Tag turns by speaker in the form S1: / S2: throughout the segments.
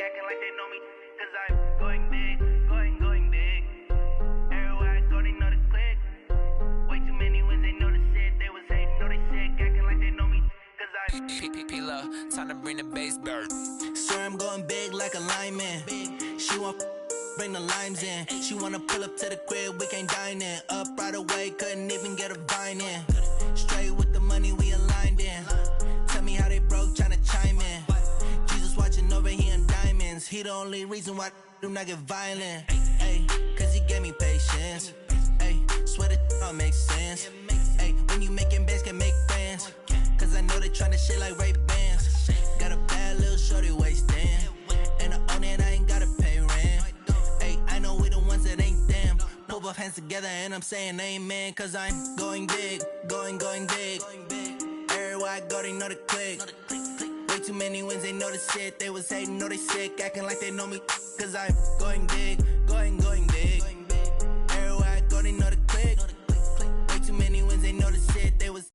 S1: acting like they know me, cause I'm going big, going big. Everywhere I go, they know the click. Way too many wins, they know the shit. They was hating, know they sick, acting like they know me, cause I'm
S2: P-P-P-Lo, time to bring the bass bird.
S3: Swear I'm going big like a lineman. She want bring the limes in. She wanna pull up to the crib, we can't dine in. Up right away, couldn't even get a vine in. Straight with the money we aligned in. Tell me how they broke, tryna chime in. Jesus watching over here in diamonds. He the only reason why do not get violent. Ay, cause he gave me patience. Ay, swear that all makes sense. Ay, when you making bands can make friends. Cause I know they tryna shit like Ray-Bans. Got a bad little shorty wasting. And I own it, I ain't gotta pay rent. Ay, I know we the ones that ain't them. Pull both hands together and I'm saying amen. Cause I'm going big, going big. Everywhere I go, they know the click. Way too many wins, they know the shit. They was hating, know they sick, acting like they know me. Cause I'm going big, going big. Everywhere I go, they know the click. Way too many wins, they know the shit. They was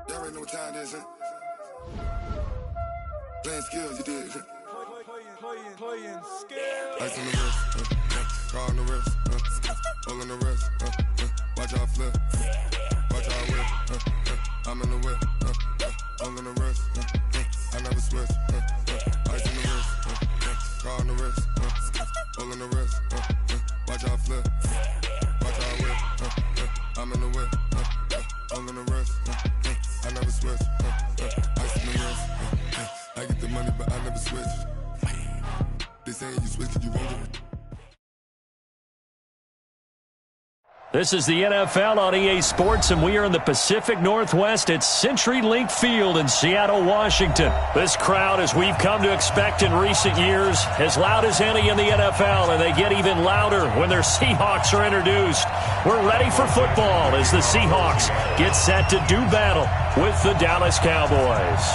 S4: Y'all know what time it is, huh? Playing skills, you did.
S5: Playing skills.
S4: Ice on the wrist, car on the wrist, hole in the wrist, watch out flip, watch out whip, I'm in the whip, hole in the wrist, I never switch, ice on the wrist, car on the wrist, hole in the wrist, watch out flip, watch out whip, I'm in the whip, hole in the wrist, I never switch, ice on the wrist, I get the money but I never switch. They saying you switch, you won't get it.
S6: This is the NFL on EA Sports, and we are in the Pacific Northwest at CenturyLink Field in Seattle, Washington. This crowd, as we've come to expect in recent years, as loud as any in the NFL, and they get even louder when their Seahawks are introduced. We're ready for football as the Seahawks get set to do battle with the Dallas Cowboys.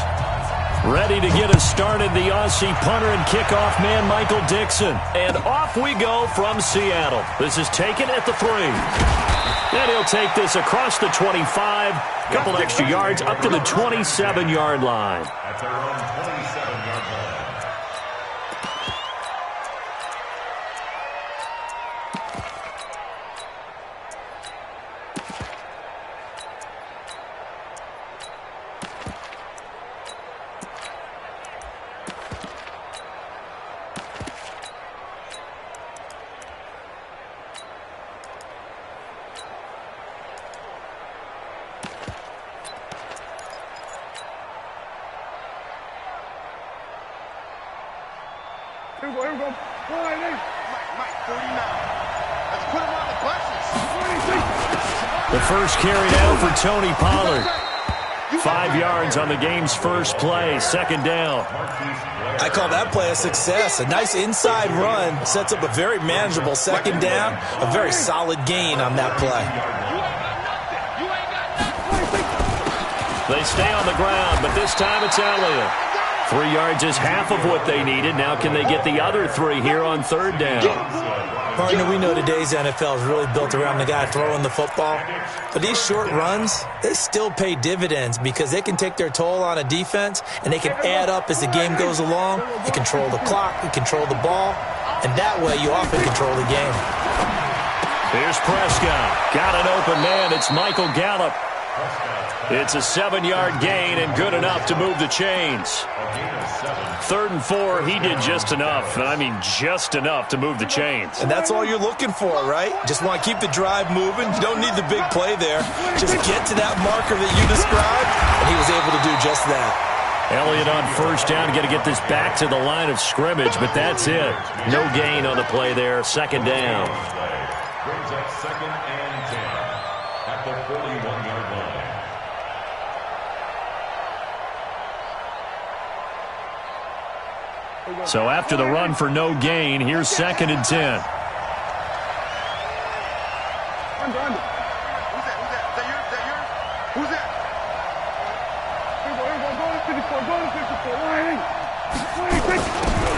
S6: Ready to get us started, the Aussie punter and kickoff man, Michael Dixon. And off we go from Seattle. This is taken at the 3. And he'll take this across the 25. Couple extra yards up to the 27-yard line.
S7: At their own 27-yard line.
S5: Here we go.
S8: Mike, 49. Let's put him on the buses.
S6: The first carry down for Tony Pollard. 5 yards on the game's first play, second down.
S9: I call that play a success. A nice inside run sets up a very manageable second down, a very solid gain on that play.
S6: They stay on the ground, but this time it's Elliott. 3 yards is half of what they needed. Now can they get the other 3 here on third down?
S9: Partner, we know today's NFL is really built around the guy throwing the football. But these short runs, they still pay dividends because they can take their toll on a defense and they can add up as the game goes along. You control the clock, you control the ball, and that way you often control the game.
S6: Here's Prescott. Got an open man. It's Michael Gallup. It's a 7-yard gain and good enough to move the chains. 3rd and 4, he did just enough, and I mean just enough to move the chains.
S9: And that's all you're looking for, right? Just want to keep the drive moving. You don't need the big play there. Just get to that marker that you described, and he was able to do just that.
S6: Elliott on first down, got to get this back to the line of scrimmage, but that's it. No gain on the play there, second down.
S7: Brings up 2nd and 10 at the 41-yard line.
S6: So after the run for no gain, here's 2nd and 10.
S5: Who's that? Is that yours? Who's that?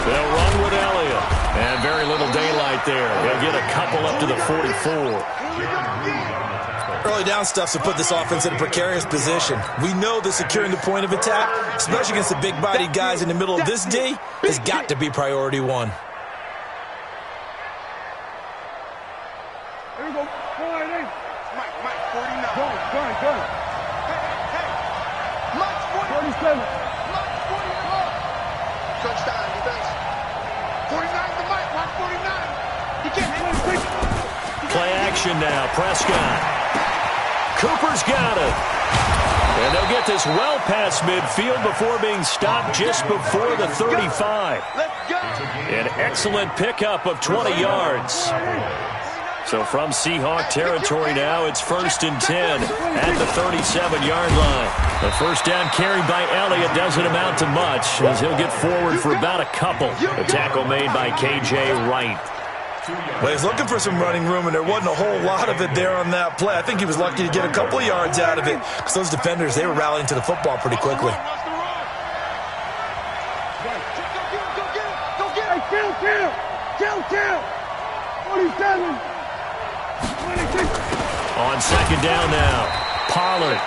S6: They'll run with Elliott. And very little daylight there. They'll get a couple up to the 44.
S9: Early down stuffs will put this offense in a precarious position. We know that securing the point of attack, especially against the big-bodied guys in the middle of this D, has got to be priority one.
S5: Here we go. Mike, 49. Go. Hey. Mike, 47. Mike, 49. Touchdown, defense. 49 to Mike, 49. He can't.
S6: Play action now. Prescott. Cooper's got it. And they'll get this well past midfield before being stopped just before the 35. An excellent pickup of 20 yards. So from Seahawk territory now, it's 1st and 10 at the 37-yard line. The first down carried by Elliott doesn't amount to much as he'll get forward for about a couple. The tackle made by K.J. Wright.
S9: Well, he's looking for some running room, and there wasn't a whole lot of it there on that play. I think he was lucky to get a couple of yards out of it because those defenders, they were rallying to the football pretty quickly.
S5: Kill. 47.
S6: On second down now, Pollard.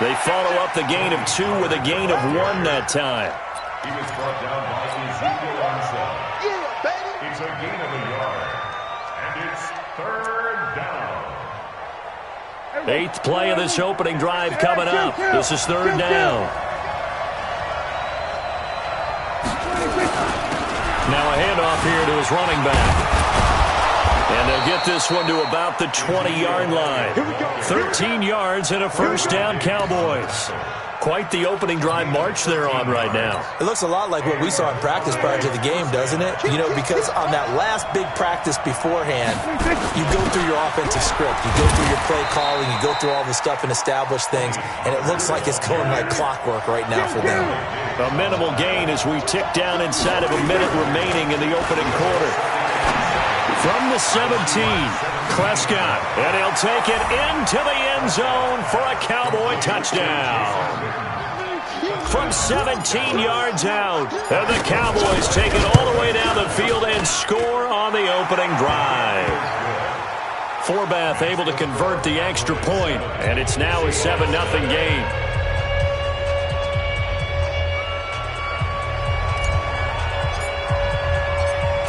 S6: They follow up the gain of 2 with a gain of 1 that time.
S7: He was brought down by Ezekiel Ansel. It's a gain of a yard. And it's 3rd down.
S6: 8th play of this opening drive coming up. This is 3rd down. Now a handoff here to his running back. And they'll get this one to about the 20-yard line. 13 yards and a first down, Cowboys. Quite the opening drive march they're on right now.
S9: It looks a lot like what we saw in practice prior to the game, doesn't it? You know, because on that last big practice beforehand, you go through your offensive script. You go through your play calling. You go through all the stuff and establish things. And it looks like it's going like clockwork right now for them.
S6: A minimal gain as we tick down inside of a minute remaining in the opening quarter. From the 17, Prescott, and he'll take it into the end zone for a Cowboy touchdown. From 17 yards out, and the Cowboys take it all the way down the field and score on the opening drive. Forbath able to convert the extra point, and it's now a 7-0 game.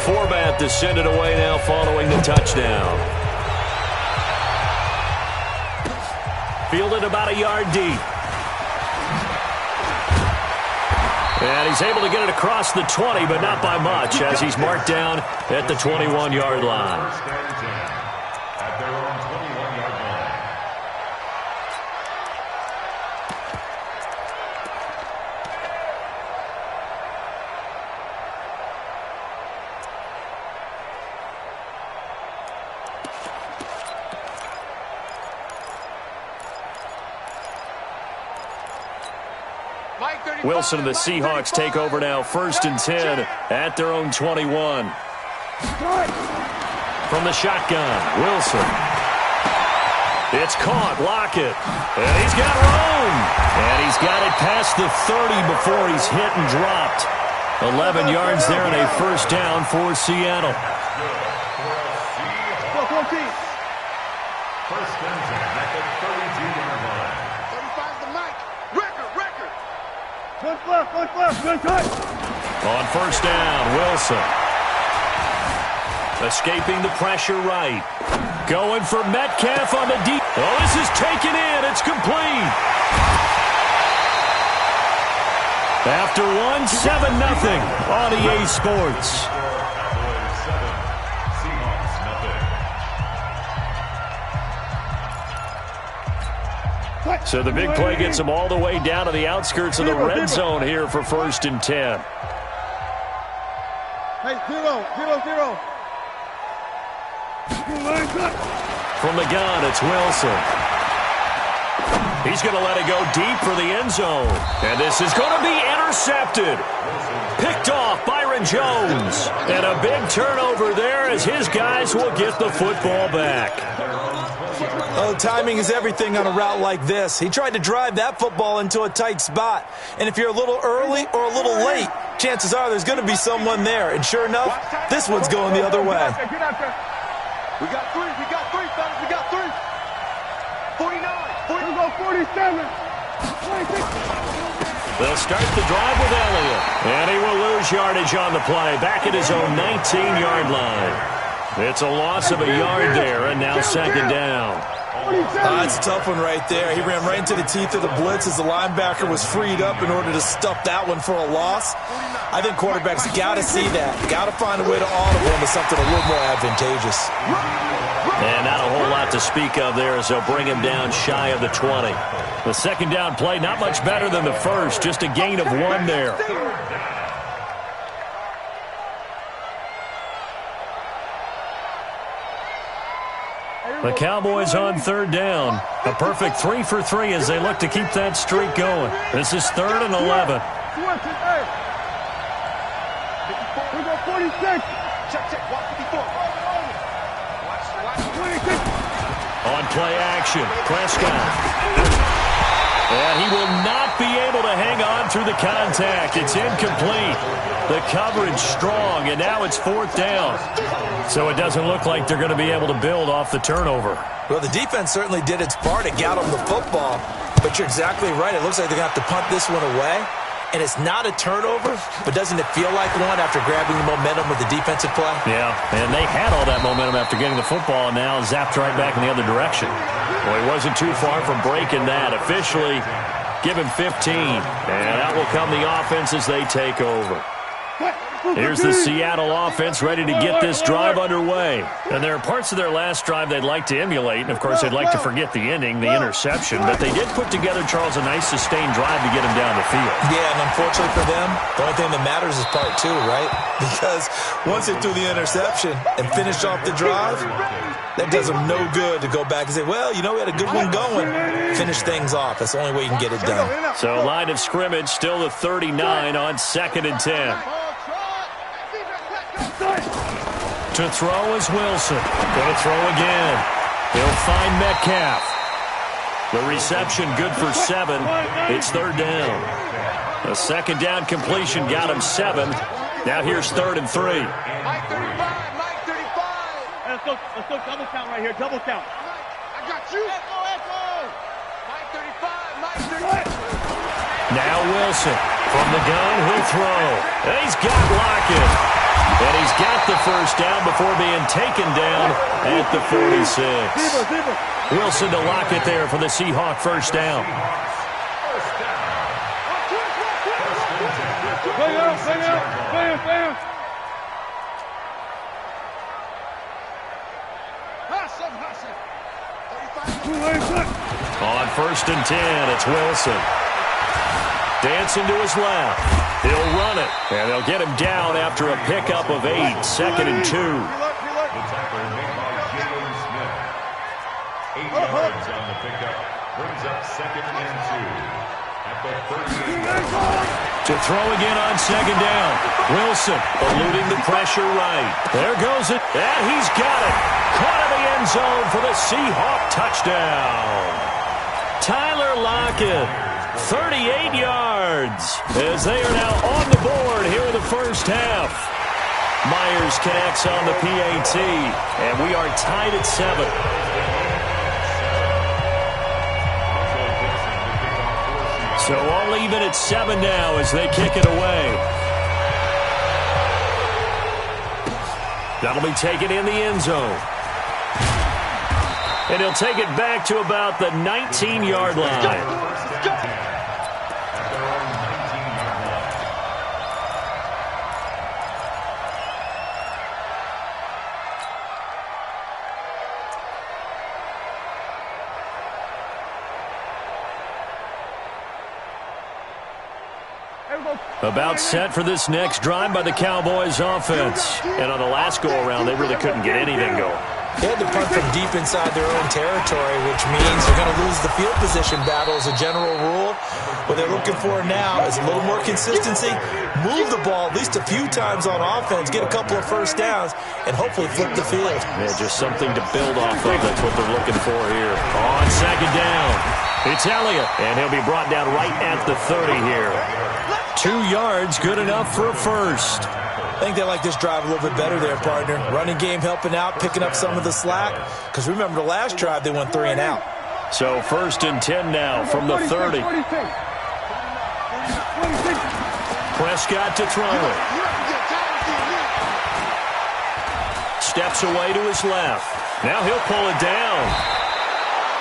S6: Forbath to send it away now following the touchdown. Fielded about a yard deep. And he's able to get it across the 20, but not by much as he's marked down at the 21-yard line.
S7: At their own 21-yard line.
S6: Wilson and the Seahawks take over now, 1st and 10 at their own 21. From the shotgun, Wilson. It's caught, Lockett. And he's got room. And he's got it past the 30 before he's hit and dropped. 11 yards there and a 1st down for Seattle.
S5: 14.
S7: 1st and 10 at the 32-yard line.
S8: 35's the mic. Record.
S5: Good touch.
S6: On 1st down, Wilson. Escaping the pressure right. Going for Metcalf on the deep. Oh, this is taken in. It's complete. After 1, 7-0 on EA Sports.
S7: Cowboys 7, Seahawks nothing.
S6: So the big play gets them all the way down to the outskirts of the red zone here for 1st and 10.
S5: Hey, 0.
S6: From the gun, it's Wilson. He's going to let it go deep for the end zone. And this is going to be intercepted. Picked off Byron Jones. And a big turnover there as his guys will get the football back.
S9: Oh, timing is everything on a route like this. He tried to drive that football into a tight spot. And if you're a little early or a little late, chances are there's going to be someone there. And sure enough, this one's going the other way.
S8: We got 3, fellas. We got 3. 49.
S5: 47. 26.
S6: They'll start the drive with Elliott. And he will lose yardage on the play. Back at his own 19-yard line. It's a loss of a yard there, and now 2nd down.
S9: That's a tough one right there. He ran right into the teeth of the blitz as the linebacker was freed up in order to stuff that one for a loss. I think quarterbacks got to see that. Got to find a way to audible him to something a little more advantageous.
S6: And not a whole lot to speak of there as they'll bring him down shy of the 20. The 2nd down play, not much better than the first, just a gain of 1 there. The Cowboys on 3rd down. A perfect 3 for 3 as they look to keep that streak going. This is 3rd and 11.
S5: We go 46.
S8: Check. Watch 54. Watch.
S5: 26.
S6: On play action, Prescott. And he will not be able to hang on through the contact. It's incomplete. The coverage strong, and now it's 4th down. So it doesn't look like they're going to be able to build off the turnover.
S9: Well, the defense certainly did its part to get them the football. But you're exactly right. It looks like they're going to have to punt this one away. And it's not a turnover, but doesn't it feel like one after grabbing the momentum with the defensive play?
S6: Yeah, and they had all that momentum after getting the football and now zapped right back in the other direction. Well, he wasn't too far from breaking that. Officially, give him 15. And out will come the offense as they take over. Here's the Seattle offense ready to get this drive underway. And there are parts of their last drive they'd like to emulate. And, of course, they'd like to forget the ending, the interception. But they did put together, Charles, a nice sustained drive to get him down the field.
S9: Yeah, and unfortunately for them, the only thing that matters is part 2, right? Because once they threw the interception and finished off the drive, that does them no good to go back and say, well, you know, we had a good one going. Finish things off. That's the only way you can get it done.
S6: So line of scrimmage still the 39 on 2nd and 10. To throw is Wilson. Going to throw again. He'll find Metcalf. The reception good for 7. It's 3rd down. A 2nd down completion got him 7. Now here's 3rd and 3.
S8: Mike 35.
S5: Let's go double count right here. Double count.
S8: I got you. Echo. Mike 35.
S6: Now Wilson. From the gun, he'll throw. And he's got Lockett. And he's got the 1st down before being taken down at the 46. Wilson to Lockett there for the Seahawk 1st down. On 1st and 10, it's Wilson. Dancing to his left. He'll run it, and they'll get him down after a pickup of 8, 2nd and 2.
S7: The tackle made by Jalen Smith. 8 yards on the pickup. Brings up 2nd and 2. At
S6: To throw again on second down. Wilson eluding the pressure right. There goes it. And he's got it. Caught in the end zone for the Seahawk touchdown. Tyler Lockett, 38 yards, as they are now on the board here in the first half. Myers connects on the PAT, and we are tied at 7. So all even at 7 now as they kick it away. That'll be taken in the end zone. And he'll take it back to about the 19-yard line. About set for this next drive by the Cowboys offense. And on the last go-around, they really couldn't get anything going.
S9: They had to punt from deep inside their own territory, which means they're going to lose the field position battle as a general rule. What they're looking for now is a little more consistency, move the ball at least a few times on offense, get a couple of first downs, and hopefully flip the field.
S6: Yeah, just something to build off of. That's what they're looking for here. On second down, it's Elliott, and he'll be brought down right at the 30 here. 2 yards, good enough for a first.
S9: I think they like this drive a little bit better there, partner. Running game helping out, picking up some of the slack. Because remember, the last drive, they went 3 and out.
S6: So 1st and 10 now from the 30. Prescott to throw it. Steps away to his left. Now he'll pull it down.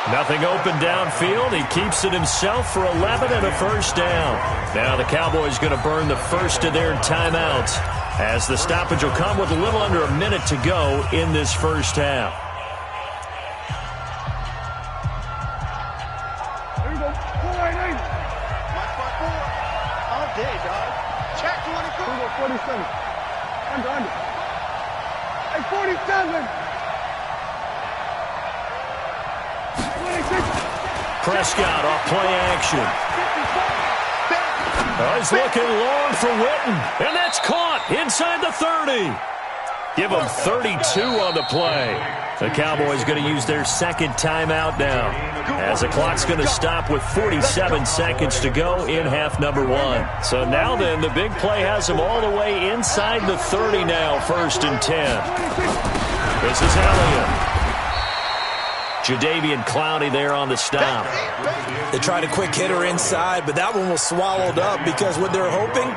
S6: Nothing open downfield. He keeps it himself for 11 and a first down. Now the Cowboys going to burn the first of their timeouts, as the stoppage will come with a little under a minute to go in this first half.
S5: There you go. 4-8.
S8: All day, dog. Check 24.
S5: Here we go. 47. Under. Hey, 47.
S6: Prescott off play action. Oh, he's looking long for Witten. And that's caught inside the 30. Give him 32 on the play. The Cowboys going to use their second timeout now, as the clock's going to stop with 47 seconds to go in half number 1. So now then, the big play has them all the way inside the 30 now, 1st and 10. This is Elliott. Jadeveon Clowney there on the stop.
S9: They tried a quick hitter inside, but that one was swallowed up because what they're hoping,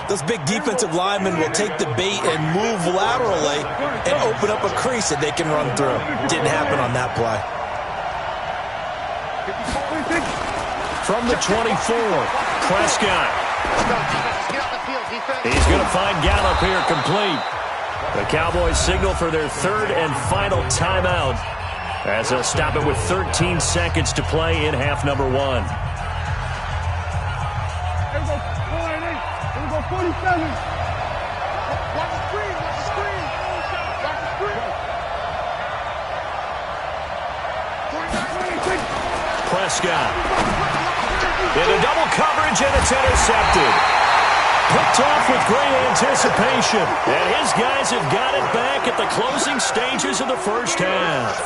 S9: those big defensive linemen will take the bait and move laterally and open up a crease that they can run through. Didn't happen on that play.
S6: From the 24, Prescott. He's going to find Gallup here complete. The Cowboys signal for their 3rd and final timeout, as they'll stop it with 13 seconds to play in half number 1.
S5: Here we go. 4-8. Here we go. 47. Watch the screen. Watch the screen. Watch the screen. 46.
S6: Prescott into double coverage, and it's intercepted. Picked off with great anticipation. And his guys have got it back at the closing stages of the first half.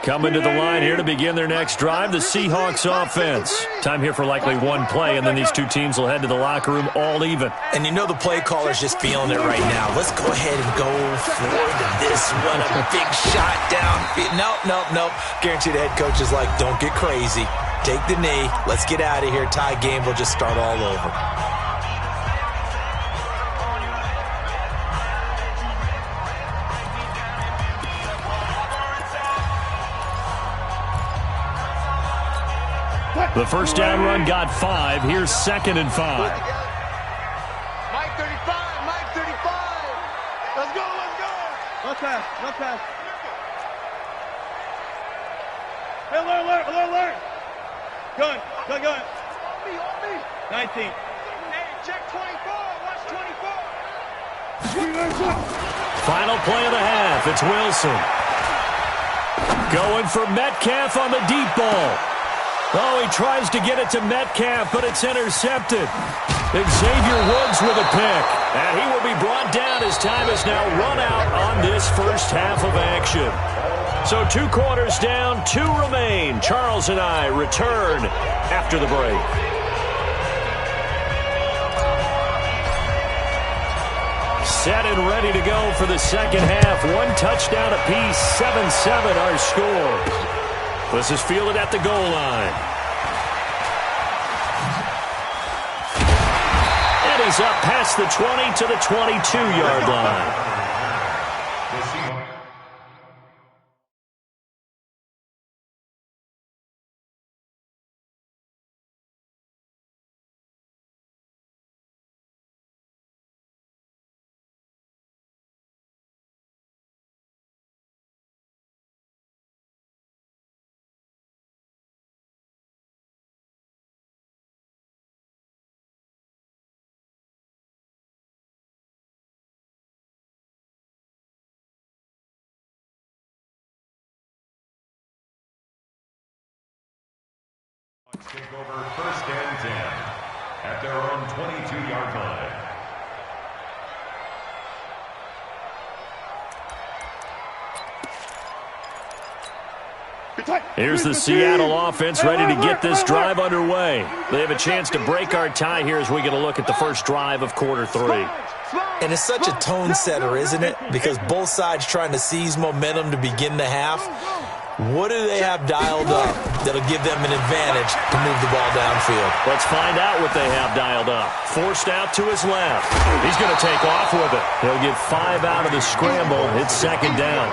S6: Coming to the line here to begin their next drive, the Seahawks offense. Time here for likely one play, and then these two teams will head to the locker room all even.
S9: And you know the play caller's just feeling it right now. Let's go ahead and go for this one. A big shot down. Nope. Guarantee the head coach is like, don't get crazy. Take the knee. Let's get out of here. Tie game will just start all over.
S6: The first down run got 5. Here's 2nd and 5.
S8: Mike 35. Let's go.
S5: No pass. Hey, alert. Gun. 19.
S8: Hey, check 24. Watch 24.
S6: Final play of the half. It's Wilson. Going for Metcalf on the deep ball. Oh, he tries to get it to Metcalf, but it's intercepted. Xavier Woods with a pick. And he will be brought down as time has now run out on this first half of action. So 2 quarters down, 2 remain. Charles and I return after the break. Set and ready to go for the second half. 1 touchdown apiece, 7-7 our score. This is fielded at the goal line. And he's up past the 20 to the 22-yard line.
S7: Take over first and 10 at their own 22-yard line.
S6: Here's the Seattle offense ready to get this drive underway. They have a chance to break our tie here as we get a look at the first drive of quarter 3.
S9: And it's such a tone setter, isn't it? Because both sides trying to seize momentum to begin the half. What do they have dialed up that'll give them an advantage to move the ball downfield?
S6: Let's find out what they have dialed up. Forced out to his left. He's going to take off with it. He'll get 5 out of the scramble. It's second down.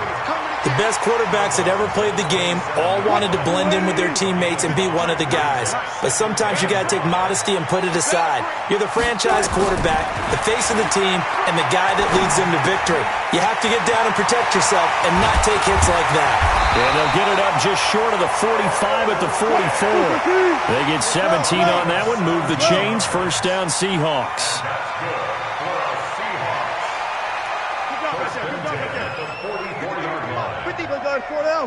S9: The best quarterbacks that ever played the game all wanted to blend in with their teammates and be one of the guys. But sometimes you got to take modesty and put it aside. You're the franchise quarterback, the face of the team, and the guy that leads them to victory. You have to get down and protect yourself and not take hits like that.
S6: And they'll get it up just short of the 45 at the 44. They get 17 on that one. Move the chains. First down, Seahawks.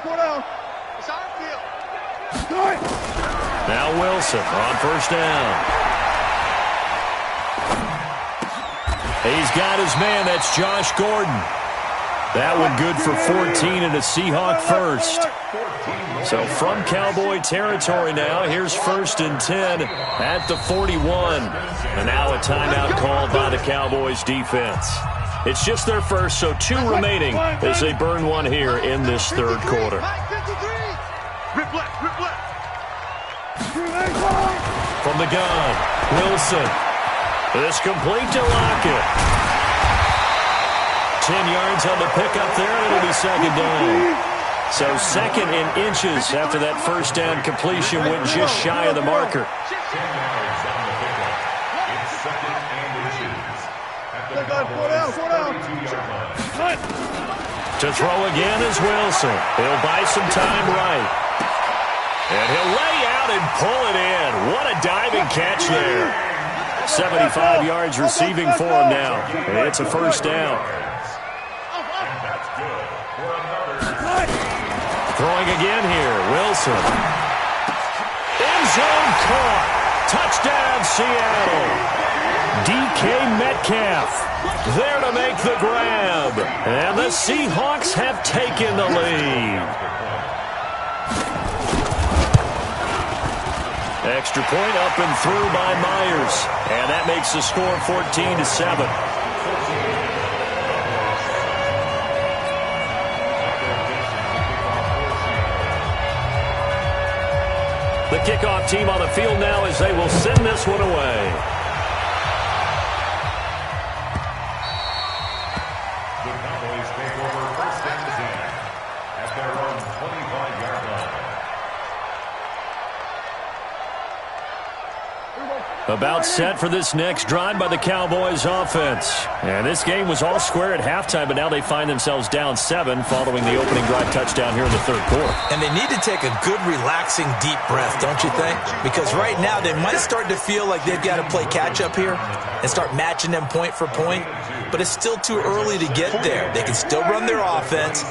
S5: Four down.
S8: It's our field.
S6: Now Wilson on first down. He's got his man. That's Josh Gordon. That one good for 14 and a Seahawk first. So from Cowboy territory now, here's first and 10 at the 41. And now a timeout called by the Cowboys defense. It's just their first, so 2 remaining as they burn one here in this third quarter. From the gun, Wilson. This complete to Lockett. 10 yards on the pickup there, and it'll be second down. So second in inches after that first down completion went just shy of the marker.
S7: 10 yards on the pickup. It's second and inches. At the Cowboys' 32-yard line.
S6: To throw again is Wilson. He'll buy some time right. And he'll lay out and pull it in. What a diving catch there. 75 yards receiving for him now. And it's a first down. Throwing again here, Wilson. End zone caught. Touchdown, Seattle. DK Metcalf there to make the grab. And the Seahawks have taken the lead. Extra point up and through by Myers. And that makes the score 14-7. The kickoff team on the field now as they will send this one away.
S7: The Cowboys take over first and 10 at their own 25-yard line.
S6: About set for this next drive by the Cowboys offense. And this game was all square at halftime, but now they find themselves down 7 following the opening drive touchdown here in the third quarter.
S9: And they need to take a good, relaxing, deep breath, don't you think? Because right now they might start to feel like they've got to play catch-up here and start matching them point for point. But it's still too early to get there. They can still run their offense.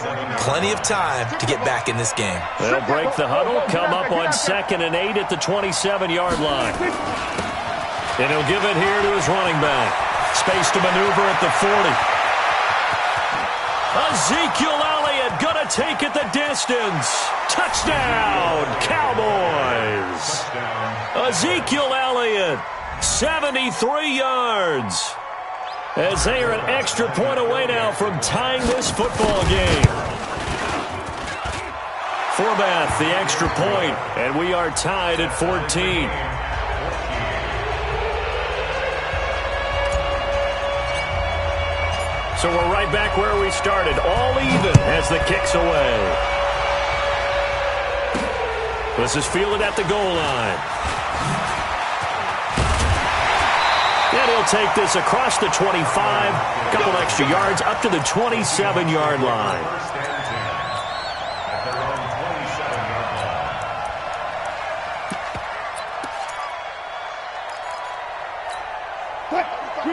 S9: Plenty of time to get back in this game.
S6: They'll break the huddle, come up on 2nd and 8 at the 27-yard line. And he'll give it here to his running back. Space to maneuver at the 40. Ezekiel Elliott going to take it the distance. Touchdown, Cowboys. Ezekiel Elliott, 73 yards. As they are an extra point away now from tying this football game. Forbath, the extra point, and we are tied at 14. So we're right back where we started, all even as the kick's away. This is fielded at the goal line. And he'll take this across the 25, a couple extra yards, up to the 27-yard line.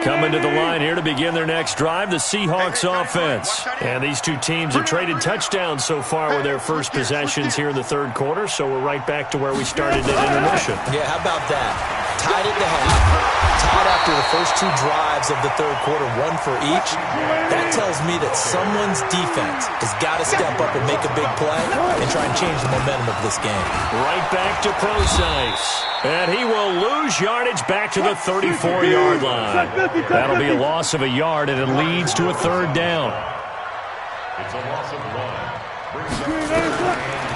S6: Coming to the line here to begin their next drive, the Seahawks offense. And these two teams have traded touchdowns so far with their first possessions here in the third quarter, so we're right back to where we started at intermission.
S9: Yeah, how about that? Tied at the half. Tied after the first 2 drives of the third quarter, 1 for each. That tells me that someone's defense has got to step up and make a big play and try and change the momentum of this game.
S6: Right back to Procise. And he will lose yardage back to the 34-yard line. That'll be a loss of a yard, and it leads to a third down.
S7: It's a loss of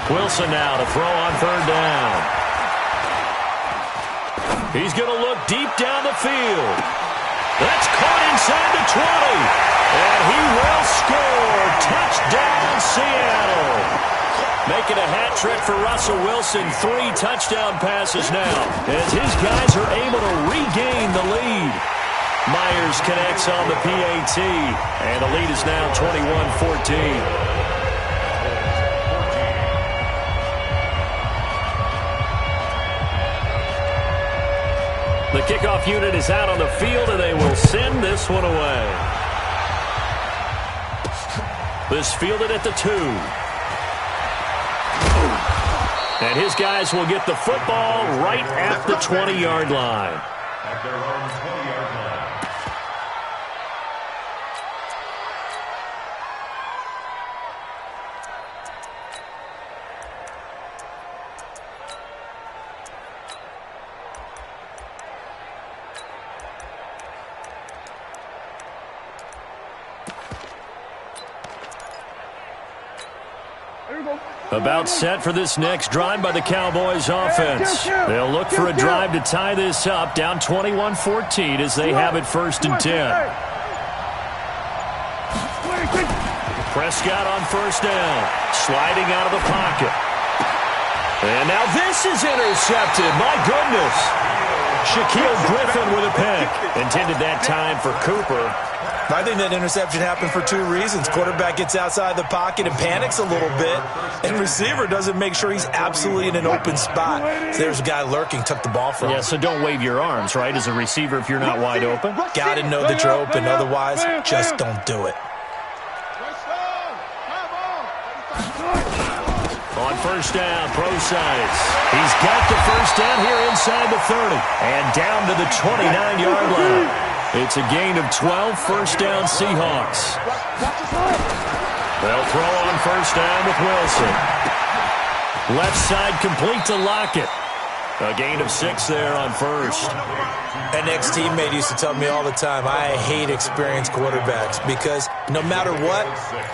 S7: 1.
S6: Wilson now to throw on third down. He's going to look deep down the field. That's caught inside the 20. And he will score. Touchdown, Seattle. Making a hat trick for Russell Wilson. 3 touchdown passes now as his guys are able to regain the lead. Myers connects on the PAT. And the lead is now 21-14. The kickoff unit is out on the field, and they will send this one away. This fielded at the 2. And his guys will get the football right at the 20-yard line.
S7: At their own 20-yard line.
S6: About set for this next drive by the Cowboys offense. They'll look for a drive to tie this up, down 21-14 as they have it 1st and 10. Prescott on first down, sliding out of the pocket. And now this is intercepted. My goodness. Shaquille Griffin with a pick. Intended that time for Cooper.
S9: I think that interception happened for 2 reasons. Quarterback gets outside the pocket and panics a little bit, and receiver doesn't make sure he's absolutely in an open spot. So there's a guy lurking, took the ball from him.
S6: Yeah, so don't wave your arms, right, as a receiver if you're not wide open.
S9: Got to know that you're open. Otherwise, just don't do it.
S6: On first down, Procise. He's got the first down here inside the 30 and down to the 29-yard line. It's a gain of 12, first down Seahawks. They'll throw on first down with Wilson. Left side complete to Lockett. A gain of 6 there on first.
S9: An ex-teammate used to tell me all the time, I hate experienced quarterbacks because no matter what,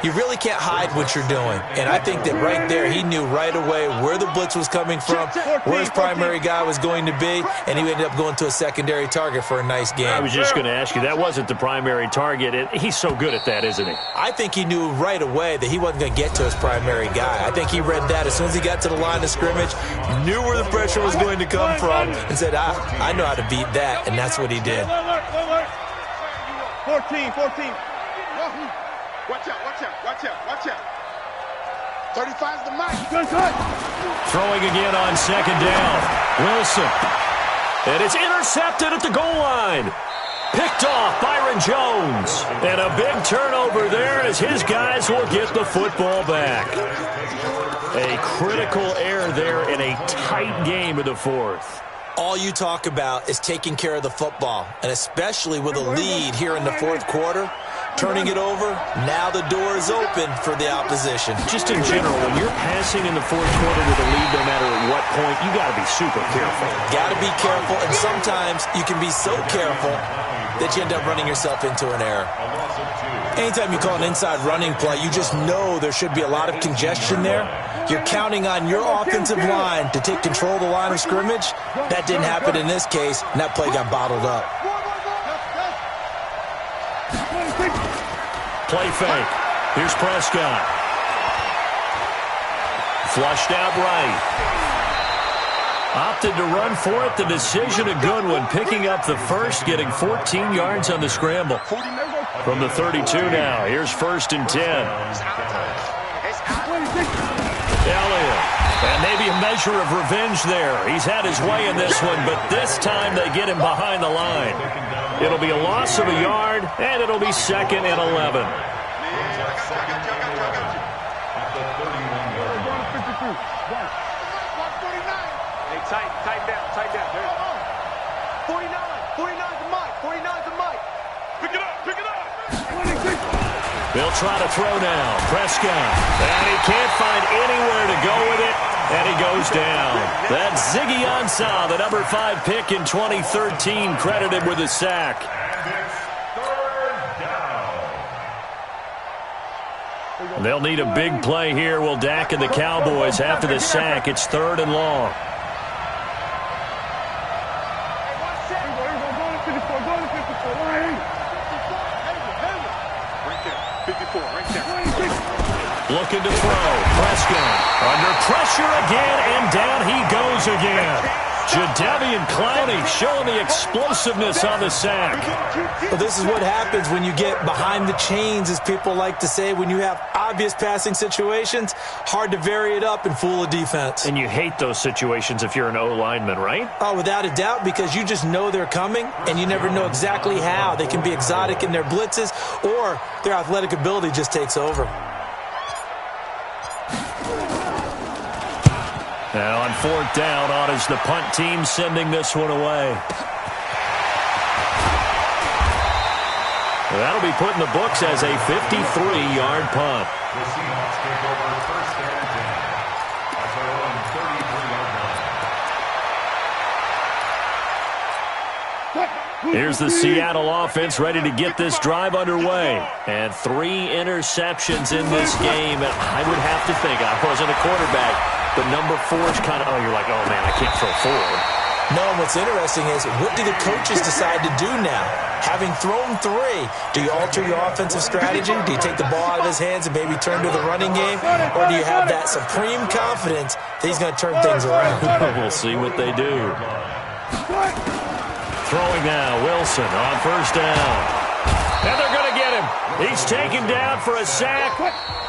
S9: you really can't hide what you're doing. And I think that right there, he knew right away where the blitz was coming from, where his primary guy was going to be, and he ended up going to a secondary target for a nice game.
S6: I was just going to ask you, that wasn't the primary target. He's so good at that, isn't he?
S9: I think he knew right away that he wasn't going to get to his primary guy. I think he read that as soon as he got to the line of scrimmage, knew where the pressure was going going to come from and said, I know how to beat that, and that's what he did.
S5: 14.
S8: Watch out. 35's the mic.
S5: Good cut.
S6: Throwing again on second down. Wilson. And it's intercepted at the goal line. Picked off Byron Jones. And a big turnover there as his guys will get the football back. A critical error there in a tight game of the fourth.
S9: All you talk about is taking care of the football, and especially with a lead here in the fourth quarter, turning it over, now the door is open for the opposition.
S6: Just in general, when you're passing in the fourth quarter with a lead, no matter at what point, you got to be super careful.
S9: Got to be careful, and sometimes you can be so careful that you end up running yourself into an error. Anytime you call an inside running play, you just know there should be a lot of congestion there. You're counting on your offensive line to take control of the line of scrimmage. That didn't happen in this case, and that play got bottled up.
S6: Play fake. Here's Prescott. Flushed out right. Opted to run for it. The decision a good one. Picking up the first, getting 14 yards on the scramble. From the 32 now. Here's 1st and 10. Elliott. And maybe a measure of revenge there. He's had his way in this one, but this time they get him behind the line. It'll be a loss of a yard, and it'll be 2nd and 11.
S8: Hey, tighten down. 49's the mic. Pick it up.
S6: They'll try to throw now. Prescott. And he can't find anywhere to go with it. And he goes down. That's Ziggy Ansah, the number 5 pick in 2013, credited with a sack. They'll need a big play here. Will Dak and the Cowboys after the sack. It's 3rd and long. Looking to throw. Prescott under pressure again, and down he goes again. Jadeveon Clowney showing the explosiveness on the sack.
S9: Well, this is what happens when you get behind the chains, as people like to say. When you have obvious passing situations, hard to vary it up and fool a defense.
S6: And you hate those situations if you're an O-lineman, right?
S9: Oh, without a doubt, because you just know they're coming, and you never know exactly how. They can be exotic in their blitzes, or their athletic ability just takes over.
S6: Now on 4th down, on is the punt team sending this one away. That'll be put in the books as a 53-yard punt.
S7: The Seahawks take over 1st and 10. That's their own 33-yard line.
S6: Here's the Seattle offense ready to get this drive underway. And 3 interceptions in this game. And I would have to think, I wasn't a quarterback, but number 4 is kind of, you're like, oh, man, I can't throw 4.
S9: No, and what's interesting is, what do the coaches decide to do now? Having thrown 3, do you alter your offensive strategy? Do you take the ball out of his hands and maybe turn to the running game? Or do you have that supreme confidence that he's going to turn things around?
S6: We'll see what they do. Throwing now, Wilson on 1st down. And they're going to get him. He's taken down for a sack.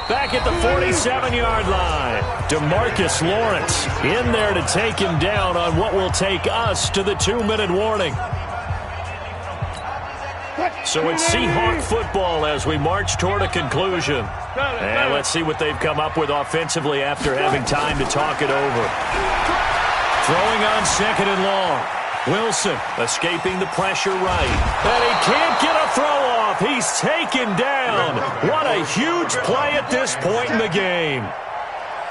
S6: Back at the 47-yard line. DeMarcus Lawrence in there to take him down on what will take us to the 2-minute warning. So it's Seahawk football as we march toward a conclusion. And let's see what they've come up with offensively after having time to talk it over. Throwing on 2nd and long. Wilson escaping the pressure right. And he can't get a throw off. He's taken down. What a huge play at this point in the game.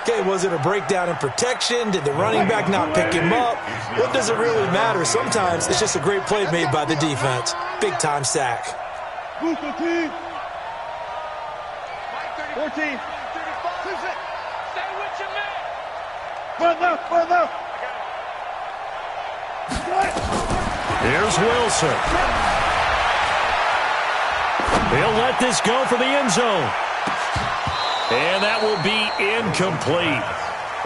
S9: Okay, was it a breakdown in protection? Did the running back not pick him up? What does it really matter? Sometimes it's just a great play made by the defense. Big-time sack.
S5: 14.
S8: Stay with your man.
S5: Front left.
S6: Here's Wilson. He'll let this go for the end zone. And that will be incomplete.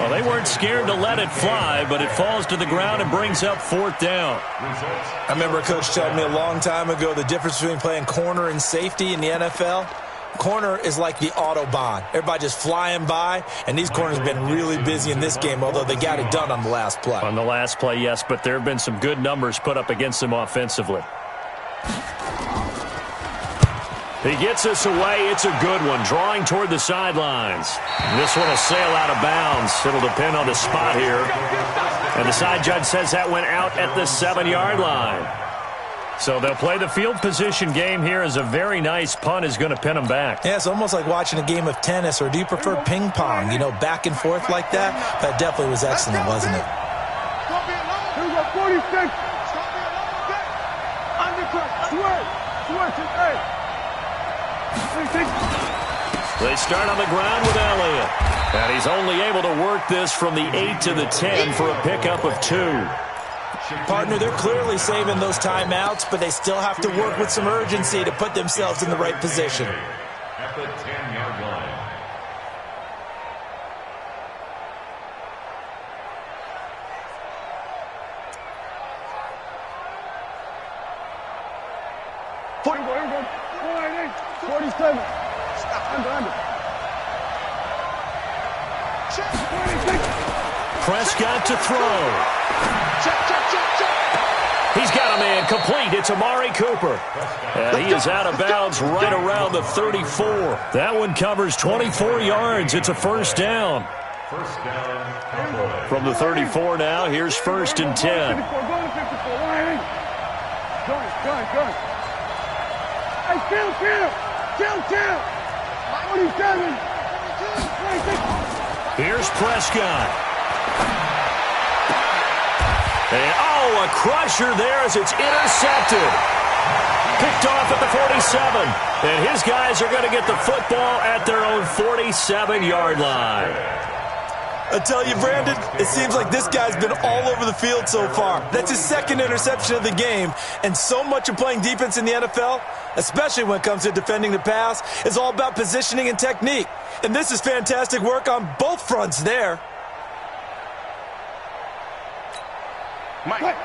S6: Well, they weren't scared to let it fly, but it falls to the ground and brings up 4th down.
S9: I remember a coach telling me a long time ago the difference between playing corner and safety in the NFL. Corner is like the Autobahn. Everybody just flying by, and these corners have been really busy in this game, although they got it done on the last play.
S6: On the last play, yes, but there have been some good numbers put up against them offensively. He gets us away. It's a good one, drawing toward the sidelines. This one will sail out of bounds. It'll depend on the spot here. And the side judge says that went out at the 7-yard line. So they'll play the field position game here as a very nice punt is going to pin them back.
S9: Yeah, it's almost like watching a game of tennis, or do you prefer ping pong? You know, back and forth like that? That definitely was excellent, wasn't it?
S5: Here we go, 46. Undercut, switch, hey.
S6: They start on the ground with Elliott. And he's only able to work this from the 8 to the 10 for a pickup of 2.
S9: Partner, they're clearly saving those timeouts, but they still have to work with some urgency to put themselves in the right position.
S7: At the 10-yard line.
S5: Here we go. 47. Under.
S6: Prescott to throw. He's got a man complete. It's Amari Cooper. And he is out of bounds right around the 34. That one covers 24 yards. It's a 1st down.
S7: First down.
S6: From the 34 now, here's 1st and 10.
S5: Go. Hey, kill. 47.
S6: Here's Prescott. And, a crusher there as it's intercepted. Picked off at the 47. And his guys are going to get the football at their own 47-yard line.
S9: I tell you, Brandon, it seems like this guy's been all over the field so far. That's his 2nd interception of the game. And so much of playing defense in the NFL, especially when it comes to defending the pass, is all about positioning and technique. And this is fantastic work on both fronts there.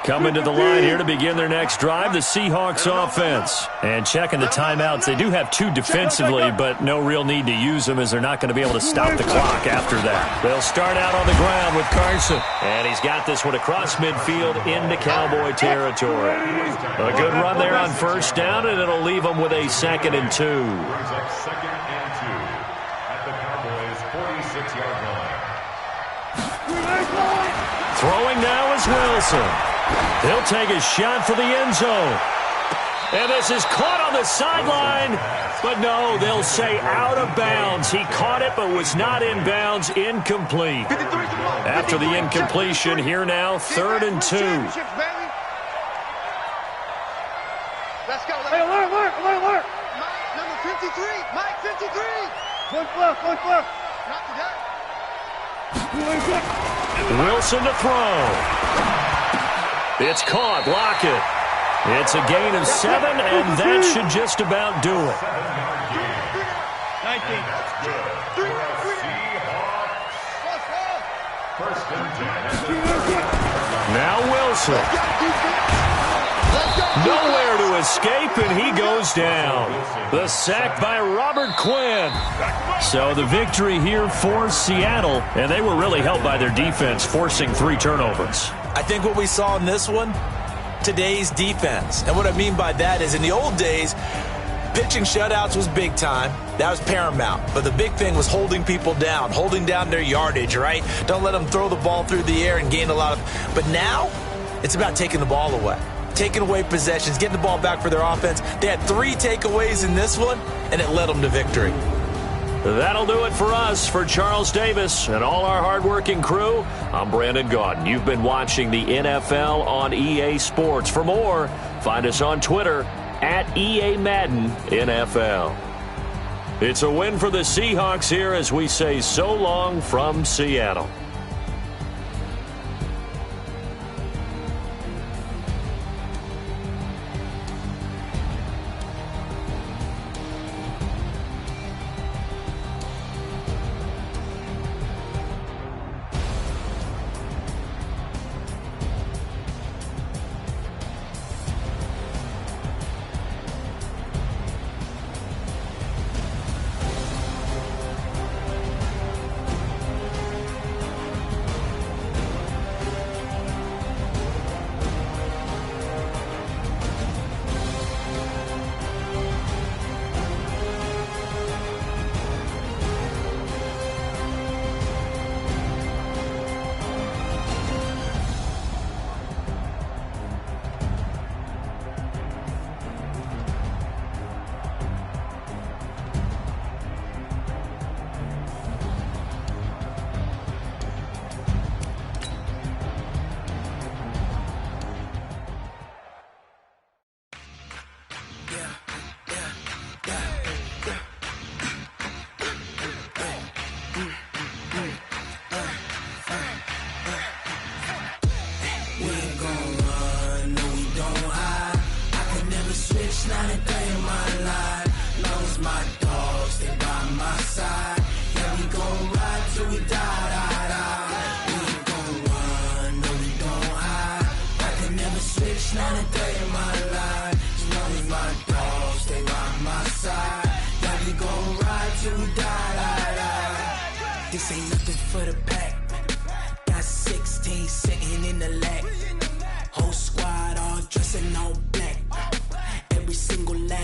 S6: Coming to the line here to begin their next drive, the Seahawks offense. And checking the timeouts, they do have 2 defensively, but no real need to use them as they're not going to be able to stop the clock after that. They'll start out on the ground with Carson. And he's got this one across midfield into Cowboy territory. A good run there on 1st down, and it'll leave them with a 2nd and 2.
S7: Brings up 2nd and 2 at the Cowboys' 46-yard line.
S6: Throwing now is Wilson. He'll take a shot for the end zone. And this is caught on the sideline. But no, they'll say out of bounds. He caught it but was not in bounds. Incomplete. After the incompletion, here now, 3rd and 2.
S5: Let's go. Hey, alert. Number 53. Mike, 53. One left. Not today.
S6: Wilson to throw. It's caught. Lockett. It's a gain of 7, and that should just about do it.
S5: 19.
S7: First and 10.
S6: Now Wilson. Nowhere to escape, and he goes down. The sack by Robert Quinn. So the victory here for Seattle, and they were really helped by their defense, forcing 3 turnovers.
S9: I think what we saw in this one, today's defense. And what I mean by that is in the old days, pitching shutouts was big time. That was paramount. But the big thing was holding people down, holding down their yardage, right? Don't let them throw the ball through the air and gain a lot of... But now, it's about taking the ball away. Taking away possessions, getting the ball back for their offense. They had 3 takeaways in this one, and it led them to victory.
S6: That'll do it for us. For Charles Davis and all our hardworking crew, I'm Brandon Gaudin. You've been watching the NFL on EA Sports. For more, find us on Twitter at EA Madden NFL. It's a win for the Seahawks here as we say so long from Seattle.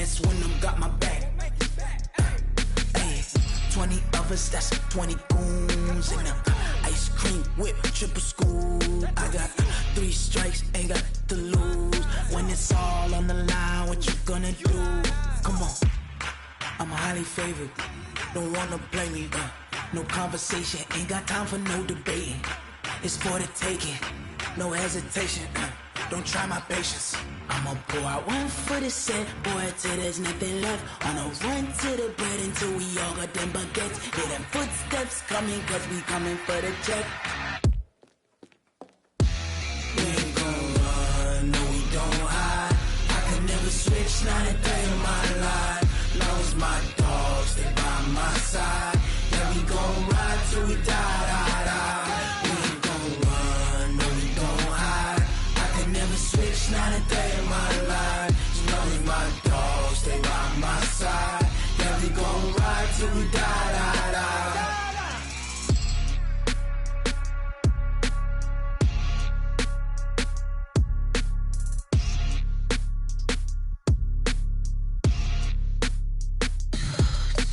S3: dance when them got my back. Hey, 20 of us, that's 20 goons in them. Ice cream whip, triple scoop. I got 3 strikes, ain't got to lose. When it's all on the line, what you gonna do? Come on, I'm highly favored. Don't wanna play me, no conversation, ain't got time for no debating. It's for the taking, no hesitation. Don't try my patience. I'ma pour out one for the set, boy, till there's nothing left. On a run to the bread until we all got them baguettes. Hear them footsteps coming, cause we coming for the check. We ain't gon' run, no we don't hide. I can never switch, not a day in my life. Long as my dogs stay by my side. Yeah, we gon' ride till we die, die, die. We ain't gon' run, no we don't hide. I can never switch, not a day in my life. As long as my dogs stay by my side. Yeah, we gon' ride till we die, die, die.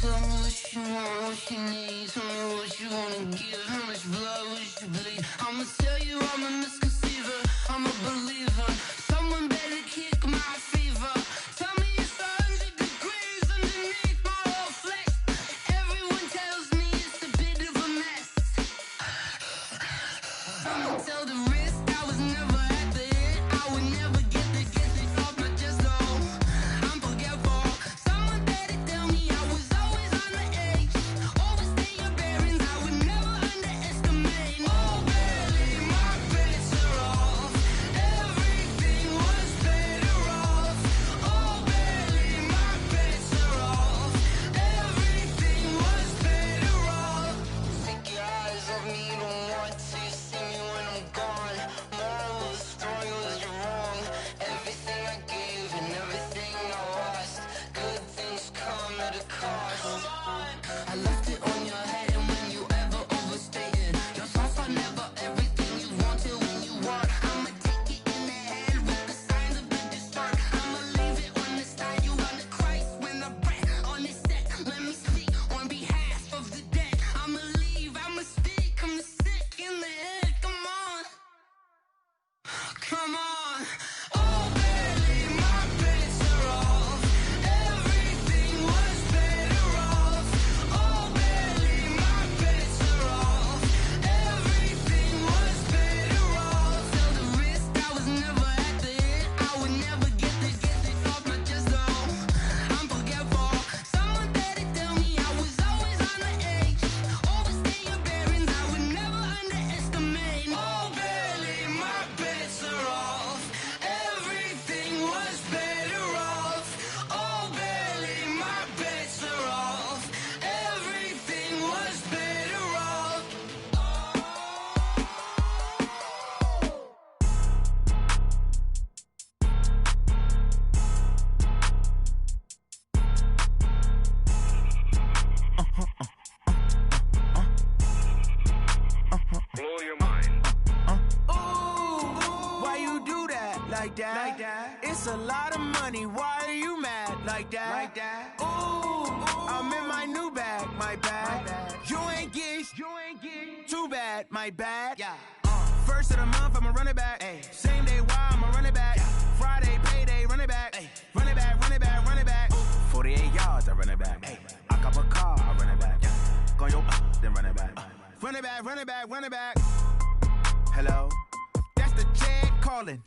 S10: Tell me what you want, what you need. Tell me what you wanna give. How much blood would you bleed? I'ma tell you I'm a misconceiver. I'm a believer. Someone better kick my fever. Tell me it's 100 degrees underneath my whole flesh. Everyone tells me it's a bit of a mess. I'ma tell the risk I was never at the end. I would never get it off my chest though. I'm forgetful. Someone better tell me I was always on the edge. Overstay your bearings, I would never underestimate. Oh, barely, my bets are off. Everything was better off. Oh, barely, my bets are off. Everything was better off. Take your eyes off me, don't want to see me when I'm gone. Moral of the story was you're wrong. Everything I gave and everything I lost. Good things come at a cost. I left it on your head, and when you ever overstay it, your thoughts are never everything you wanted when you want. I'ma take it in the head with the signs of the distort. I'ma leave it on the side. You on the Christ when the breath on this set. Let me speak on behalf of the dead. I'ma leave, I'ma speak. I'm sick in the head. Come on, come on. Oh, barely, my bets are off. Everything was better off. Oh, barely, my bets are off. Everything was better off. Tell the risk I was never at the end. I would never get it off my chest though. I'm forgetful. Someone better tell me I was always on the edge. Overstay your bearings, I would never underestimate. Oh, barely, my bets are off. Everything was better off. Oh, barely, my bets are off. Everything was better off.
S7: Blow your mind.
S3: Why you do that like that? Like that? It's a lot of money. Why are you mad like that? Like that? Ooh, I'm in my new bag, my bad. You ain't get too bad, my bad. Yeah. First of the month, I'ma run it back. Ay. Same day, why I'ma run it back. Friday, payday, run it back. Ay. Run it back, run it back, run it back. 48 yards, I run it back. Ay. I cop a car, I run it back. Go yo, then run it back. Run it back, run it back, run it back. Hello? That's the check calling.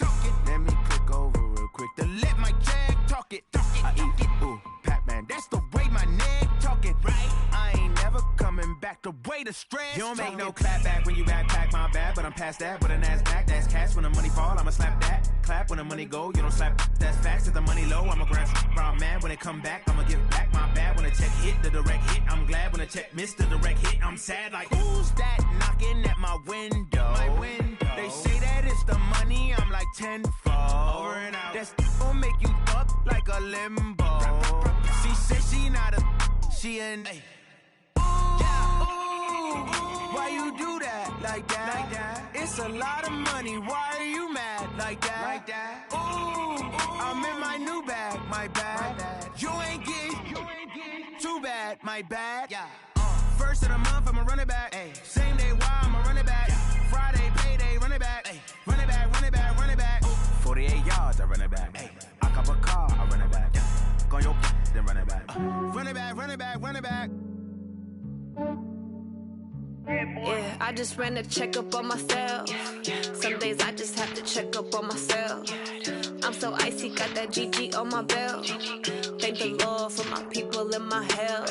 S3: Let me click over real quick to let my check talk it. I eat it, ooh, Pac-Man. That's the way my neck talking. Right? I ain't never coming back. The way the stress. You don't make no clap back when you backpack, my bad. But I'm past that with a NASDAQ. That's cash when the money fall. I'ma slap that. Clap when the money go. You don't slap. That's facts. If the money low, I'ma grab brown man. When it come back, I'ma give back my bad. When the check hit, the direct hit. I'm glad when the check missed the direct hit. I'm sad like, who's that knocking at my window? My window. They say that it's the money. I'm like tenfold. Over and out. That's gon' make you up like a limbo. She said she not a. She an. Ay. Why you do that like that? Like that? It's a lot of money. Why are you mad like that? Like that? Ooh, I'm in my new bag, my bad. my bag. Yeah. First of the month, I'm a running back. Ay. Same day, why I'm a running back. Yeah. Friday, payday, running back. Ay. Running back, running back, running back. 48 yards, I run it back. Ay. I cop a car, I run it back. Yeah. Go your then run it back. Run it back, run it back, run it back.
S11: Yeah, I just ran a checkup on myself. Some days I just have to check up on myself. I'm so icy, got that GG on my belt. Thank the Lord for my people in my health.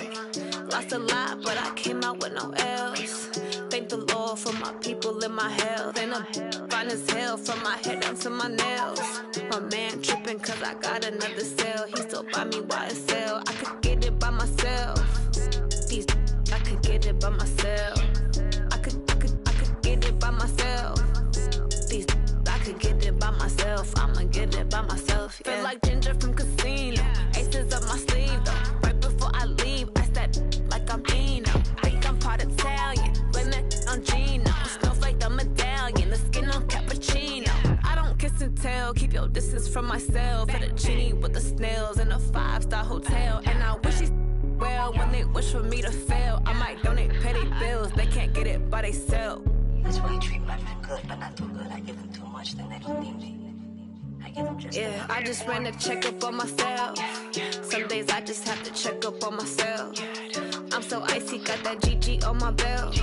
S11: Lost a lot, but I came out with no else. Thank the Lord for my people in my health. And I'm fine as hell from my head down to my nails. My man tripping cause I got another cell. He still buy me YSL. I could get it by myself. These I could get it by myself. I could get it by myself. These I could get it by myself. I'ma get it by myself. Yeah. Feel like Ginger from Casino. Aces up my sleeve though. Right before I leave, I step like I'm Eno. Think I'm part Italian. Blame that on Gino. Snowflake the medallion. The skin on cappuccino. I don't kiss and tell. Keep your distance from myself. Fettuccine with the snails in a 5-star hotel. And I wish he's well when they wish for me to fail. I might donate petty bills. They can't get it by themselves.
S12: That's why you treat my friend good, but not too good. I give them too much, then they don't need me. I give them just
S11: yeah, I just ran a checkup on myself. Some days I just have to check up on myself. I'm so icy, got that GG on my belt.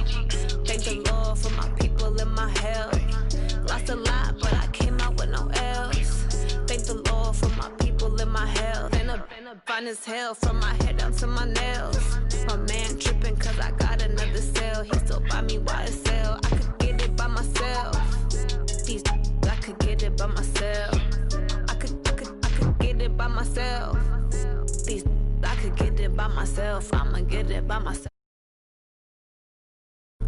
S11: Thank the Lord for my people in my health. Lost a lot, but I came out with no else. Thank the Lord for my people in my health. And I'm fine as hell from my head down to my nails. My man tripping cause I got another cell. He still buy me YSL. I could get it by myself. These I could get it by myself. I could get it by myself. These I could get it by myself. I'ma get it by myself.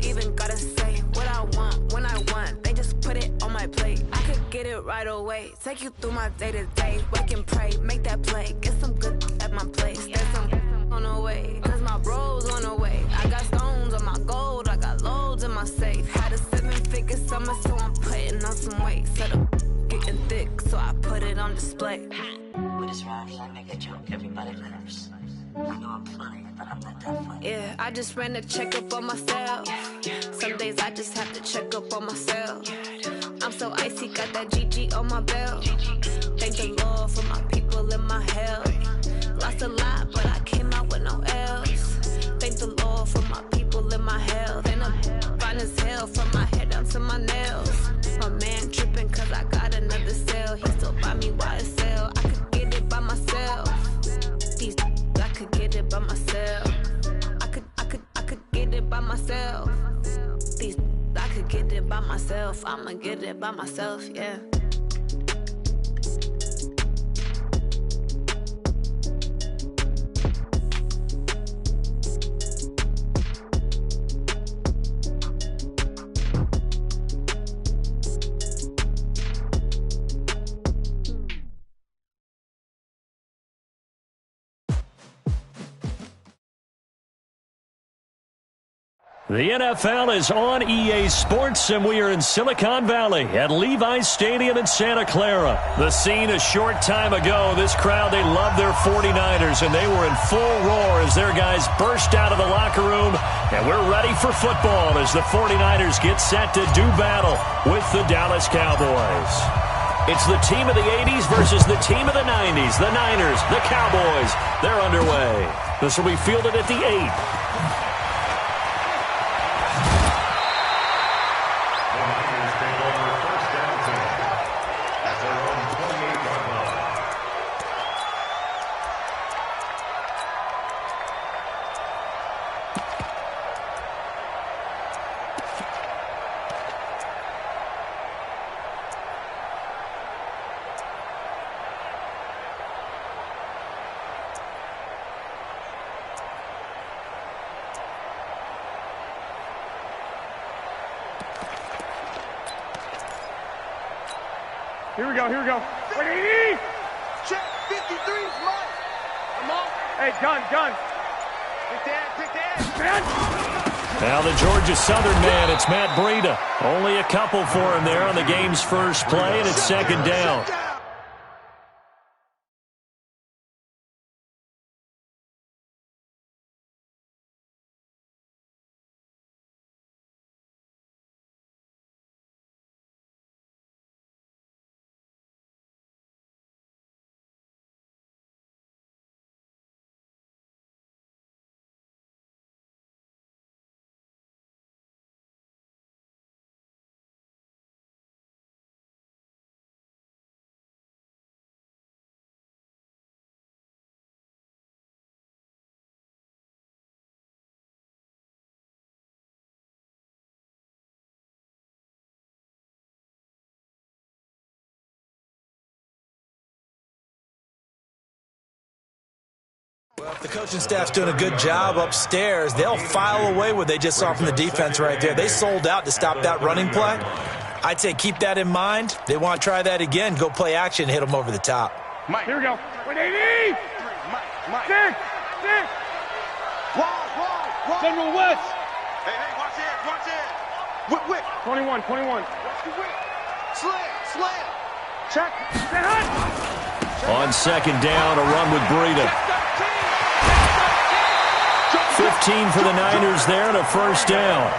S11: Even gotta say what I want when I want. They just put it on my plate. I could get it right away. Take you through my day to day. Wake and pray, make that play. Get some good at my place. There's some on the way, cause my bro's on the way. I got stones on my gold. I got loads in my safe. Had a 7-figure summer, so I'm putting on some weight. Set up getting thick, so I put it on display.
S12: With this round, I make a joke. Everybody laughs. I know I'm funny, but I'm not that funny.
S11: Yeah, I just ran a checkup on myself. Some days I just have to check up on myself. I'm so icy, got that GG on my belt. Thank the Lord for my people in my health. Lost a lot, but I came out with no else. Thank the Lord for my people in my health. And I'm fine as hell from my head down to my nails. My man tripping cause I got another cell. He still buy me YSL. I could get it by myself. These I could get it by myself. I could get it by myself. These I could get it by myself. I'ma get it by myself, yeah.
S6: The NFL is on EA Sports, and we are in Silicon Valley at Levi's Stadium in Santa Clara. The scene a short time ago, this crowd, they love their 49ers, and they were in full roar as their guys burst out of the locker room. And we're ready for football as the 49ers get set to do battle with the Dallas Cowboys. It's the team of the 80s versus the team of the 90s. The Niners, the Cowboys, they're underway. This will be fielded at the 8.
S5: Here we go. Ready?
S8: Check, 53 is mine. Come on.
S5: Hey, gun.
S8: Pick that.
S6: Now the Georgia Southern man, it's Matt Breida. Only a couple for him there on the game's first play, and it's second down.
S9: Well, if the coaching staff's doing a good job upstairs, they'll file away what they just saw from the defense right there. They sold out to stop that running play. I'd say keep that in mind. They want to try that again. Go play action, hit them over the top.
S5: Mike, here we go. 180. Mike. Six. Wide. Central West.
S8: Hey, watch it. Whip.
S5: 21.
S8: Watch the whip. Slam.
S5: Check. Stay hot.
S6: On second down, a run with Breida. 15 for the Niners there and a first down.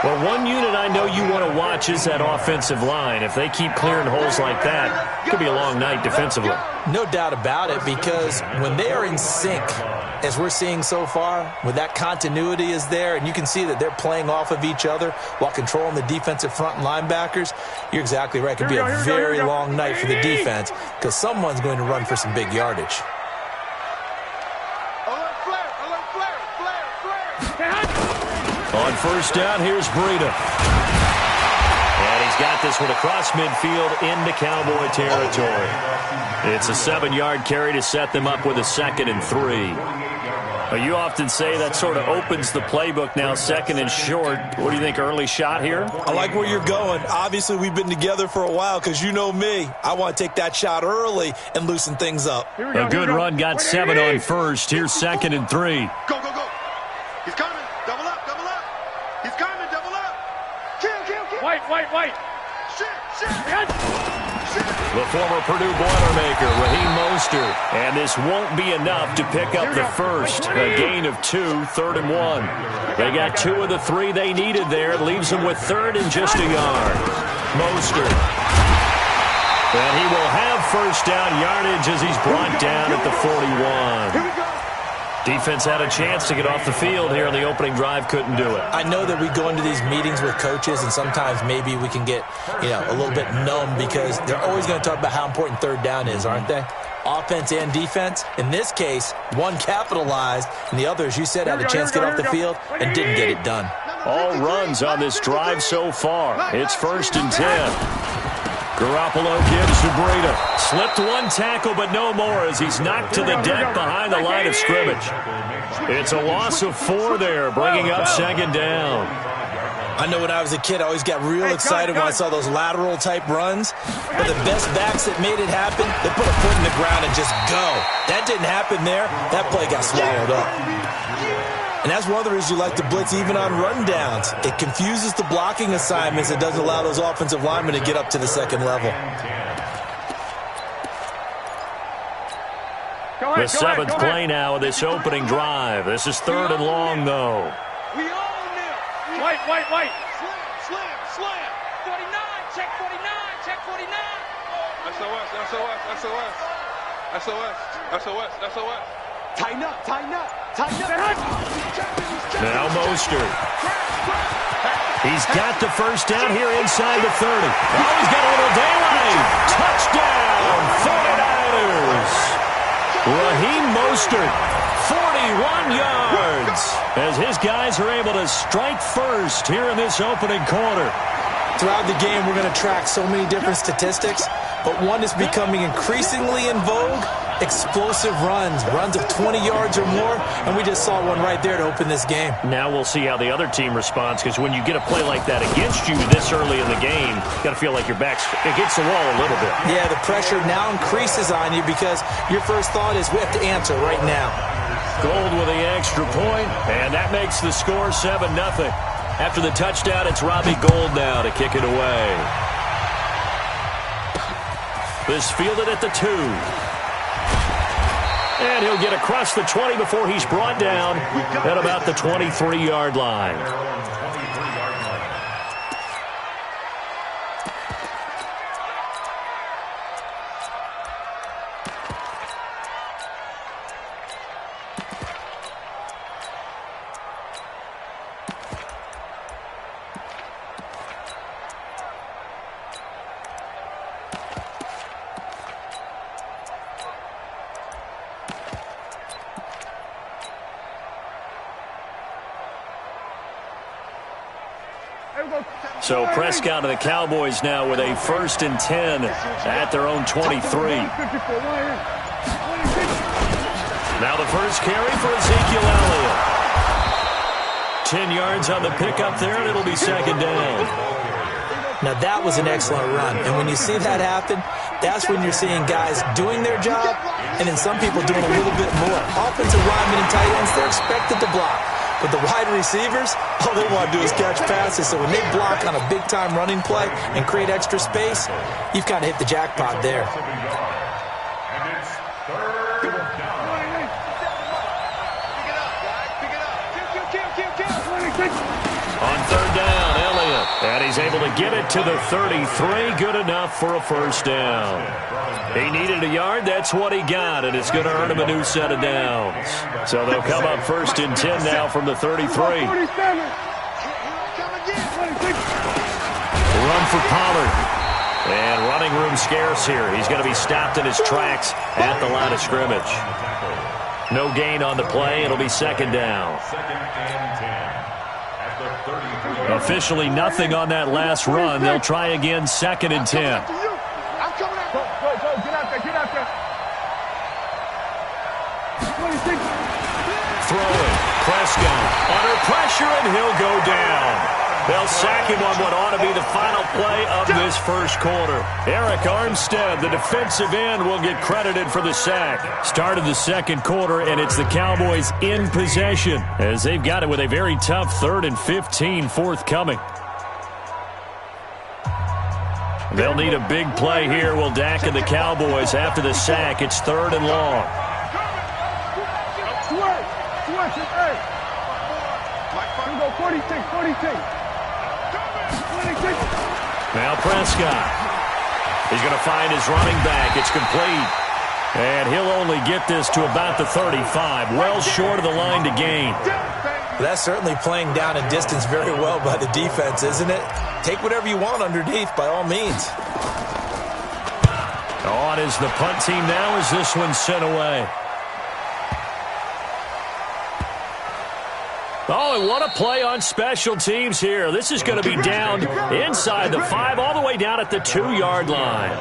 S6: Well, one unit I know you want to watch is that offensive line. If they keep clearing holes like that, it could be a long night defensively.
S9: No doubt about it, because when they are in sync, as we're seeing so far, when that continuity is there, and you can see that they're playing off of each other while controlling the defensive front and linebackers, you're exactly right. It could be a very long night for the defense because someone's going to run for some big yardage.
S6: On first down, here's Breida. And he's got this one across midfield into Cowboy territory. It's a 7-yard carry to set them up with a 2nd and 3. You often say that sort of opens the playbook now, 2nd and short. What do you think, early shot here?
S9: I like where you're going. Obviously, we've been together for a while because you know me. I want to take that shot early and loosen things up.
S6: A good run got 7 on first. Here's 2nd and 3.
S8: Go. He's coming. Double up. He's coming. Double up. Kill.
S5: White. Shit.
S6: The former Purdue Boilermaker, Raheem Mostert. And this won't be enough to pick up the first. A gain of 2, 3rd and 1. They got 2 of the 3 they needed there. It leaves them with 3rd and just a yard. Mostert. And he will have first down yardage as he's brought down at the 41. Defense had a chance to get off the field here in the opening drive, couldn't do it.
S9: I know that we go into these meetings with coaches, and sometimes maybe we can get, a little bit numb because they're always going to talk about how important 3rd down is, aren't they? Offense and defense. In this case, one capitalized, and the other, as you said, had a chance to get off the field and didn't get it done.
S6: All runs on this drive so far. It's 1st and 10. Garoppolo gives to Breida. Slipped one tackle, but no more as he's knocked to the deck behind the line of scrimmage. It's a loss of 4 there, bringing up 2nd down.
S9: I know when I was a kid, I always got real excited when I saw those lateral-type runs. But the best backs that made it happen, they put a foot in the ground and just go. That didn't happen there. That play got swallowed up. And that's one of the reasons you like to blitz even on rundowns. It confuses the blocking assignments. It doesn't allow those offensive linemen to get up to the 2nd level.
S6: The 7th play now of this opening drive. This is 3rd and long, though.
S8: We own them.
S5: White.
S8: Slam.
S5: 49. Check 49.
S8: SOS. Tighten up.
S6: Now Mostert. He's got the first down here inside the 30. Oh, he's got a little daylight. Touchdown, 49ers. Raheem Mostert, 41 yards, as his guys are able to strike first here in this opening quarter.
S9: Throughout the game, we're going to track so many different statistics, but one is becoming increasingly in vogue: explosive runs of 20 yards or more, and we just saw one right there to open this game.
S6: Now we'll see how the other team responds, because when you get a play like that against you this early in the game, you got to feel like your back's against the wall a little bit.
S9: Yeah, the pressure now increases on you because your first thought is we have to answer right now.
S6: Gold with the extra point, and that makes the score 7-0. After the touchdown, it's Robbie Gould now to kick it away. This fielded at the 2. And he'll get across the 20 before he's brought down at about the 23-yard line. So Prescott and the Cowboys now with a 1st and 10 at their own 23. Now the first carry for Ezekiel Elliott. 10 yards on the pickup there, and it'll be second down.
S9: Now that was an excellent run, and when you see that happen, that's when you're seeing guys doing their job, and then some people doing a little bit more. Offensive linemen and tight ends, they're expected to block. But the wide receivers, all they want to do is catch passes. So when they block on a big-time running play and create extra space, you've kind of hit the jackpot there.
S7: And it's third down.
S6: On third down, Elliott. And he's able to get it to the 33. Good enough for a first down. He needed a yard. That's what he got, and it's going to earn him a new set of downs. So they'll come up first and 10 now from the 33. Run for Pollard. And running room scarce here. He's going to be stopped in his tracks at the line of scrimmage. No gain on the play. It'll be second down.
S7: Second and 10.
S6: Officially nothing on that last run. They'll try again, second and 10.
S5: I'm coming out. Go, get out there, get out there. 26.
S6: Throwing, Prescott under pressure, and he'll go down. They'll sack him on what ought to be the final play of this first quarter. Eric Armstead, the defensive end, will get credited for the sack. Started the second quarter, and it's the Cowboys in possession as they've got it with a very tough 3rd and 15 forthcoming. They'll need a big play here. Will Dak and the Cowboys after the sack. It's 3rd and long.
S5: Here we go, 46.
S6: Now Prescott. He's going to find his running back. It's complete. And he'll only get this to about the 35. Well short of the line to gain.
S9: That's certainly playing down and distance very well by the defense, isn't it? Take whatever you want underneath, by all means.
S6: On is the punt team now as this one's sent away. Oh, and what a play on special teams here. This is going to be down inside the 5, all the way down at the 2-yard line.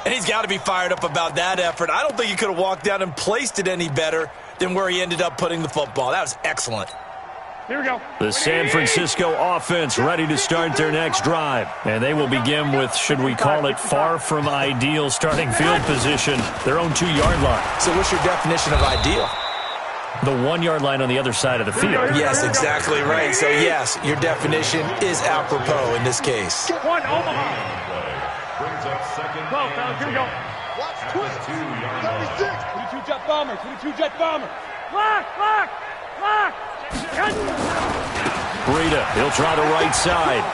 S9: And he's got to be fired up about that effort. I don't think he could have walked down and placed it any better than where he ended up putting the football. That was excellent.
S5: Here we go.
S6: The San Francisco offense ready to start their next drive. And they will begin with, should we call it, far from ideal starting field position, their own 2-yard line.
S9: So what's your definition of ideal?
S6: The 1-yard line on the other side of the field.
S9: Yes, exactly right. So, yes, your definition is apropos in this case.
S5: One, Omaha.
S7: Brings up second.
S5: Go, fellas, here we go.
S8: Watch twist.
S5: 36. 22 jet bomber. 22 jet bomber. Lock.
S6: Breida, he'll try the right side.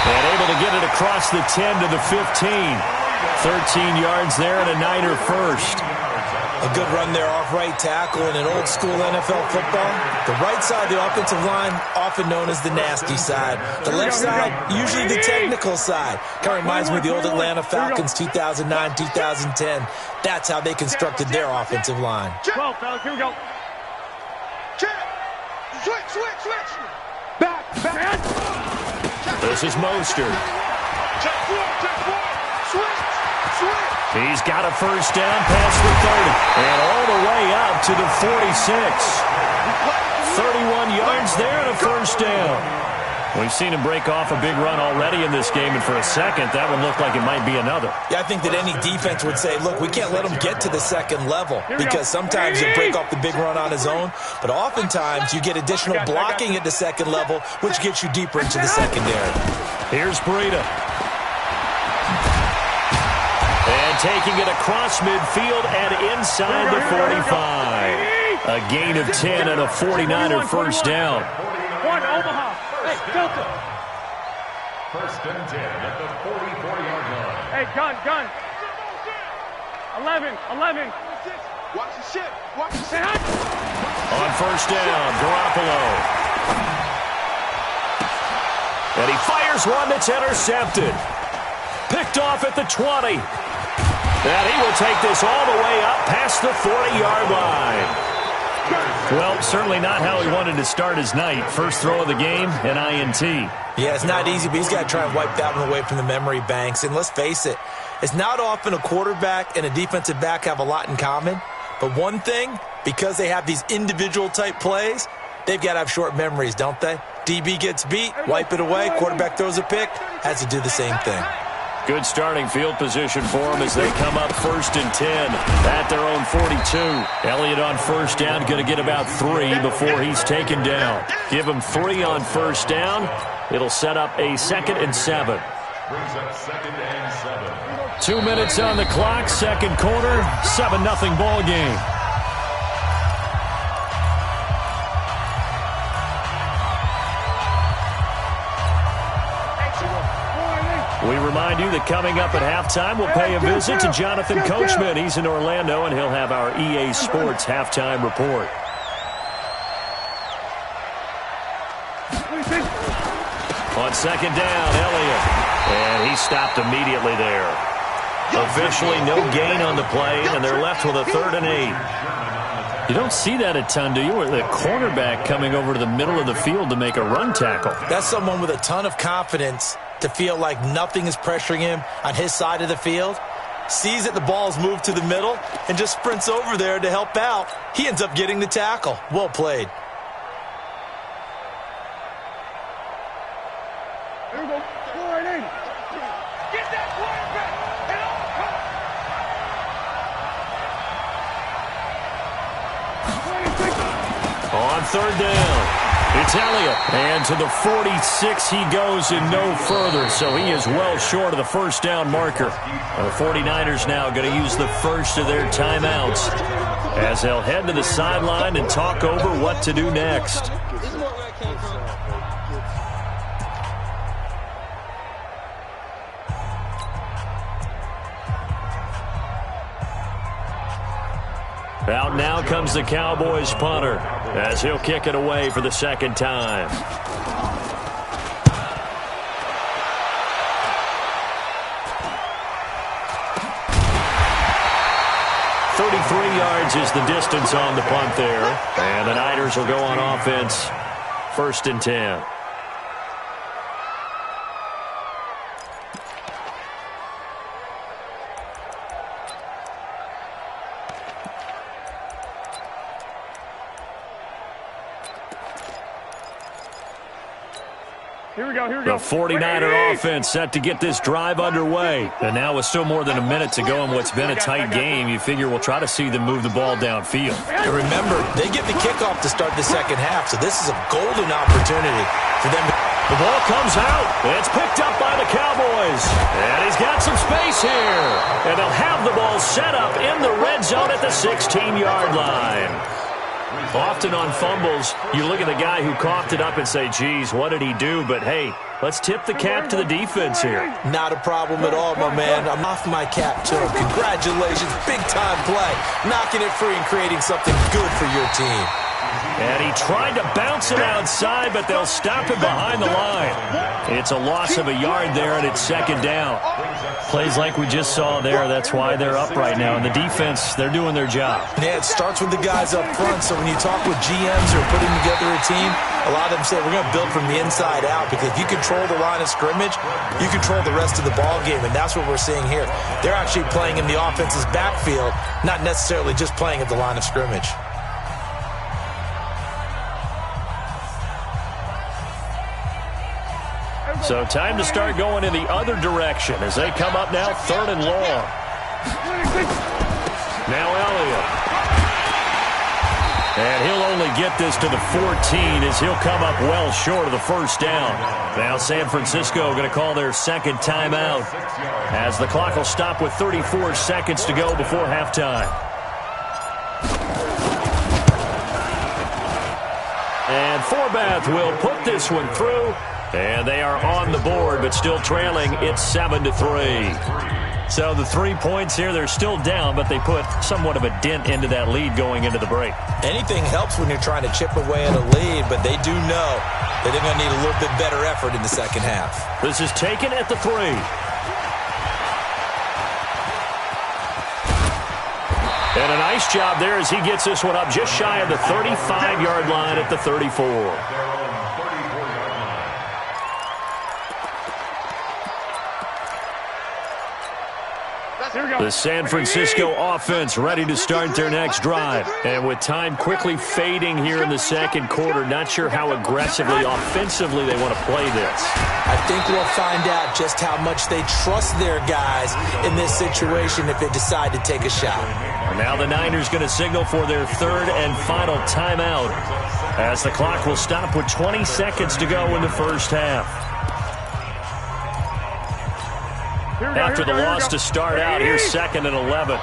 S6: And able to get it across the 10 to the 15. 13 yards there and a Niner first.
S9: A good run there off right tackle in an old-school NFL football. The right side, the offensive line, often known as the nasty side. The left side, usually the technical side. Kind of reminds me of the old Atlanta Falcons 2009, 2010. That's how they constructed their offensive line.
S5: 12, fellas, here we go. Switch. Back.
S6: This is Mostert.
S5: Check four. Switch.
S6: He's got a first down past the 30. And all the way up to the 46. 31 yards there and a first down. We've seen him break off a big run already in this game, and for a second, that one looked like it might be another.
S9: Yeah, I think that any defense would say, look, we can't let him get to the second level, because sometimes he'll break off the big run on his own, but oftentimes you get additional blocking at the second level, which gets you deeper into the secondary.
S6: Here's Breida. And taking it across midfield and inside the 45. A gain of 10 and a 49er first down.
S5: One, Omaha. Hey, Delta.
S7: First and 10 at the 44-yard line.
S5: Hey, gun. 11.
S8: Watch the shit.
S6: On first down, Garoppolo. And he fires one that's intercepted. Picked off at the 20. And he will take this all the way up past the 40-yard line. Well, certainly not how he wanted to start his night. First throw of the game, an INT.
S9: Yeah, it's not easy, but he's got to try and wipe that one away from the memory banks. And let's face it, It's not often a quarterback and a defensive back have a lot in common, but one thing, because they have these individual type plays, they've got to have short memories, don't they? DB gets beat, wipe it away, quarterback throws a pick, has to do the same thing.
S6: Good starting field position for them as they come up 1st and 10 at their own 42. Elliott on first down, going to get about 3 before he's taken down. Give him 3 on first down. It'll set up a 2nd and 7.
S7: Brings up 2nd and 7.
S6: 2 minutes on the clock, second quarter, 7-0 ball game. We remind you that coming up at halftime, we'll pay a visit to Jonathan Coachman. He's in Orlando, and he'll have our EA Sports halftime report. On second down, Elliott. And he stopped immediately there. Officially no gain on the play, and they're left with a 3rd and 8. You don't see that a ton, do you? Where the cornerback coming over to the middle of the field to make a run tackle.
S9: That's someone with a ton of confidence to feel like nothing is pressuring him on his side of the field. Sees that the ball's moved to the middle and just sprints over there to help out. He ends up getting the tackle. Well played.
S5: Here we go. 4 and 8. Get that quarterback.
S6: On 3rd down, it's Elliott. And to the 46 he goes and no further. So he is well short of the first down marker. And the 49ers now going to use the first of their timeouts as they'll head to the sideline and talk over what to do next. Out now comes the Cowboys punter as he'll kick it away for the 2nd time. Yards is the distance on the punt there. And the Niners will go on offense 1st and 10.
S5: Here we go.
S6: The 49er offense set to get this drive underway. And now with still more than a minute to go in what's been a tight game, you figure we'll try to see them move the ball downfield.
S9: And remember, they get the kickoff to start the second half, so this is a golden opportunity for them to...
S6: The ball comes out. It's picked up by the Cowboys. And he's got some space here. And they'll have the ball set up in the red zone at the 16-yard line. Often on fumbles, you look at the guy who coughed it up and say, geez, what did he do? But, hey, let's tip the cap to the defense here.
S9: Not a problem at all, my man. I'm off my cap to him. Congratulations. Big-time play. Knocking it free and creating something good for your team.
S6: And he tried to bounce it outside, but they'll stop him behind the line. It's a loss of a yard there, and it's 2nd down. Plays like we just saw there, that's why they're up right now. And the defense, they're doing their job.
S9: Yeah, it starts with the guys up front. So when you talk with GMs who are putting together a team, a lot of them say we're going to build from the inside out, because if you control the line of scrimmage, you control the rest of the ball game, and that's what we're seeing here. They're actually playing in the offense's backfield, not necessarily just playing at the line of scrimmage.
S6: So time to start going in the other direction as they come up now 3rd and long. Now Elliott. And he'll only get this to the 14 as he'll come up well short of the first down. Now San Francisco going to call their 2nd timeout as the clock will stop with 34 seconds to go before halftime. And Forbath will put this one through. And they are on the board, but still trailing. It's 7-3. So the 3 points here, they're still down, but they put somewhat of a dent into that lead going into the break.
S9: Anything helps when you're trying to chip away at a lead, but they do know that they're going to need a little bit better effort in the second half.
S6: This is taken at the 3. And a nice job there as he gets this one up just shy of the 35-yard line at the 34. The San Francisco offense ready to start their next drive. And with time quickly fading here in the second quarter, not sure how aggressively, offensively they want to play this.
S9: I think we'll find out just how much they trust their guys in this situation if they decide to take a shot.
S6: And now the Niners going to signal for their third and final timeout as the clock will stop with 20 seconds to go in the first half. After the loss to start out, here's 2nd and 11.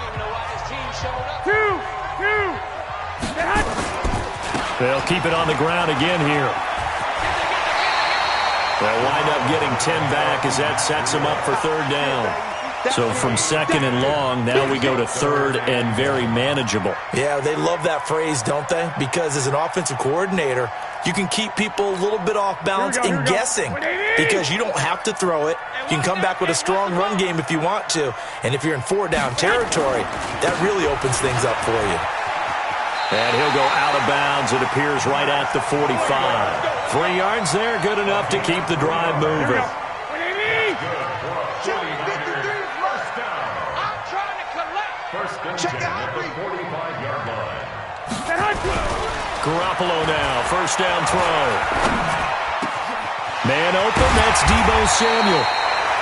S6: They'll keep it on the ground again here. They'll wind up getting 10 back as that sets them up for third down. So from 2nd and long, now we go to 3rd and very manageable.
S9: Yeah, they love that phrase, don't they? Because as an offensive coordinator, you can keep people a little bit off balance and guessing because you don't have to throw it. You can come back with a strong run game if you want to. And if you're in 4-down territory, that really opens things up for you.
S6: And he'll go out of bounds, it appears, right at the 45. 3 yards there, good enough to keep the drive moving. Garoppolo now, first down throw. Man open, that's Deebo Samuel.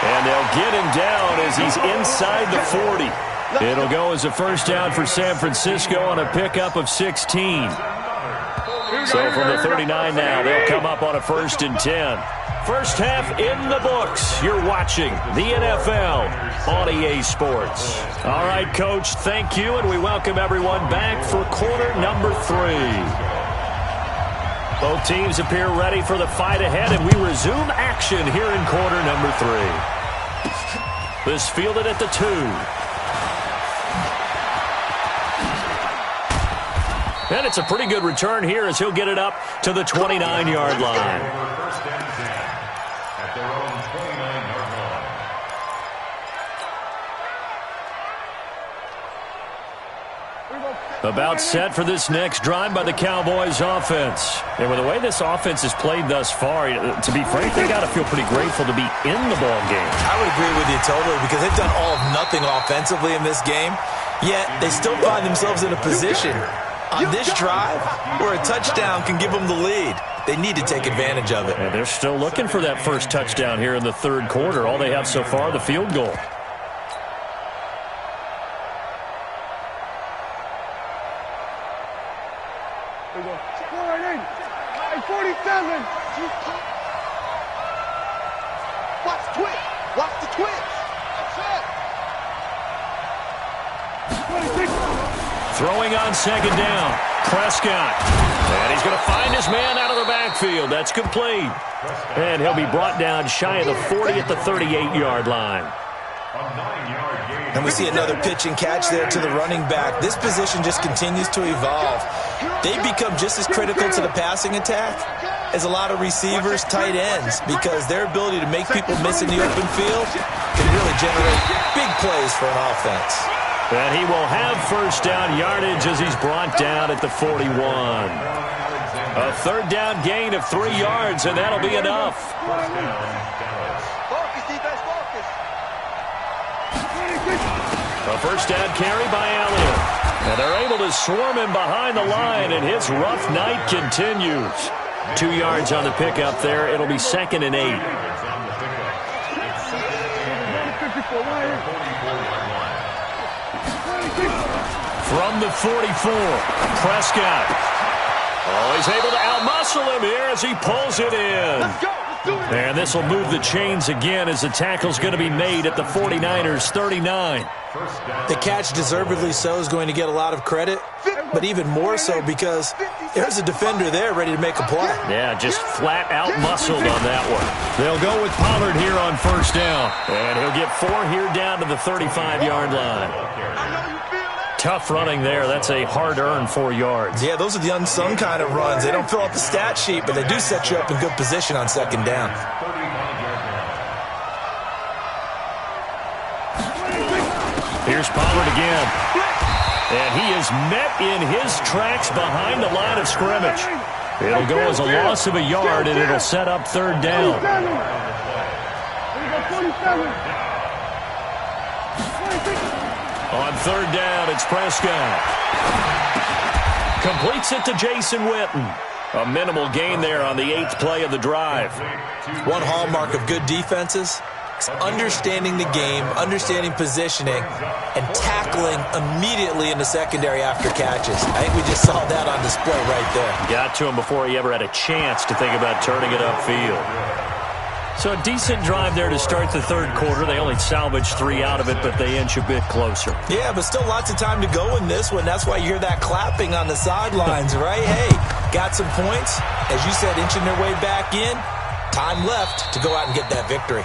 S6: And they'll get him down as he's inside the 40. It'll go as a first down for San Francisco on a pickup of 16. So from the 39 now, they'll come up on a 1st and 10. First half in the books. You're watching the NFL on EA Sports. All right, Coach, thank you, and we welcome everyone back for quarter number 3. Both teams appear ready for the fight ahead, and we resume action here in quarter number 3. This fielded at the 2. And it's a pretty good return here as he'll get it up to the 29-yard line.
S7: At their own 29-yard line.
S6: About set for this next drive by the Cowboys offense. And with the way this offense has played thus far, to be frank, they got to feel pretty grateful to be in the ball game.
S9: I would agree with you totally because they've done all of nothing offensively in this game, yet they still find themselves in a position on this drive where a touchdown can give them the lead. They need to take advantage of it.
S6: And they're still looking for that first touchdown here in the third quarter. All they have so far, the field goal.
S5: There we go. 47.
S8: Watch the twitch. Watch the twitch. That's it.
S5: 26.
S6: Throwing on second down. Prescott. And he's going to find his man out of the backfield. That's complete. And he'll be brought down shy of the 40 at the 38-yard line.
S9: And we see another pitch and catch there to the running back. This position just continues to evolve. They become just as critical to the passing attack as a lot of receivers, tight ends, because their ability to make people miss in the open field can really generate big plays for an offense.
S6: And he will have first down yardage as he's brought down at the 41. A third down gain of 3 yards, and that'll be enough. A first down carry by Elliott. And they're able to swarm him behind the line, and his rough night continues. 2 yards on the pickup there. It'll be 2nd and 8. From the 44, Prescott. Oh, he's able to outmuscle him here as he pulls it in. And this will move the chains again as the tackle's going to be made at the 49ers' 39.
S9: The catch, deservedly so, is going to get a lot of credit, but even more so because there's a defender there ready to make a play.
S6: Yeah, just flat out muscled on that one. They'll go with Pollard here on first down, and he'll get 4 here down to the 35-yard line. Tough running there. That's a hard-earned 4 yards.
S9: Yeah, those are the unsung kind of runs. They don't fill out the stat sheet, but they do set you up in good position on second down.
S6: Here's Pollard again. And he is met in his tracks behind the line of scrimmage. It'll go as a loss of a yard, and it'll set up third down.
S5: 47.
S6: On third down, it's Prescott. Completes it to Jason Witten. A minimal gain there on the 8th play of the drive.
S9: One hallmark of good defenses is understanding the game, understanding positioning, and tackling immediately in the secondary after catches. I think we just saw that on display right there.
S6: Got to him before he ever had a chance to think about turning it upfield. So a decent drive there to start the third quarter. They only salvaged 3 out of it, but they inch a bit closer.
S9: Yeah, but still lots of time to go in this one. That's why you hear that clapping on the sidelines, right? Hey, got some points. As you said, inching their way back in. Time left to go out and get that victory.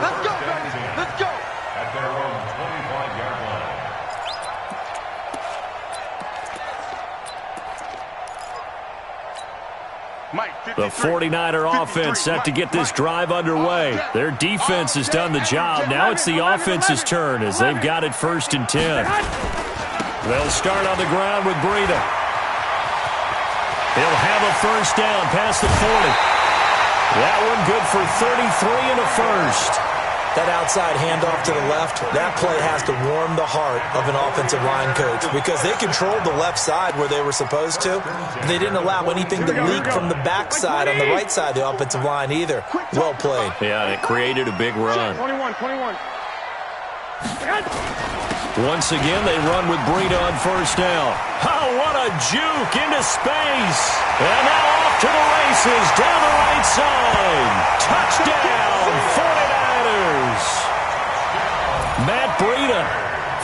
S8: Let's go, baby. Let's go.
S7: At their own 25-yard line.
S6: The 49er offense set to get this drive underway. Their defense has done the job. Now it's the offense's turn as they've got it 1st and 10. They'll start on the ground with Breida. He'll have a first down past the 40. That one good for 33 and a first.
S9: That outside handoff to the left, that play has to warm the heart of an offensive line coach because they controlled the left side where they were supposed to. They didn't allow anything to leak from the backside on the right side of the offensive line either. Well played.
S6: Yeah, and it created a big run.
S5: 21.
S6: Once again, they run with Breida on first down. Oh, what a juke into space. And now off to the races down the right side. Touchdown, 49ers. Matt Breida,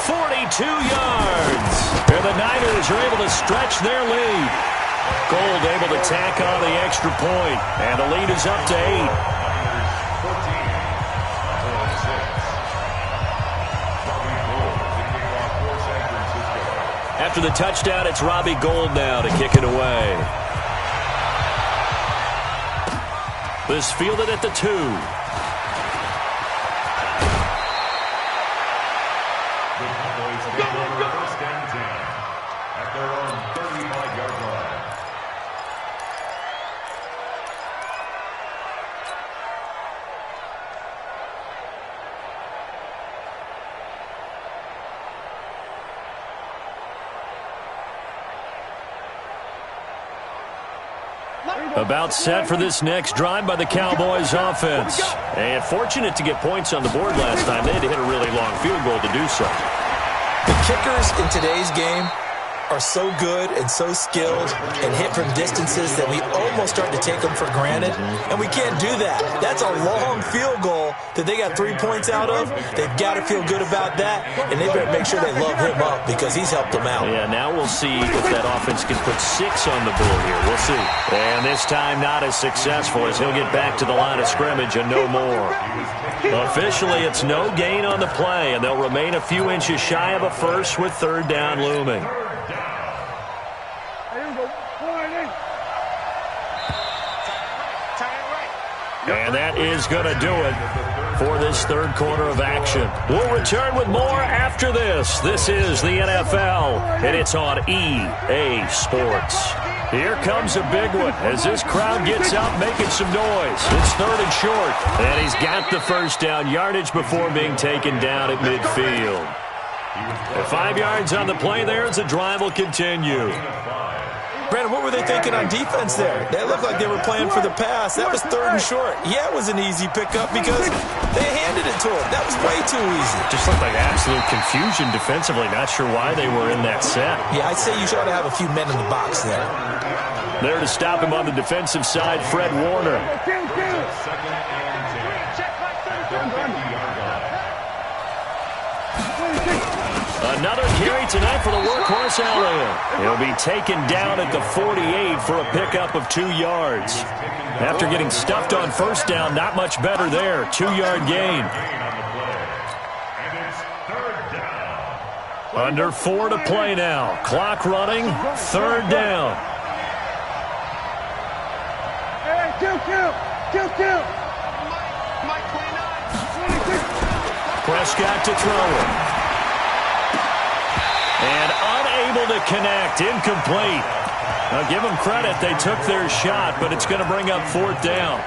S6: 42 yards. And the Niners are able to stretch their lead. Gold able to tack on the extra point. And the lead is up to 8. After the touchdown, it's Robbie Gould now to kick it away. This fielded at the 2.
S7: The Cowboys take over 1st and 10 at their own 35-yard line.
S6: About set for this next drive by the Cowboys offense. And fortunate to get points on the board last time. They had to hit a really long field goal to do so.
S9: The kickers in today's game are so good and so skilled and hit from distances that we almost start to take them for granted, and we can't do that. That's a long field goal that they got 3 points out of. They've got to feel good about that, and they better make sure they love him up because he's helped them out.
S6: Yeah, now we'll see if that offense can put 6 on the board here. We'll see. And this time not as successful as he'll get back to the line of scrimmage and no more. Officially, it's no gain on the play, and they'll remain a few inches shy of a first with third down looming. And that is going to do it for this third quarter of action. We'll return with more after this. This is the NFL, and it's on EA Sports. Here comes a big one as this crowd gets up making some noise. It's 3rd and short, and he's got the first down yardage before being taken down at midfield. 5 yards on the play there as the drive will continue.
S9: Brandon, what were they thinking on defense there? They looked like they were playing for the pass. That was 3rd and short. Yeah, it was an easy pickup because they handed it to him. That was way too easy.
S6: Just looked like absolute confusion defensively. Not sure why they were in that set.
S9: Yeah, I'd say you should have a few men in the box there.
S6: There to stop him on the defensive side, Fred Warner. Another carry tonight for the workhorse Elliott. He'll be taken down at the 48 for a pickup of 2 yards. After getting stuffed on first down, not much better there. 2-yard gain. Under 4 to play now. Clock running. 3rd down. Prescott to throw it. And unable to connect. Incomplete. Now, give them credit. They took their shot, but it's going to bring up 4th down.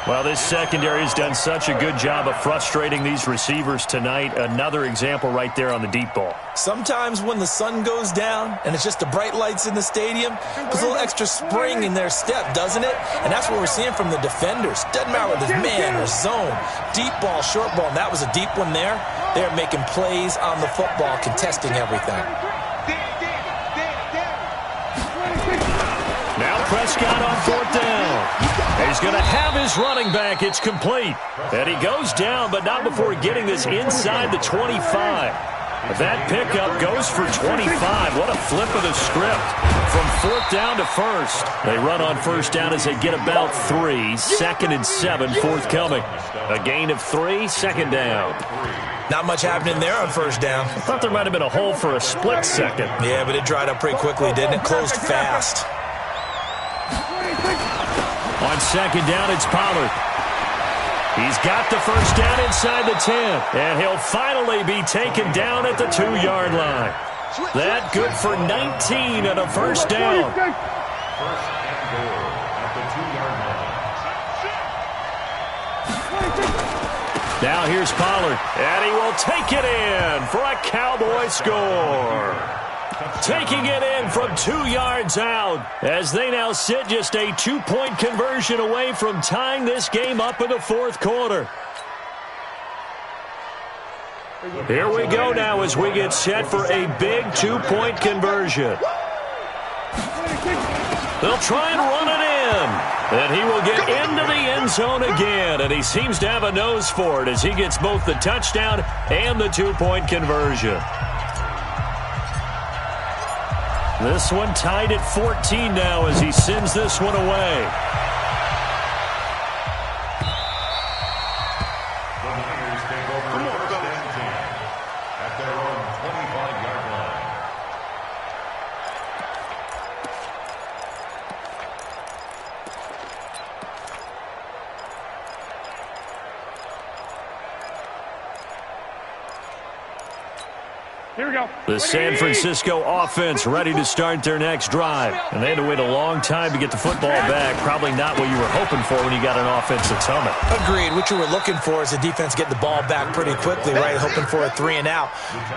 S6: Well, this secondary has done such a good job of frustrating these receivers tonight. Another example right there on the deep ball.
S9: Sometimes when the sun goes down and it's just the bright lights in the stadium, there's a little extra spring in their step, doesn't it? And that's what we're seeing from the defenders. Doesn't matter whether it's man or zone, deep ball, short ball, and that was a deep one there. They're making plays on the football, contesting everything.
S6: Now Prescott on 4th down. He's going to have his running back. It's complete. And he goes down, but not before getting this inside the 25. That pickup goes for 25. What a flip of the script. From 4th down to 1st. They run on 1st down as they get about 3. 2nd and 7 forthcoming. A gain of 3, 2nd down.
S9: Not much happening there on 1st down.
S6: I thought there might have been a hole for a split second.
S9: Yeah, but it dried up pretty quickly, didn't it? Closed fast.
S6: On 2nd down, it's Pollard. He's got the 1st down inside the 10, and he'll finally be taken down at the 2-yard line. That good for 19 and a 1st down.
S7: 1st and goal at the 2-yard line.
S6: Now here's Pollard, and he will take it in for a Cowboy score. Taking it in from 2 yards out as they now sit just a 2-point conversion away from tying this game up in the 4th quarter. Here we go now as we get set for a big 2-point conversion. They'll try and run it in. And he will get into the end zone again. And he seems to have a nose for it as he gets both the touchdown and the 2-point conversion. This one tied at 14 now as he sends this one away.
S7: The Niners take over 1st and 10 at their own 25-yard line.
S5: Here we go.
S6: The San Francisco offense ready to start their next drive. And they had to wait a long time to get the football back. Probably not what you were hoping for when you got an offense that's humming.
S9: Agreed. What you were looking for is the defense get the ball back pretty quickly, right? Hoping for a 3 and out.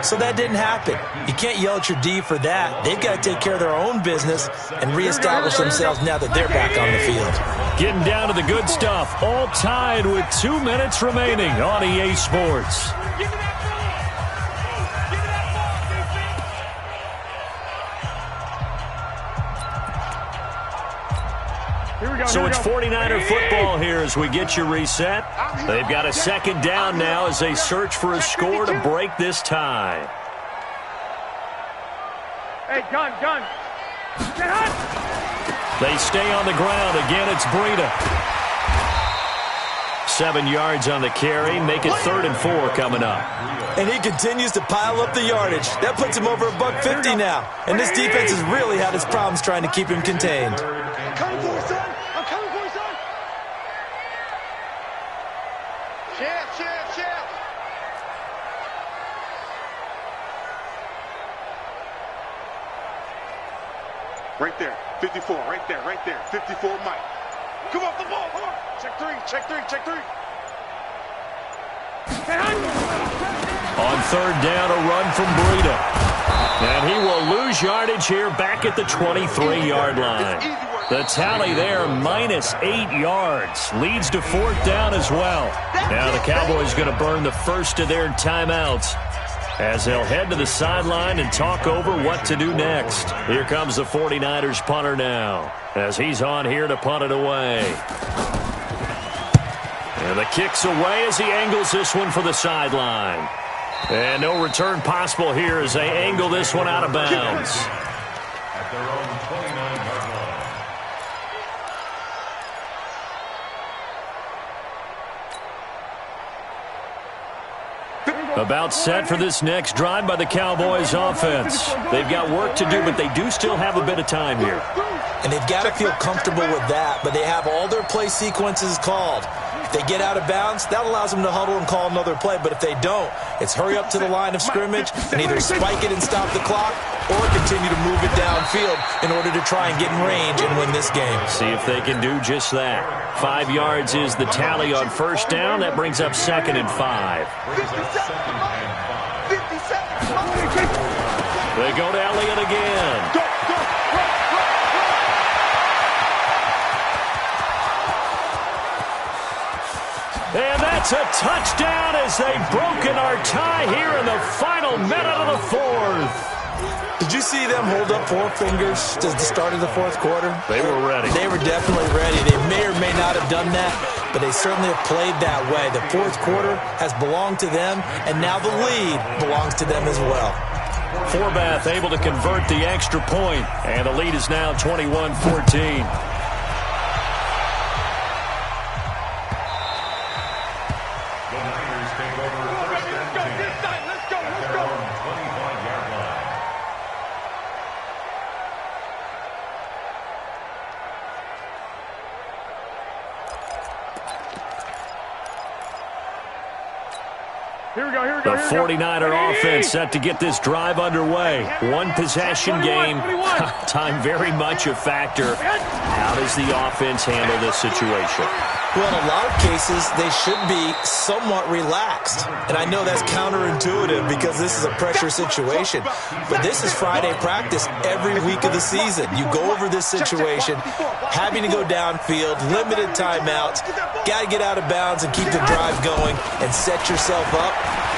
S9: So that didn't happen. You can't yell at your D for that. They've got to take care of their own business and reestablish themselves now that they're back on the field.
S6: Getting down to the good stuff. All tied with 2 minutes remaining on EA Sports. So it's 49er football here as we get you reset. They've got a 2nd down now as they search for a score to break this tie.
S5: Hey, gun. Get hot.
S6: They stay on the ground. Again, it's Breida. 7 yards on the carry. Make it 3rd and 4 coming up.
S9: And he continues to pile up the yardage. That puts him over $150 now. And this defense has really had its problems trying to keep him contained.
S8: I'm coming for you, son. I'm coming for you, son. Champ. Right there. 54. Right there. 54, Mike. Come on, the ball. Come on. Check three.
S6: On 3rd down, a run from Breida. And he will lose yardage here back at the 23-yard line. The tally there, minus 8 yards. Leads to 4th down as well. Now the Cowboys going to burn the first of their timeouts as they'll head to the sideline and talk over what to do next. Here comes the 49ers punter now as he's on here to punt it away. And the kick's away as he angles this one for the sideline. And no return possible here as they angle this one out of bounds.
S7: At their own 29-yard line.
S6: About set for this next drive by the Cowboys offense. They've got work to do, but they do still have a bit of time here.
S9: And they've got to feel comfortable with that, but they have all their play sequences called. If they get out of bounds, that allows them to huddle and call another play. But if they don't, it's hurry up to the line of scrimmage and either spike it and stop the clock or continue to move it downfield in order to try and get in range and win this game.
S6: See if they can do just that. 5 yards is the tally on first down. That brings up 2nd and 5. They go to Elliott again. And that's a touchdown as they've broken our tie here in the final minute of the fourth.
S9: Did you see them hold up 4 fingers at the start of the fourth quarter?
S6: They were ready.
S9: They were definitely ready. They may or may not have done that, but they certainly have played that way. The fourth quarter has belonged to them, and now the lead belongs to them as well.
S6: Forbath able to convert the extra point, and the lead is now 21-14. The 49er offense set to get this drive underway. One possession game. Time very much a factor. How does the offense handle this situation?
S9: Well, in a lot of cases, they should be somewhat relaxed. And I know that's counterintuitive because this is a pressure situation. But this is Friday practice every week of the season. You go over this situation, having to go downfield, limited timeouts, got to get out of bounds and keep the drive going and set yourself up.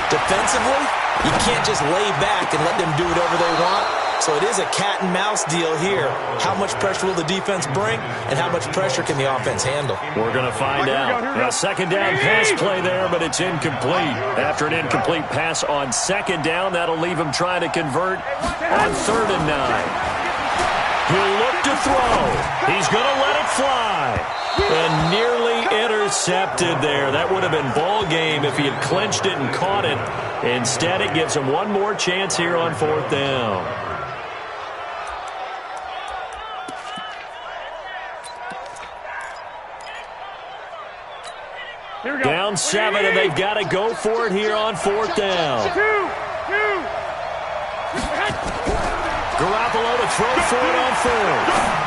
S9: Defensively, you can't just lay back and let them do whatever they want. So it is a cat and mouse deal here. How much pressure will the defense bring, and how much pressure can the offense handle?
S6: We're going to find out. A second down pass play there, but it's incomplete. After an incomplete pass on second down, that'll leave him trying to convert on 3rd and 9. He'll look to throw. He's going to let it fly. And nearly intercepted there. That would have been ball game if he had clinched it and caught it. Instead, it gives him one more chance here on 4th down. Down 7, and they've got to go for it here on 4th down. Garoppolo to throw for it on 4th.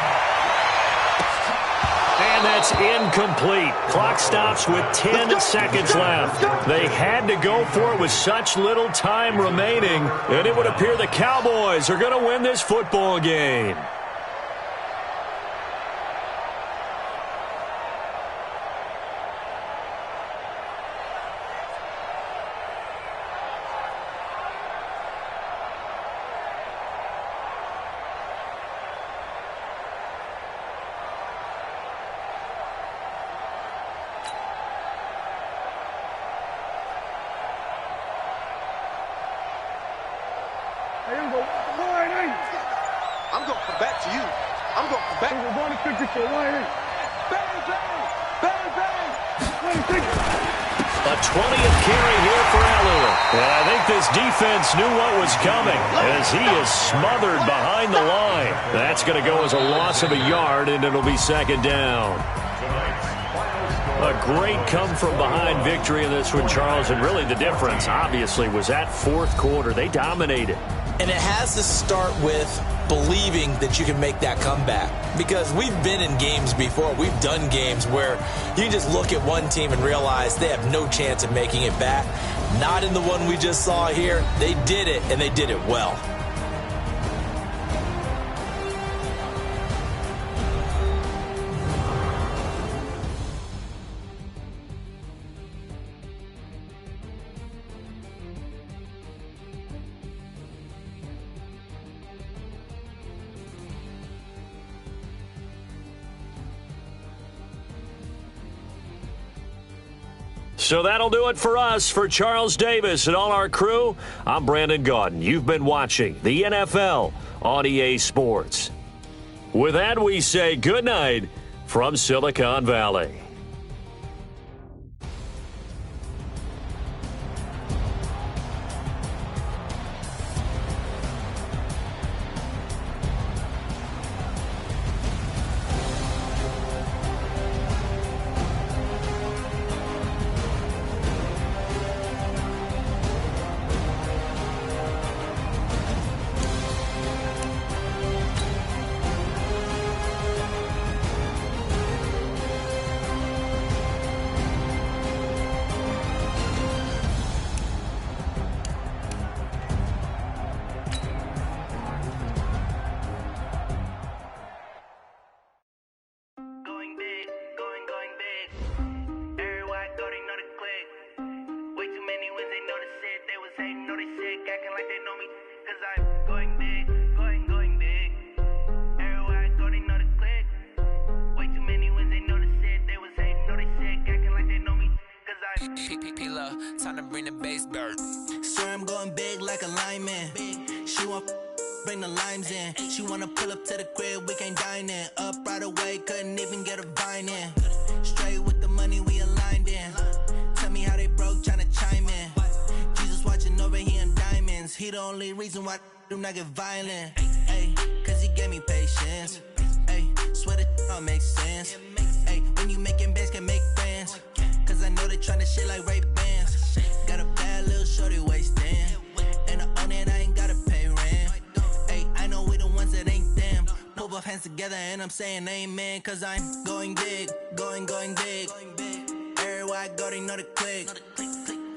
S6: And that's incomplete. Clock stops with 10 seconds left. They had to go for it with such little time remaining, and it would appear the Cowboys are going to win this football game.
S8: I'm going to come back to you. I'm going to come back.
S5: We're going to 54. Bang, bang, bang.
S6: A 20th carry here for Elliott. And I think this defense knew what was coming as he is smothered behind the line. That's going to go as a loss of a yard, and it'll be 2nd down. A great come-from-behind victory in this one, Charles, and really the difference, obviously, was that fourth quarter. They dominated.
S9: And it has to start with believing that you can make that comeback. Because we've been in games before. We've done games where you just look at one team and realize they have no chance of making it back. Not in the one we just saw here. They did it, and they did it well.
S6: So that'll do it for us. For Charles Davis and all our crew, I'm Brandon Gaudin. You've been watching the NFL on EA Sports. With that, we say good night from Silicon Valley.
S2: bring the bass bird.
S3: Swear I'm going big like a lineman. She want bring the limes in. She wanna pull up to the crib, we can't dine in. Up right away, couldn't even get a vine in. Straight with the money we aligned in. Tell me how they broke, tryna chime in. Jesus watching over here in diamonds. He the only reason why I do not get violent. Ay, cause he gave me patience. Ay, swear that all makes sense. Ay, when you making bands can make friends. Cause I know they tryna shit like Ray Bans. Got a bad little shorty wasting. And I own it, I ain't gotta pay rent. Ay, I know we the ones that ain't them. Pull both hands together and I'm saying amen. Cause I'm going big, going big. Everywhere I go, they know the click.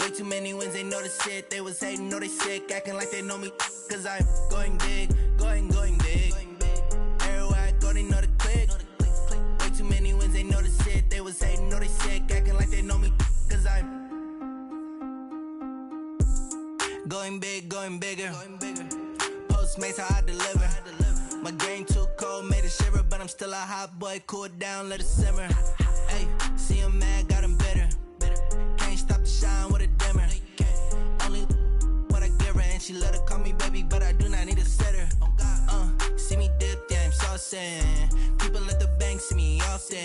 S3: Way too many wins, they know the shit. They was hating, know they sick, acting like they know me. Cause I'm going big, going big. Everywhere I go, they know the click. Way too many wins, they know the shit. They was hating, know they sick, acting like they know me. Cause I'm going big, going bigger. Postmates, how I deliver. My game too cold, made it shiver. But I'm still a hot boy, cool it down, let it simmer. Hey, see him mad, got him bitter. Can't stop the shine with a dimmer. Only what I give her, and she let her call me baby, but I do not need a sitter. See me dip, yeah, I'm saucing. People at the bank see me often.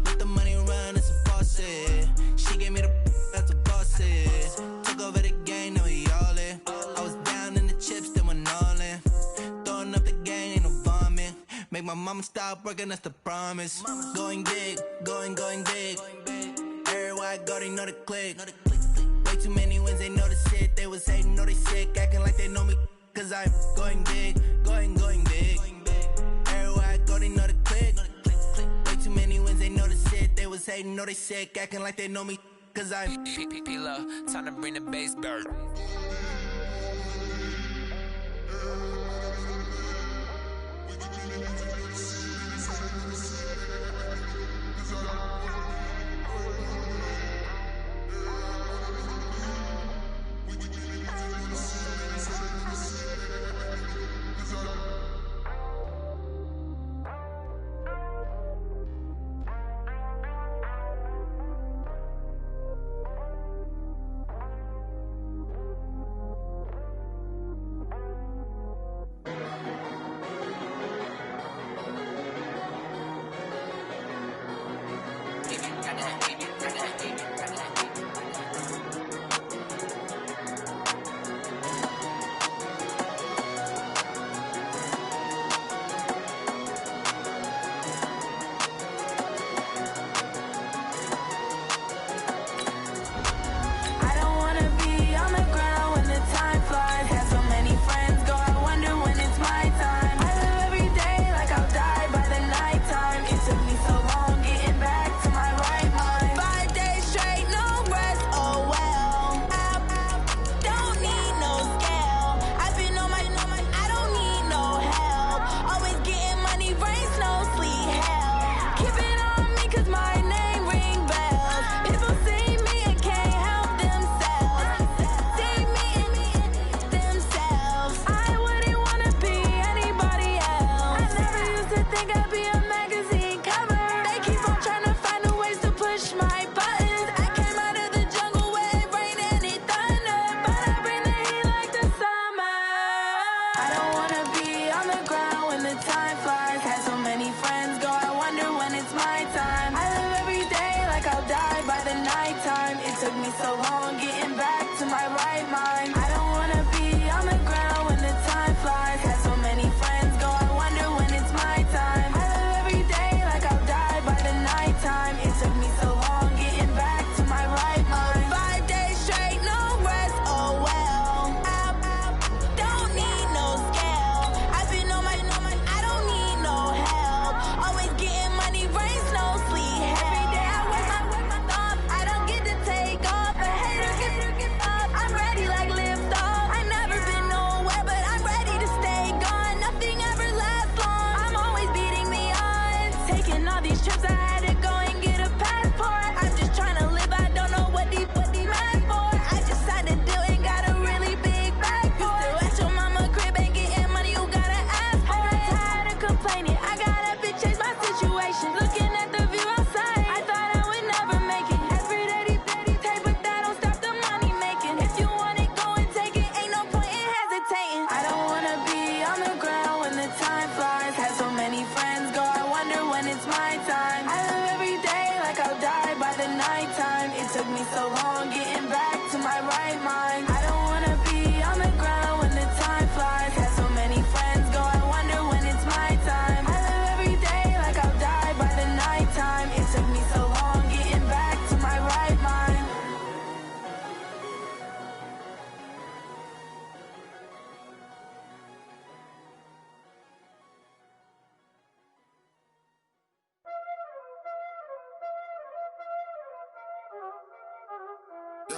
S3: Let the money run, it's a faucet. She gave me the that's a boss is. Took over the game, now we all in. I was down in the chips, then went all in. Throwing up the game, ain't no vomit. Make my mama stop working, that's the promise. Going big, going big. Everywhere I go, they know the click. Way too many wins, they know the shit. They was hating, know they sick, acting like they know me. Cause I'm going big, going big. Everywhere I go, they know the click. Way too many wins, they know the shit. They was hating, know they sick, acting like they know me. Cause I'm
S2: P-P-P-Love, time to bring the bass bird.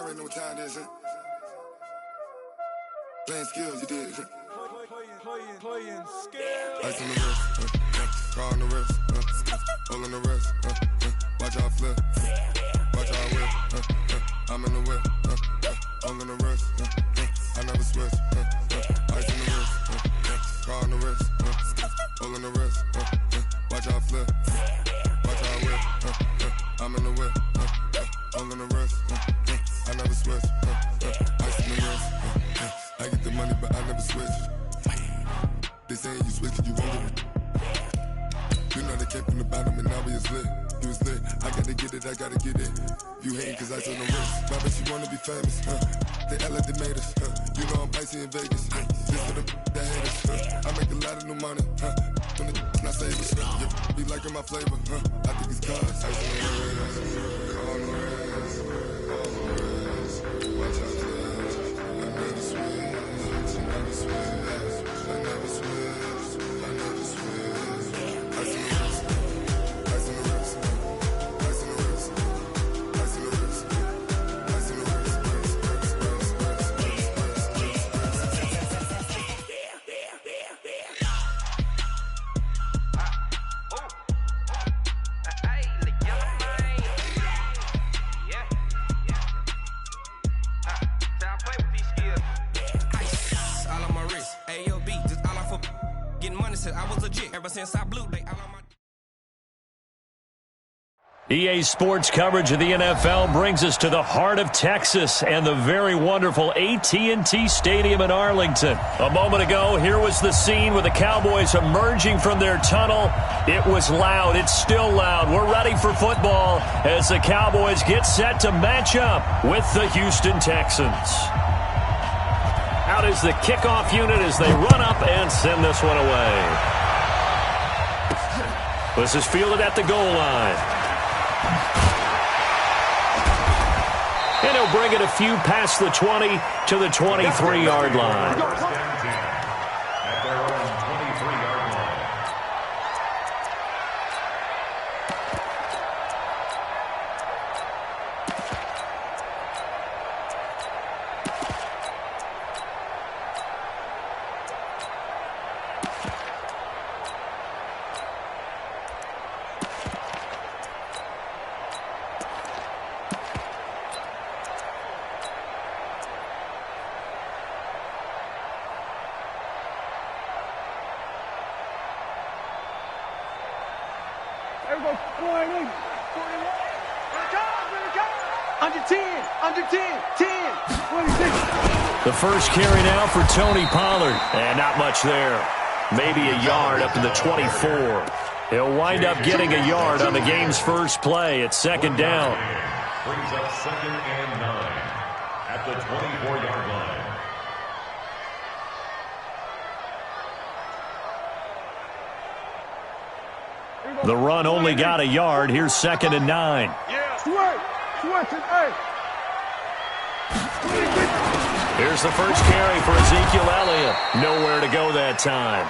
S4: Y'all already know what time it is, huh? Playing skills, you did.
S13: Playing skills.
S4: Ice on the wrist, car on the wrist, hole in the wrist, watch out flip, watch out whip, I'm in the whip, hole in the wrist, I never switch, ice on the wrist, car on the wrist, hole in the wrist, watch out flip, watch out whip, I'm in the whip, hole in the wrist, I never switch, ice on the wrist, I get the money but I never switch. They saying you switch it, you won't get it. You know they came from the bottom and now we is lit. You was lit, I gotta get it, I gotta get it. You hating cause I told no risk. Why bet you wanna be famous, They act like they made us, You know I'm icy in Vegas, This for the that hate us, I make a lot of new money, When the not save us, yeah. Be liking my flavor, I think it's cause. Ice on the wrist, on the wrist, watch out flash. I never switch, I never switch. I never switch, I never switch. Ice in the wrist, ice in the wrist, ice in the wrist, ice in the wrist, ice in the wrist,
S13: I was legit ever since I blew they all on my
S6: EA Sports coverage of the NFL brings us to the heart of Texas and the very wonderful AT&T Stadium in Arlington. A moment ago, here was the scene with the Cowboys emerging from their tunnel. It was loud. It's still loud. We're ready for football as the Cowboys get set to match up with the Houston Texans. Out is the kickoff unit as they run up and send this one away. This is fielded at the goal line. And he'll bring it a few past the 20 to the 23-yard line. The first carry now for Tony Pollard. And not much there. Maybe a yard up to the 24. He'll wind up getting a yard on the game's first play. It's second down.
S7: Brings up 2nd and 9 at the 24-yard line.
S6: The run only got a yard. Here's 2nd and 9. Here's the first carry for Ezekiel Elliott. Nowhere to go that time.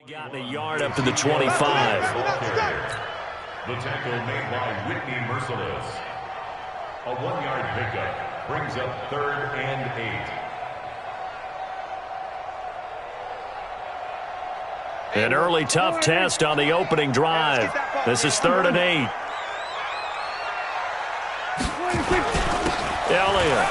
S6: Got a yard up to the 25.
S7: The tackle made by Whitney Merciless. A 1-yard pickup brings up 3rd and 8.
S6: An early tough test on the opening drive. This is 3rd and 8. Elliott.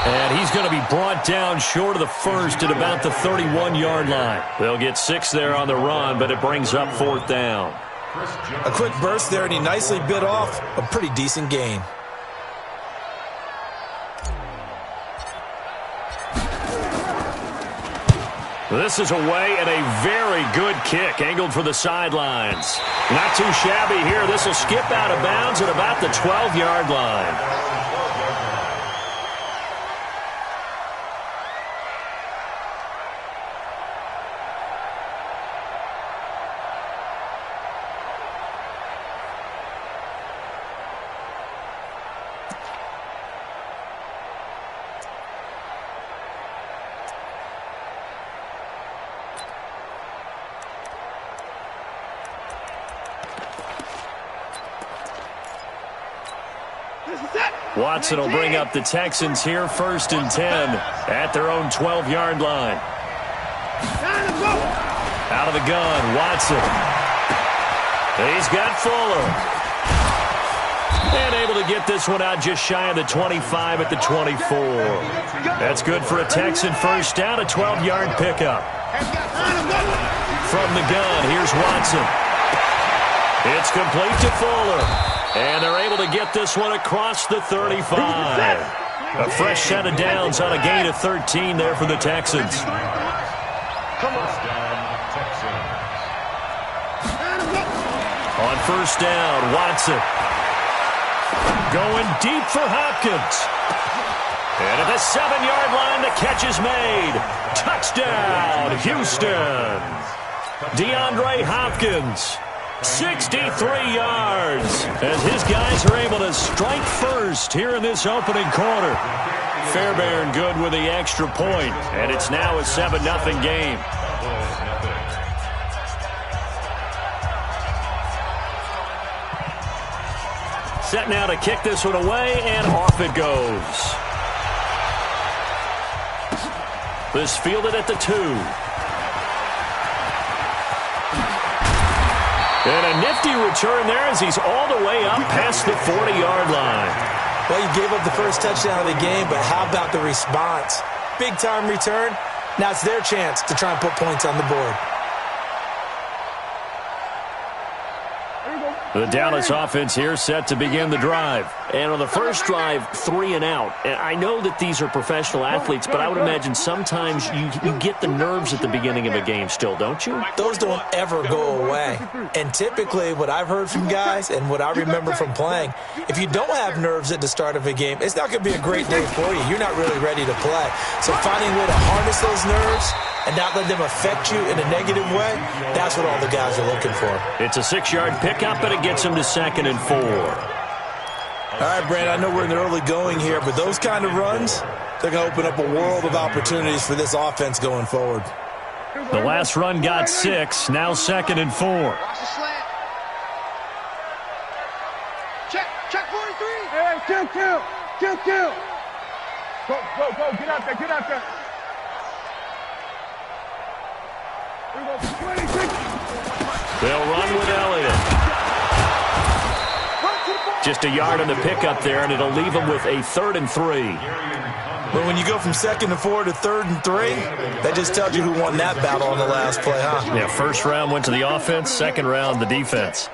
S6: And he's going to be brought down short of the first at about the 31-yard line. They'll get 6 there on the run, but it brings up 4th down.
S9: A quick burst there, and he nicely bit off a pretty decent gain.
S6: This is away and a very good kick, angled for the sidelines. Not too shabby here. This will skip out of bounds at about the 12-yard line. Watson will bring up the Texans here 1st and 10 at their own 12-yard line. Out of the gun, Watson. He's got Fuller. And able to get this one out just shy of the 25 at the 24. That's good for a Texan first down, a 12-yard pickup. From the gun, here's Watson. It's complete to Fuller. And they're able to get this one across the 35. A fresh set of downs on a gain of 13 there for the Texans. On first down, Watson. Going deep for Hopkins. And at the 7-yard line, the catch is made. Touchdown, Houston. DeAndre Hopkins, 63 yards, as his guys are able to strike first here in this opening quarter. Fairbairn good with the extra point, and it's now a 7-0 game. Set now to kick this one away, and off it goes. This fielded at the 2. And a nifty return there as he's all the way up past the 40-yard line.
S9: Well, you gave up the first touchdown of the game, but how about the response? Big-time return. Now it's their chance to try and put points on the board.
S6: The Dallas offense here set to begin the drive. And on the first drive, 3 and out. And I know that these are professional athletes, but I would imagine sometimes you get the nerves at the beginning of a game still, don't you?
S9: Those don't ever go away. And typically what I've heard from guys and what I remember from playing, if you don't have nerves at the start of a game, it's not going to be a great day for you. You're not really ready to play. So finding a way to harness those nerves and not let them affect you in a negative way, that's what all the guys are looking for.
S6: It's a 6-yard pickup, and it gets them to 2nd and 4.
S9: All right, Brand, I know we're in the early going here, but those kind of runs, they're going to open up a world of opportunities for this offense going forward.
S6: The last run got 6, now 2nd and 4.
S5: Watch the slant. Check 43. Hey, kill. Go, get out there.
S6: They'll run with Elliott. Just a yard on the pickup there, and it'll leave them with a 3rd and 3.
S9: But when you go from 2nd and 4 to 3rd and 3, that just tells you who won that battle on the last play, huh?
S6: Yeah, first round went to the offense, second round the defense.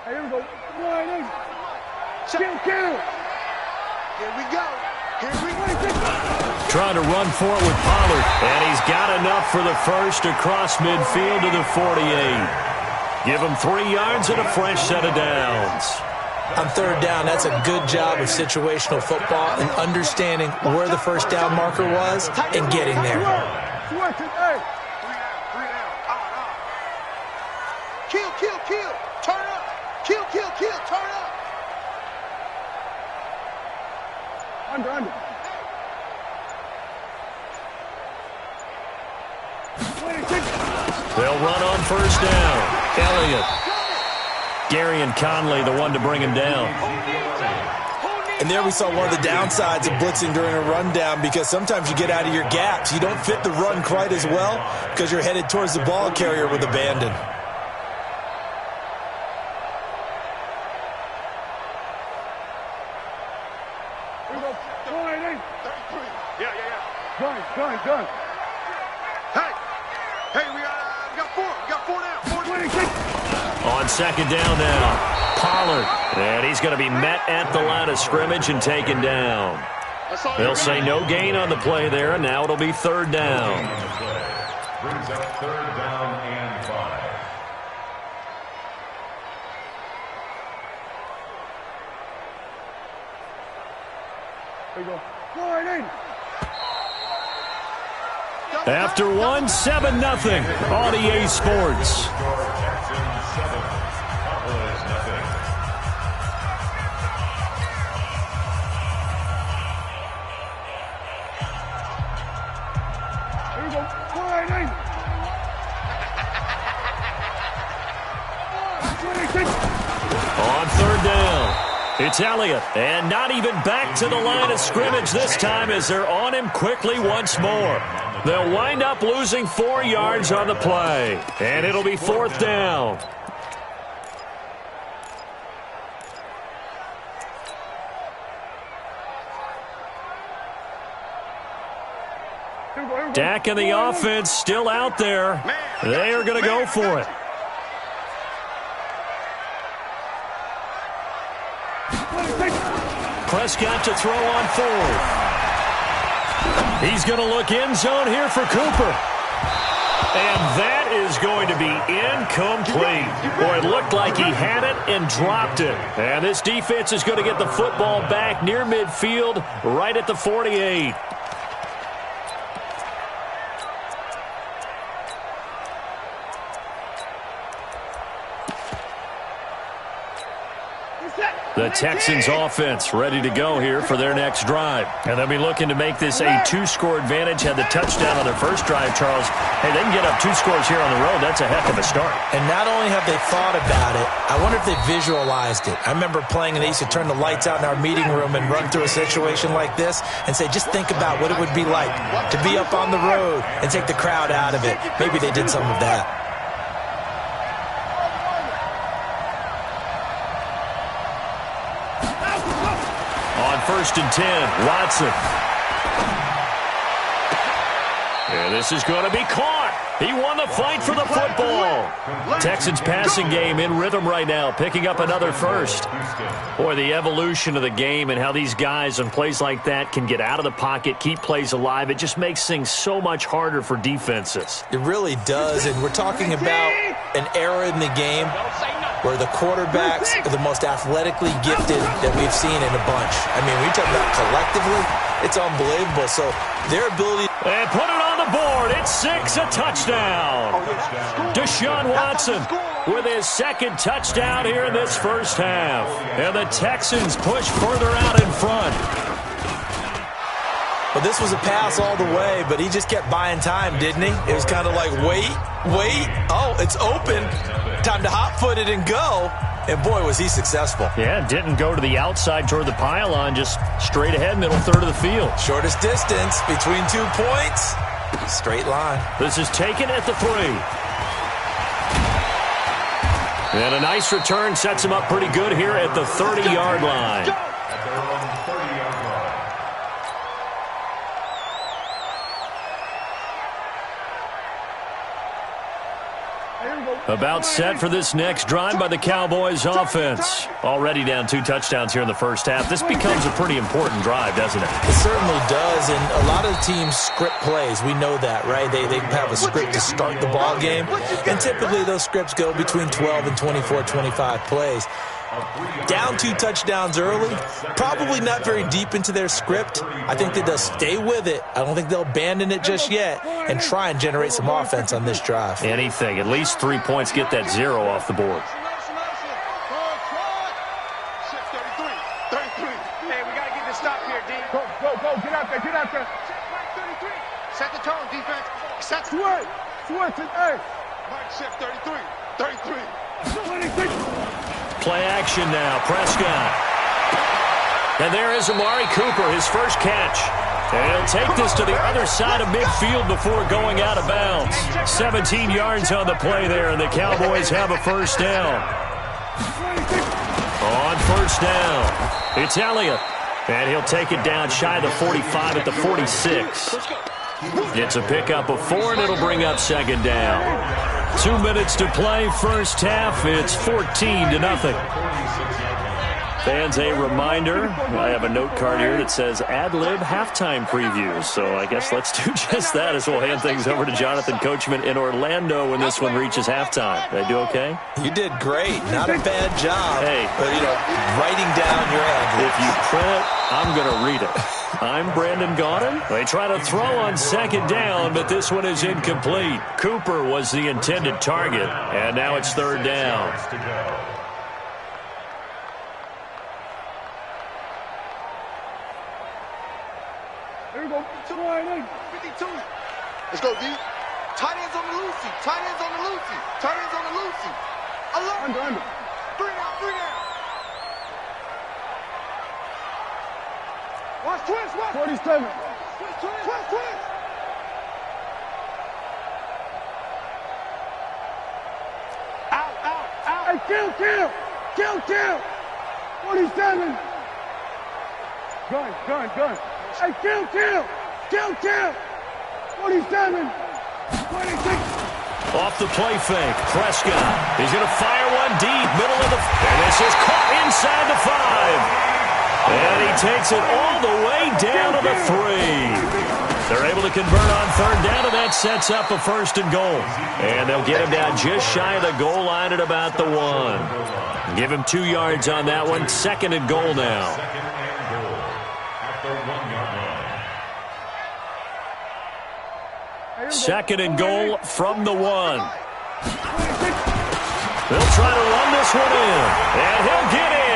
S5: Here we go. Kill. Here we go.
S6: Trying to run for it with Pollard. And he's got enough for the first across midfield to the 48. Give him 3 yards and a fresh set of downs.
S9: On 3rd down, that's a good job of situational football and understanding where the first down marker was and getting there.
S5: Kill. Turn up. Kill. Turn up. Under.
S6: They'll run on first down. Elliott. Gary and Conley, the one to bring him down.
S9: And there we saw one of the downsides of blitzing during a rundown, because sometimes you get out of your gaps. You don't fit the run quite as well because you're headed towards the ball carrier with abandon.
S5: Gun. Hey, we got 4 now. 4
S6: On 2nd down now, Pollard. And he's going to be met at the line of scrimmage and taken down. They'll say no gain on the play there, and now it'll be 3rd down.
S7: Brings up 3rd down and 5.
S5: There you go. 4-8.
S6: After 1, 7-0 on EA Sports. On third down, it's Elliott. And not even back to the line of scrimmage this time as they're on him quickly once more. They'll wind up losing 4 yards on the play. And it'll be fourth down. Dak and the offense still out there. They are going to go for it. Prescott to throw on fourth. He's going to look end zone here for Cooper. And that is going to be incomplete. Boy, it looked like he had it and dropped it. And this defense is going to get the football back near midfield, right at the 48. The Texans offense ready to go here for their next drive. And they'll be looking to make this a 2-score advantage. Had the touchdown on their first drive, Charles. Hey, they can get up 2 scores here on the road. That's a heck of a start.
S9: And not only have they thought about it, I wonder if they visualized it. I remember playing and they used to turn the lights out in our meeting room and run through a situation like this and say, just think about what it would be like to be up on the road and take the crowd out of it. Maybe they did some of that.
S6: First and 10, Watson. And this is going to be caught. He won the fight for the football. Texans passing game in rhythm right now, picking up another first. Boy, the evolution of the game and how these guys on plays like that can get out of the pocket, keep plays alive, it just makes things so much harder for defenses.
S9: It really does, and we're talking about an era in the game where the quarterbacks are the most athletically gifted that we've seen in a bunch. I mean, when you talk about collectively, it's unbelievable. So their ability...
S6: And put it on the board. It's 6, a touchdown. Deshaun Watson with his second touchdown here in this first half. And the Texans push further out in front.
S9: Well, this was a pass all the way, but he just kept buying time, didn't he? It was kind of like, wait. Oh, it's open. Time to hot-foot it and go. And, boy, was he successful.
S6: Yeah, didn't go to the outside toward the pylon, just straight ahead, middle third of the field.
S9: Shortest distance between 2 points. Straight line.
S6: This is taken at the 3. And a nice return sets him up pretty good here at the 30-yard line. About set for this next drive by the Cowboys offense. Already down 2 touchdowns here in the first half. This becomes a pretty important drive, doesn't it?
S9: It certainly does, and a lot of teams script plays. We know that, right? They have a script to start the ball game, and typically those scripts go between 12 and 24, 25 plays. Down 2 touchdowns early, probably not very deep into their script. I think that they'll stay with it. I don't think they'll abandon it just yet and try and generate some offense on this drive.
S6: Anything. At least 3 points, get that 0 off the board.
S5: Hey, we got to get this stop here, D. Go. Get out there. Set the tone, defense. Set the switch. Hey. Mark shift 33.
S6: Play action now. Prescott. And there is Amari Cooper, his first catch. And he'll take this to the other side of midfield before going out of bounds. 17 yards on the play there, and the Cowboys have a first down. On first down, it's Elliott. And he'll take it down shy of the 45 at the 46. It's a pickup of 4, and it'll bring up second down. 2 minutes to play, first half. It's 14-0. Fans, a reminder, I have a note card here that says ad-lib halftime previews. So I guess let's do just that as we'll hand things over to Jonathan Coachman in Orlando when this one reaches halftime. Did I do okay?
S9: You did great. Not a bad job.
S6: Hey.
S9: But, writing down your ad-libs.
S6: If you print it, I'm going to read it. I'm Brandon Gaudin. They try to throw on second down, but this one is incomplete. Cooper was the intended target, and now it's third down.
S5: Here we go. 52. Let's go, D. Tight ends on the loosey. Alert. Under. 3 down. 47. Out. Hey, kill. 47. Gun. Hey, kill. 47. 26.
S6: Off the play fake, Prescott. He's going to fire one deep, middle of the... And this is caught inside the 5. And he takes it all the way down to the 3. They're able to convert on third down, and that sets up a 1st and goal. And they'll get him down just shy of the goal line at about the 1. Give him 2 yards on that one. 2nd and goal now.
S7: 2nd and goal at the 1-yard line.
S6: 2nd and goal from the 1. They'll try to run this one in. And he'll get in.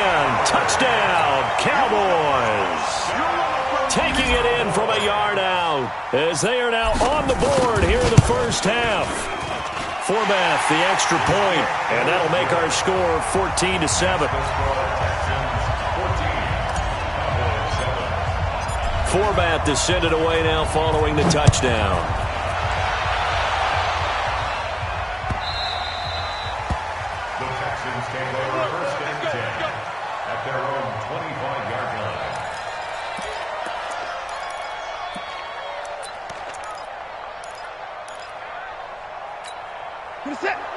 S6: Touchdown, Cowboys. Taking it in from a yard out as they are now on the board here in the first half. Forbath, the extra point, and that'll make our score 14-7. Forbath to send it away now following the touchdown.
S7: Take over 1st and 10 at their own 25-yard line.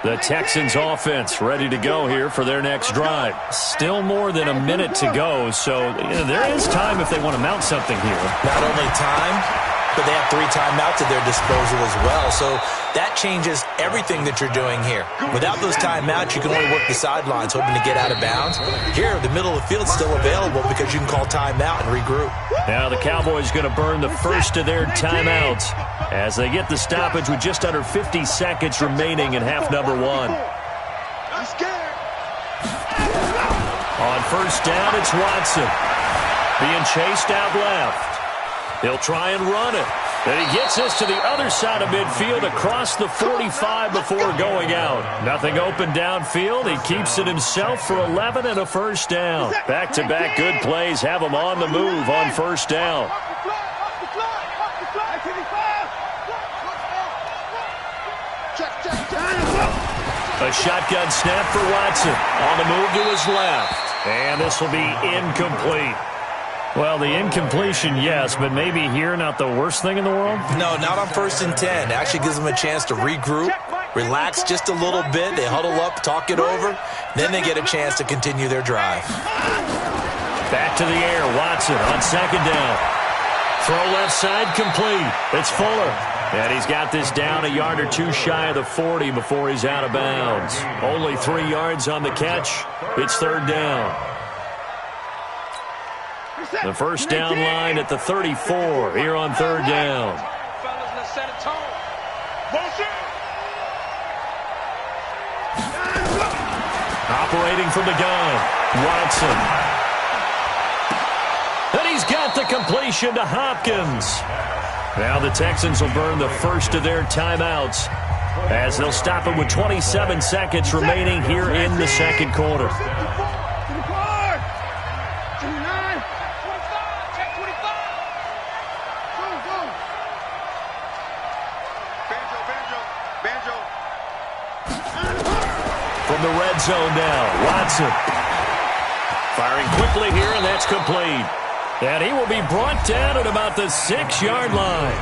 S6: The Texans offense ready to go here for their next drive. Still more than a minute to go, so there is time if they want to mount something here.
S9: Not only time, but they have 3 timeouts at their disposal as well. So that changes everything that you're doing here. Without those timeouts, you can only work the sidelines, hoping to get out of bounds. Here, the middle of the field's still available because you can call timeout and regroup.
S6: Now the Cowboys going to burn the first of their timeouts as they get the stoppage with just under 50 seconds remaining in half number 1. On first down, it's Watson. Being chased out left. He'll try and run it. Then he gets this to the other side of midfield across the 45 before going out. Nothing open downfield. He keeps it himself for 11 and a first down. Back-to-back good plays have him on the move on first down. A shotgun snap for Watson. On the move to his left. And this will be incomplete. Well, the incompletion, yes, but maybe here not the worst thing in the world?
S9: No, not on 1st and 10. It actually gives them a chance to regroup, relax just a little bit. They huddle up, talk it over. Then they get a chance to continue their drive.
S6: Back to the air. Watson on 2nd down. Throw left side complete. It's Fuller. And he's got this down a yard or 2 shy of the 40 before he's out of bounds. Only 3 yards on the catch. It's 3rd down. The first down line at the 34 here on 3rd down. Operating from the gun, Watson. And he's got the completion to Hopkins. Now the Texans will burn the first of their timeouts as they'll stop it with 27 seconds remaining here in the 2nd quarter. From the red zone now, Watson. Firing quickly here, and that's complete. And he will be brought down at about the 6-yard line.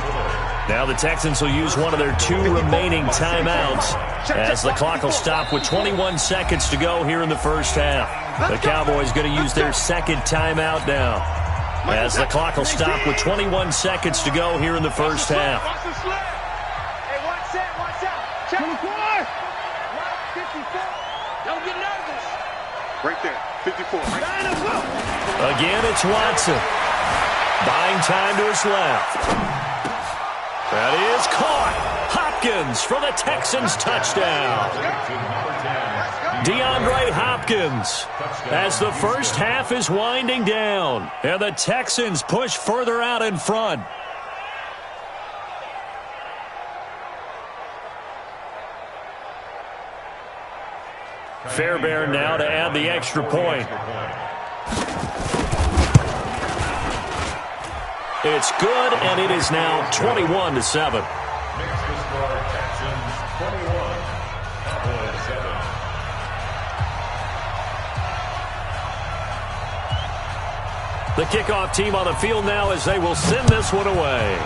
S6: Now the Texans will use one of their 2 remaining timeouts as the clock will stop with 21 seconds to go here in the first half. The Cowboys going to use their 2nd timeout now as the clock will stop with 21 seconds to go here in the first half.
S5: Hey, watch out. Check 54. 54. Don't get nervous.
S8: Right there, 54.
S6: Again, it's Watson. Buying time to his left. That is caught. Hopkins for the Texans touchdown. DeAndre Hopkins as the first half is winding down. And the Texans push further out in front. Fairbairn now to add the extra point. It's good, and it is now 21-7.
S7: Makes the score Texans 21, Cowboys 7.
S6: The kickoff team on the field now as they will send this one away.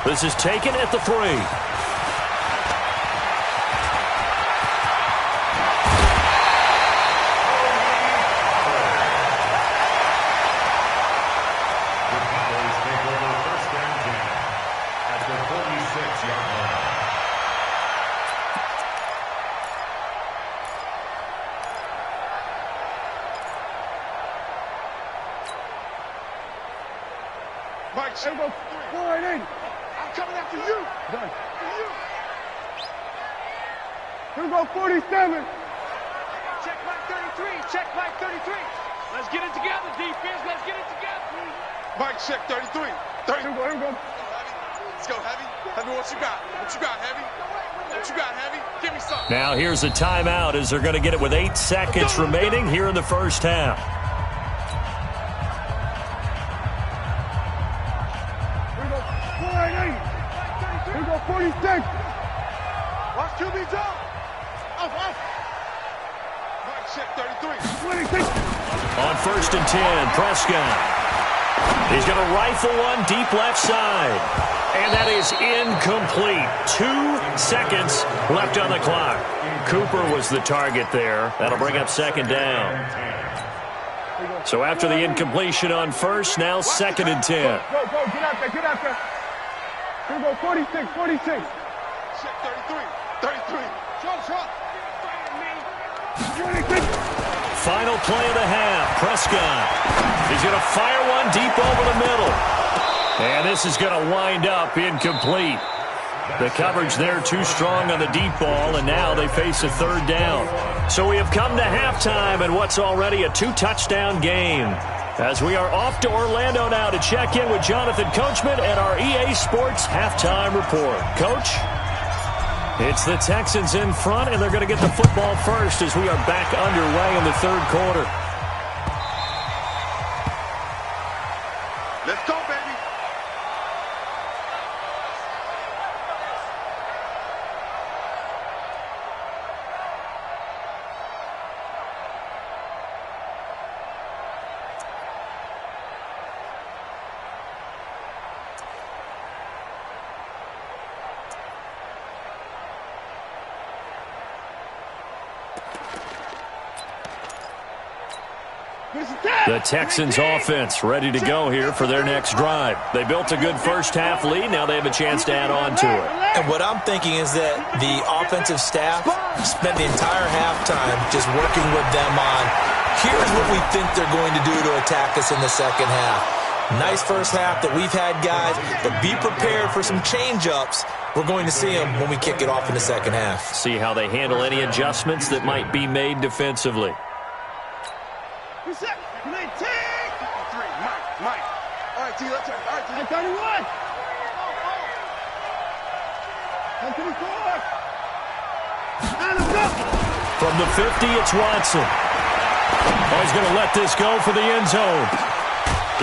S6: This is taken at the 3.
S5: Mike, there go 480. I'm coming after you. Done. Here we go 47. Check Mike 33. Check Mike 33. Let's get it together, defense. Let's get it together. Mike, check 33. 30. Here we go. Let's go, Heavy. Heavy, what you got? What you got, Heavy? What you got, Heavy? Give me something.
S6: Now here's a timeout as they're going to get it with 8 seconds remaining here in the first half.
S5: Here we go 46. Watch QB's up. Off. Mike, check 33. 26.
S6: On 1st and 10, Prescott. He's going to rifle one deep left side. And that is incomplete. 2 seconds left on the clock. Cooper was the target there. That'll bring up 2nd down. So after the incompletion on 1st, now 2nd and 10.
S5: Go. Get out there. Here we go 46. Check 33. Short. 26.
S6: Final play of the half. Prescott. He's going to fire one deep over the middle. And this is going to wind up incomplete. The coverage there too strong on the deep ball, and now they face a 3rd down. So we have come to halftime in what's already a 2-touchdown game. As we are off to Orlando now to check in with Jonathan Coachman at our EA Sports Halftime Report. Coach? It's the Texans in front, and they're going to get the football first as we are back underway in the 3rd quarter.
S5: Let's go, baby.
S6: The Texans offense ready to go here for their next drive. They built a good first half lead. Now they have a chance to add on to it.
S9: And what I'm thinking is that the offensive staff spent the entire halftime just working with them on, here's what we think they're going to do to attack us in the second half. Nice first half that we've had, guys, but be prepared for some change-ups. We're going to see them when we kick it off in the second half.
S6: See how they handle any adjustments that might be made defensively.
S5: Mike. All right, T, let's turn. All right, T. 31. 124.
S6: From the 50, it's Watson. Oh, he's going to let this go for the end zone.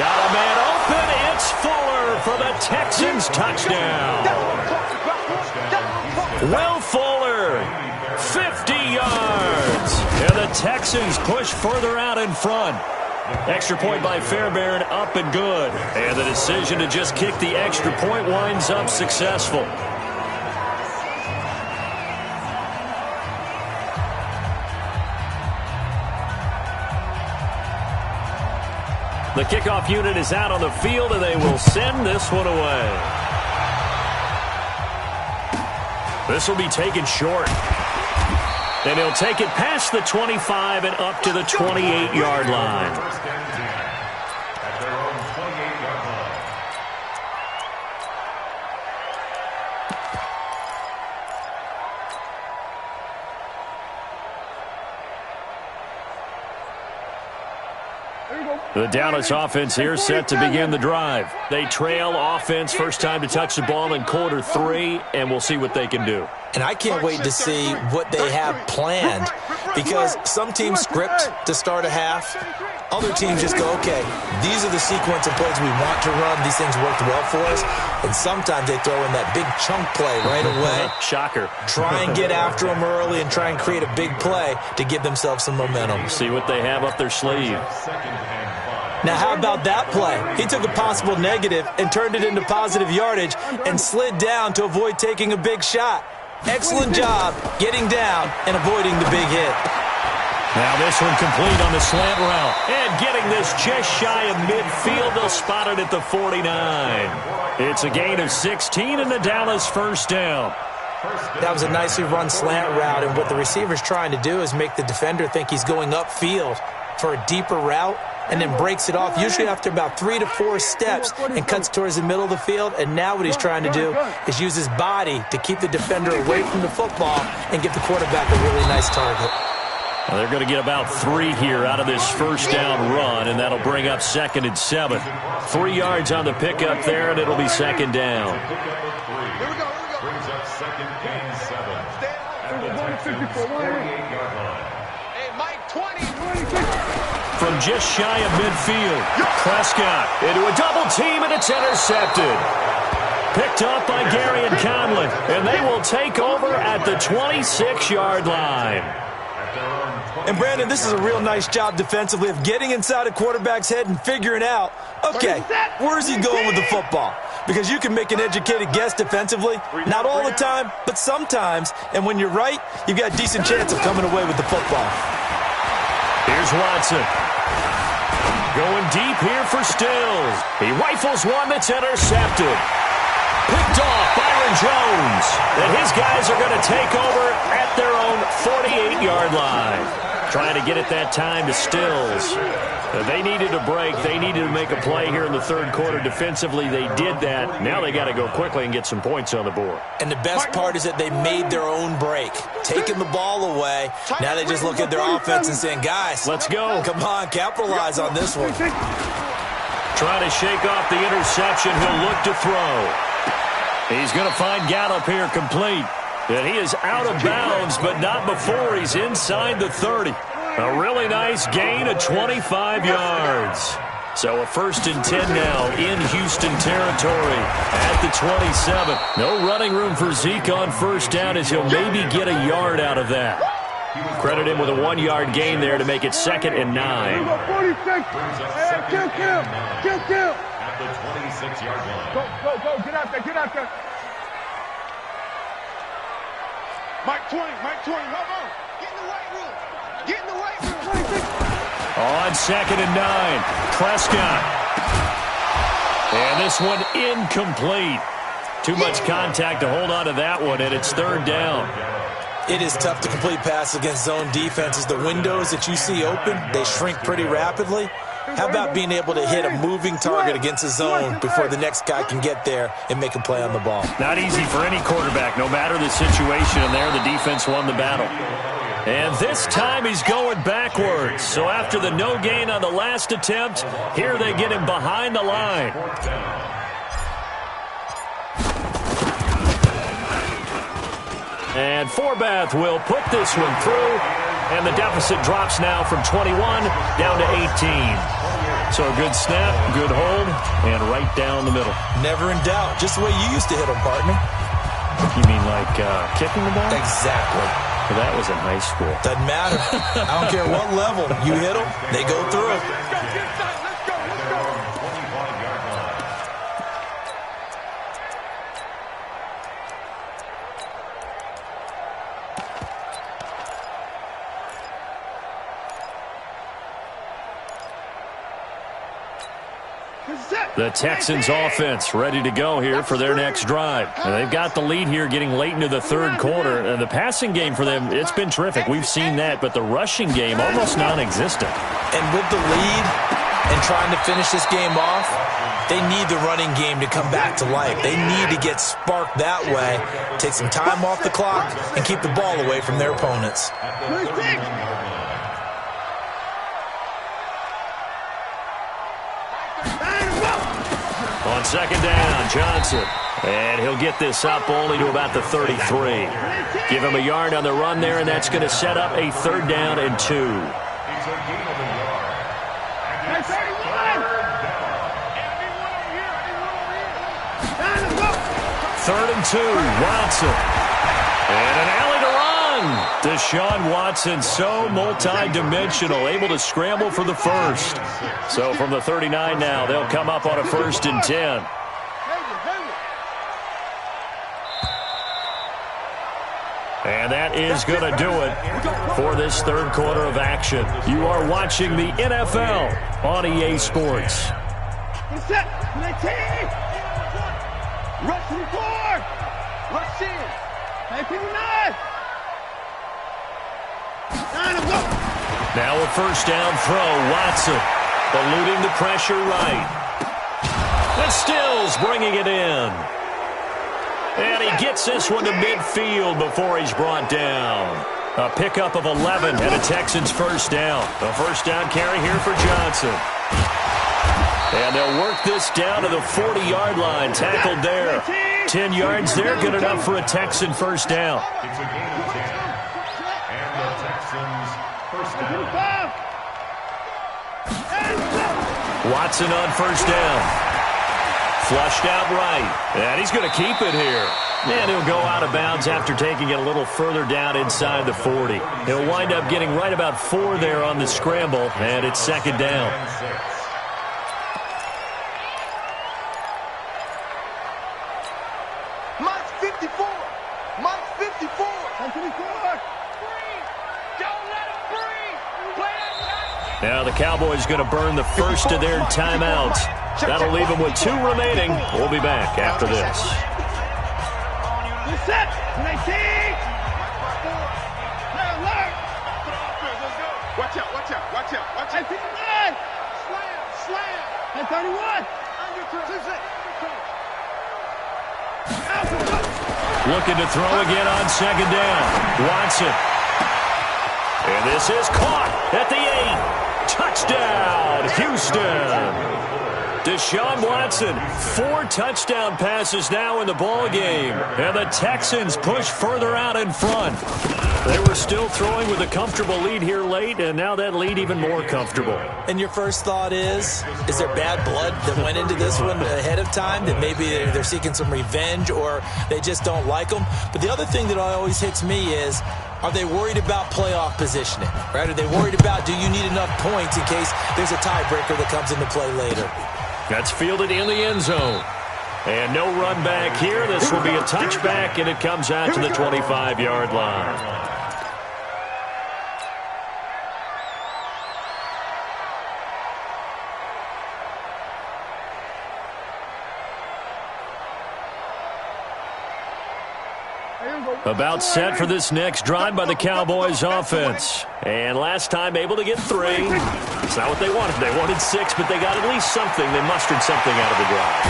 S6: Got a man open. It's Fuller for the Texans touchdown. Will Fuller, 50 yards. And the Texans push further out in front. Extra point by Fairbairn, up and good. And the decision to just kick the extra point winds up successful. The kickoff unit is out on the field, and they will send this one away. This will be taken short. And he'll take it past the 25 and up to the 28-yard line.
S7: First and 10 at their own 28-yard line.
S6: The Dallas offense here set to begin the drive. They trail offense first time to touch the ball in quarter 3, and we'll see what they can do.
S9: And I can't wait to see what they have planned, because some teams script to start a half. Other teams just go, okay, these are the sequence of plays we want to run. These things worked well for us. And sometimes they throw in that big chunk play right away.
S6: Shocker.
S9: Try and get after them early and try and create a big play to give themselves some momentum.
S6: See what they have up their sleeve.
S9: Now, how about that play? He took a possible negative and turned it into positive yardage and slid down to avoid taking a big shot. Excellent job getting down and avoiding the big hit.
S6: Now this one complete on the slant route. And getting this just shy of midfield. They'll spot it at the 49. It's a gain of 16 and the Dallas first down.
S9: That was a nicely run slant route, and what the receiver's trying to do is make the defender think he's going upfield for a deeper route, and then breaks it off, usually after about 3 to 4 steps, and cuts towards the middle of the field. And now what he's trying to do is use his body to keep the defender away from the football and give the quarterback a really nice target.
S6: Well, they're going to get about 3 here out of this first down run, and that'll bring up 2nd and 7. 3 yards on the pickup there, and it'll be 2nd down.
S7: Brings up 2nd and 7 at the Texans' 48-yard line.
S5: Hey, Mike, 20.
S6: From just shy of midfield, Prescott into a double team, and it's intercepted. Picked up by Gary and Conlon, and they will take over at the 26-yard line.
S9: And, Brandon, this is a real nice job defensively of getting inside a quarterback's head and figuring out, okay, where's he going with the football? Because you can make an educated guess defensively, not all the time, but sometimes. And when you're right, you've got a decent chance of coming away with the football.
S6: Here's Watson. Going deep here for Stills. He rifles one that's intercepted. Picked off Byron Jones. And his guys are going to take over at their own 48-yard line. Trying to get it that time to Stills. They needed a break. They needed to make a play here in the third quarter. Defensively, they did that. Now they got to go quickly and get some points on the board.
S9: And the best part is that they made their own break. Taking the ball away. Now they just look at their offense and saying, guys,
S6: let's go.
S9: Come on, capitalize on this one.
S6: Trying to shake off the interception. He'll look to throw. He's going to find Gallup here complete. And he is out of bounds, but not before he's inside the 30. A really nice gain of 25 yards. So a 1st and 10 now in Houston territory at the 27. No running room for Zeke on first down, as he'll maybe get a yard out of that. Credit him with a 1-yard gain there to make it 2nd and 9.
S5: 46. Kill.
S7: At the 26-yard line.
S5: Go. Get out there. Mike 20. Hold on. Get in the weight room.
S6: On 2nd and 9, Prescott. And this one incomplete. Too much contact to hold on to that one, and it's 3rd down.
S9: It is tough to complete passes against zone defenses. The windows that you see open, they shrink pretty rapidly. How about being able to hit a moving target against a zone before the next guy can get there and make a play on the ball?
S6: Not easy for any quarterback, no matter the situation, and there the defense won the battle. And this time he's going backwards. So after the no gain on the last attempt, here they get him behind the line. And Forbath will put this one through, and the deficit drops now from 21 down to 18. So a good snap, good hold, and right down the middle.
S9: Never in doubt. Just the way you used to hit them, partner.
S6: You mean like kicking the ball?
S9: Exactly.
S6: Well, that was in high school.
S9: Doesn't matter. I don't care what level. You hit them, they go through.
S6: The Texans offense ready to go here for their next drive. And they've got the lead here getting late into the 3rd quarter. And the passing game for them, it's been terrific. We've seen that, but the rushing game almost non-existent.
S9: And with the lead and trying to finish this game off, they need the running game to come back to life. They need to get sparked that way, take some time off the clock, and keep the ball away from their opponents.
S6: On 2nd down, Johnson. And he'll get this up only to about the 33. Give him a yard on the run there, and that's going to set up a 3rd down and 2.
S7: It's a gain of a yard. And it's 3rd down.
S6: 3rd and 2, Watson. And an alley to run. Deshaun Watson, so multi-dimensional, able to scramble for the first. So from the 39 now, they'll come up on a 1st and 10. And that is going to do it for this 3rd quarter of action. You are watching the NFL on EA Sports.
S5: Rush to the board. Rush in. Hey, people, 9.
S6: Now a 1st down throw. Watson eluding the pressure right. And Stills bringing it in. And he gets this one to midfield before he's brought down. A pickup of 11 and a Texans 1st down. A 1st down carry here for Johnson. And they'll work this down to the 40-yard line. Tackled there. 10 yards there, good enough for a Texan 1st down.
S7: It's a gain of 10. And the Texans 1st down.
S6: Watson on 1st down. Flushed out right. And he's going to keep it here. And he'll go out of bounds after taking it a little further down inside the 40. He'll wind up getting right about 4 there on the scramble, and it's 2nd down.
S5: Mike's 54. Mike's 54. Don't let him breathe. Play that.
S6: Now the Cowboys going to burn the first of their timeouts. That'll leave them with 2 remaining. We'll be back after this.
S5: Set. 19. Watch out, watch out, watch out, watch out. 59. Slam. And 31.
S6: Looking to throw again on 2nd down. Watson. And this is caught at the 8. Touchdown, Houston. Deshaun Watson, 4 touchdown passes now in the ballgame. And the Texans push further out in front. They were still throwing with a comfortable lead here late, and now that lead even more comfortable.
S9: And your first thought is there bad blood that went into this one ahead of time, that maybe they're seeking some revenge or they just don't like them? But the other thing that always hits me is, are they worried about playoff positioning, right? Are they worried about, do you need enough points in case there's a tiebreaker that comes into play later?
S6: That's fielded in the end zone. And no run back here. This will be a touchback, and it comes out to the 25-yard line. About set for this next drive by the Cowboys offense. And last time able to get 3. It's not what they wanted. They wanted 6, but they got at least something. They mustered something out of the drive.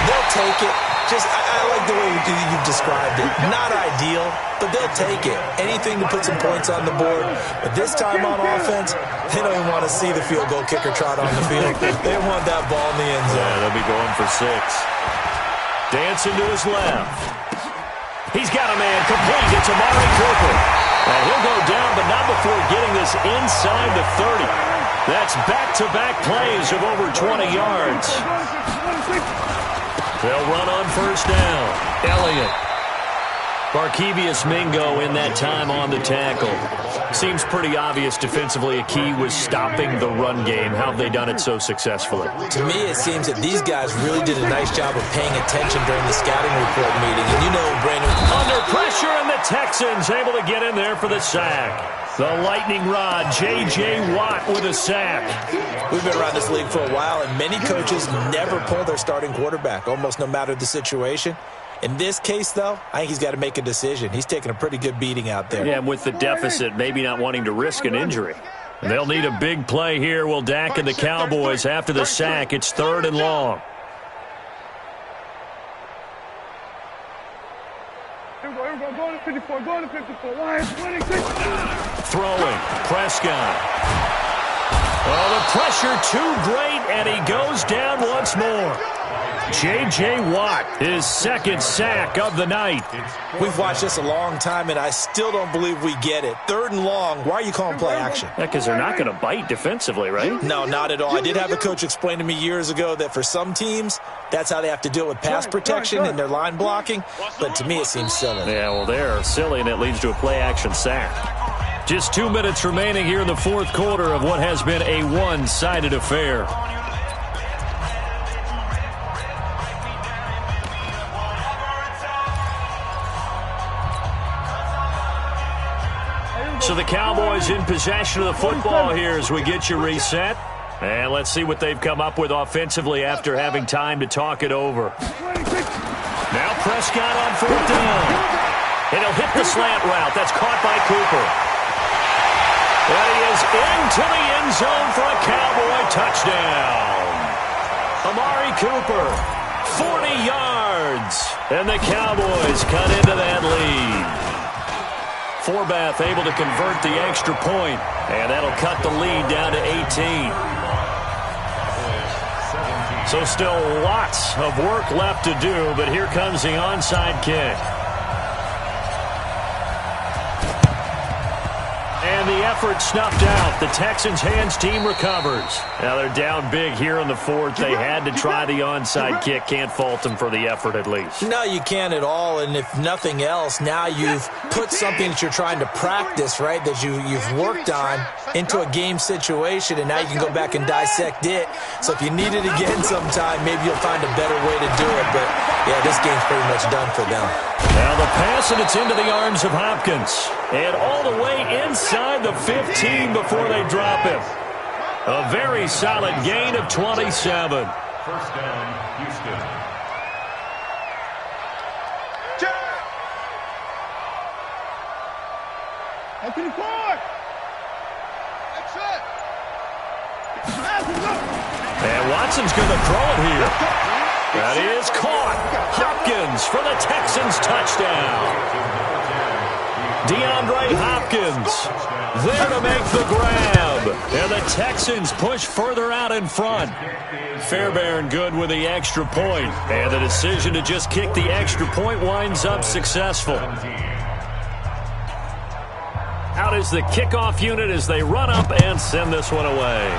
S9: They'll take it. I like the way you've described it. Not ideal, but they'll take it. Anything to put some points on the board. But this time on offense, they don't even want to see the field goal kicker trot on the field. They want that ball in the end zone.
S6: Yeah, they'll be going for 6. Dancing to his left. He's got a man complete. It's Amari Cooper. And he'll go down, but not before getting this inside the 30. That's back-to-back plays of over 20 yards. They'll run on 1st down. Elliott. Barkevius Mingo in that time on the tackle. Seems pretty obvious defensively a key was stopping the run game. How have they done it so successfully?
S9: To me, it seems that these guys really did a nice job of paying attention during the scouting report meeting. And you know, Brandon,
S6: under pressure, and the Texans able to get in there for the sack. The lightning rod, J.J. Watt with a sack.
S9: We've been around this league for a while, and many coaches never pull their starting quarterback, almost no matter the situation. In this case, though, I think he's got to make a decision. He's taking a pretty good beating out there.
S6: Yeah, and with the deficit, maybe not wanting to risk an injury. They'll need a big play here. Will Dak and the Cowboys after the sack. It's 3rd and long.
S5: Go to 54, go to 54. Why? 26.
S6: Throwing. Prescott. Oh, the pressure too great, and he goes down once more. J.J. Watt, his second sack of the night.
S9: We've watched this a long time, and I still don't believe we get it. 3rd and long, why are you calling play action?
S6: Yeah, because they're not going to bite defensively, right?
S9: No, not at all. I did have a coach explain to me years ago that for some teams, that's how they have to deal with pass protection and their line blocking. But to me, it seems silly.
S6: Yeah, well, they're silly, and it leads to a play action sack. Just 2 minutes remaining here in the fourth quarter of what has been a one-sided affair. So the Cowboys in possession of the football here as we get you reset. And let's see what they've come up with offensively after having time to talk it over. Now Prescott on 4th down. And he'll hit the slant route. That's caught by Cooper. And he is into the end zone for a Cowboy touchdown. Amari Cooper, 40 yards. And the Cowboys cut into that lead. Forbath able to convert the extra point, and that'll cut the lead down to 18. So still lots of work left to do, but here comes the onside kick. And the effort snuffed out. The Texans' hands team recovers. Now they're down big here in the fourth. They had to try the onside kick. Can't fault them for the effort at least.
S9: No, you can't at all. And if nothing else, now you've put something that you're trying to practice, right, that you've worked on into a game situation, and now you can go back and dissect it. So if you need it again sometime, maybe you'll find a better way to do it. But, yeah, this game's pretty much done for them.
S6: Now the pass, and it's into the arms of Hopkins. And all the way inside the 15 before they drop him. A very solid gain of 27.
S7: First down, Houston.
S5: Up to the court. That's it.
S6: And Watson's going to throw it here. That is caught. Hopkins for the Texans touchdown. DeAndre Hopkins there to make the grab. And the Texans push further out in front. Fairbairn good with the extra point. And the decision to just kick the extra point winds up successful. Out is the kickoff unit as they run up and send this one away.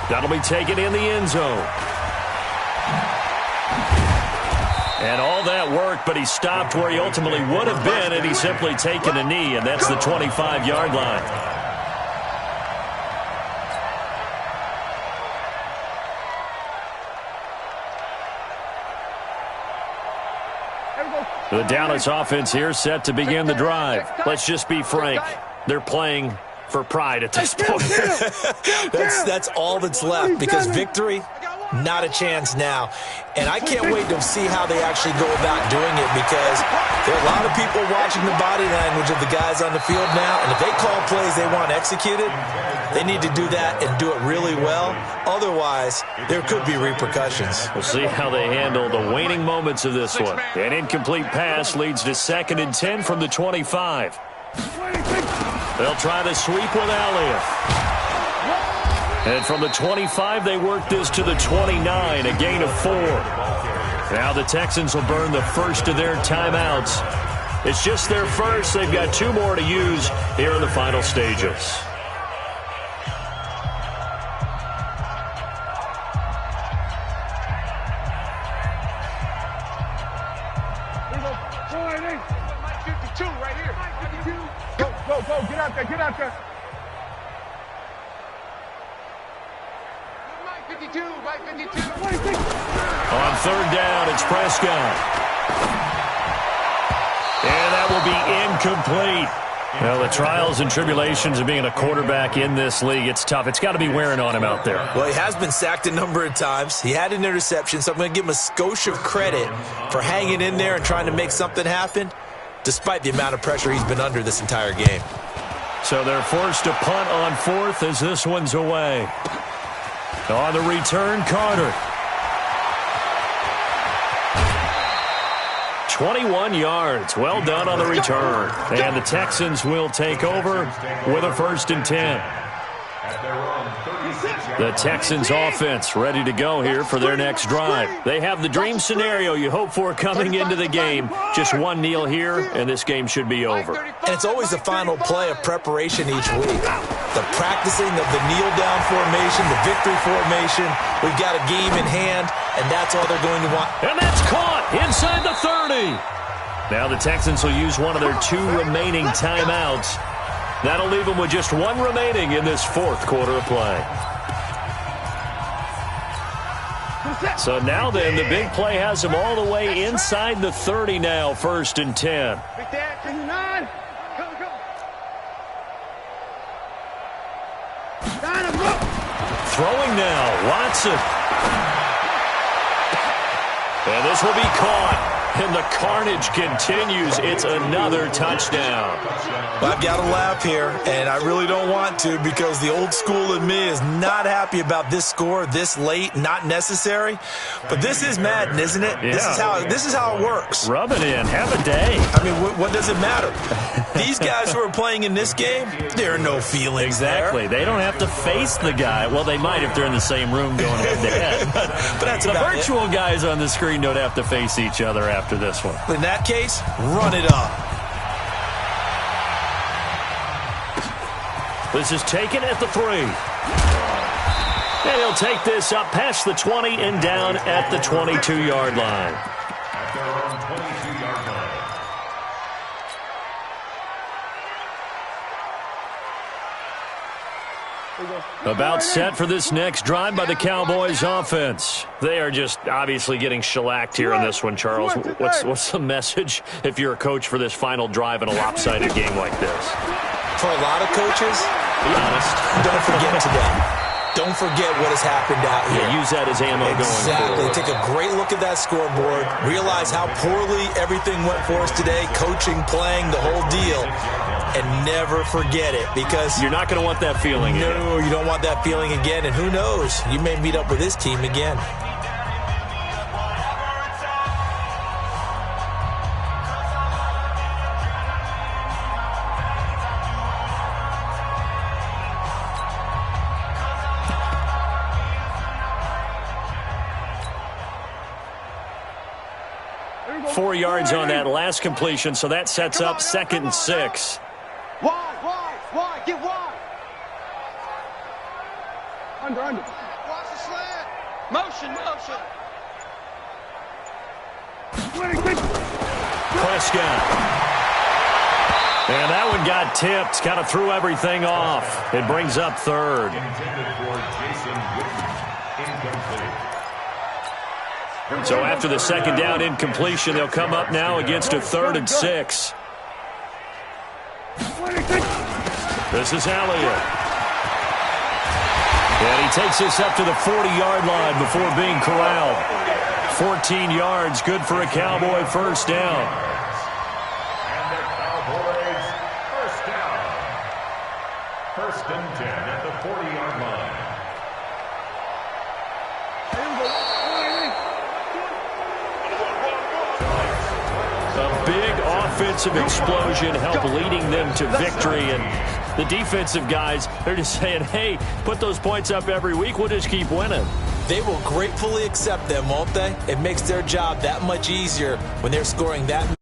S6: That'll be taken in the end zone. And all that worked, but he stopped where he ultimately would have been, and he's simply taken a knee, and that's the 25-yard line. The Dallas offense here set to begin the drive. Let's just be frank. They're playing for pride at this point.
S9: That's all that's left, because victory, not a chance now. And I can't wait to see how they actually go about doing it, because there are a lot of people watching the body language of the guys on the field now, and if they call plays they want executed, they need to do that and do it really well. Otherwise, there could be repercussions.
S6: We'll see how they handle the waning moments of this one. An incomplete pass leads to 2nd and 10 from the 25. They'll try to sweep with Elliott. And from the 25, they work this to the 29, a gain of 4. Now the Texans will burn the first of their timeouts. It's just their first. They've got 2 more to use here in the final stages.
S5: Go, get out there, get out there. Mike 52.
S6: On 3rd down, it's Prescott. And that will be incomplete. Well, the trials and tribulations of being a quarterback in this league, it's tough. It's got to be wearing on him out there.
S9: Well, he has been sacked a number of times. He had an interception, so I'm going to give him a skosh of credit for hanging in there and trying to make something happen, despite the amount of pressure he's been under this entire game.
S6: So they're forced to punt on 4th as this one's away. On the return, Carter. 21 yards. Well done on the return. And the Texans will take over with a 1st and 10. The Texans offense ready to go here for their next drive. They have the dream scenario you hope for coming into the game. Just one kneel here, and this game should be over.
S9: And it's always the final play of preparation each week. The practicing of the kneel-down formation, the victory formation. We've got a game in hand, and that's all they're going to want.
S6: And that's caught inside the 30. Now the Texans will use one of their 2 remaining timeouts. That'll leave them with just 1 remaining in this 4th quarter of play. So now then, the big play has them all the way inside the 30 now, 1st and 10. Throwing now, Watson. And this will be caught. And the carnage continues. It's another touchdown.
S9: Well, I've got to laugh here, and I really don't want to because the old school in me is not happy about this score this late, not necessary. But this is Madden, isn't it?
S6: Yeah.
S9: This is how it works.
S6: Rub it in. Have a day.
S9: I mean, what does it matter? These guys who are playing in this game, there are no feelings
S6: Exactly.
S9: there.
S6: They don't have to face the guy. Well, they might if they're in the same room going head-to-head.
S9: But that's
S6: the
S9: about
S6: virtual guys on the screen don't have to face each other after this one.
S9: In that case, run it up.
S6: This is taken at the 3. And he'll take this up past the 20 and down at the 22-yard line.
S7: At their own 22-yard line.
S6: About set for this next drive by the Cowboys offense. They are just obviously getting shellacked here in this one, Charles. What's the message if you're a coach for this final drive in a lopsided game like this?
S9: For a lot of coaches,
S6: be honest,
S9: don't forget today. Don't forget what has happened out here.
S6: Yeah, use that as ammo going forward.
S9: Take a great look at that scoreboard. Realize how poorly everything went for us today. Coaching, playing, the whole deal. And never forget it because
S6: you're not going to want that feeling again.
S9: No, you don't want that feeling again. And who knows? You may meet up with this team again.
S6: Four yards on that last completion, so that sets up 2nd and 6.
S5: Wide, get wide. Under. Watch the slant. Motion.
S6: Prescott. And that one got tipped, kind of threw everything off. It brings up 3rd.
S7: Intended for Jason Witten. Incomplete.
S6: So after the 2nd down incompletion, they'll come up now against a 3rd and 6. This is Elliott. And he takes this up to the 40-yard line before being corralled. 14 yards, good for a Cowboy 1st down.
S7: And the Cowboys 1st down. 1st and 10 at the 40-yard line.
S6: A big offensive explosion helped leading them to victory. And the defensive guys, they're just saying, hey, put those points up every week. We'll just keep winning.
S9: They will gratefully accept them, won't they? It makes their job that much easier when they're scoring that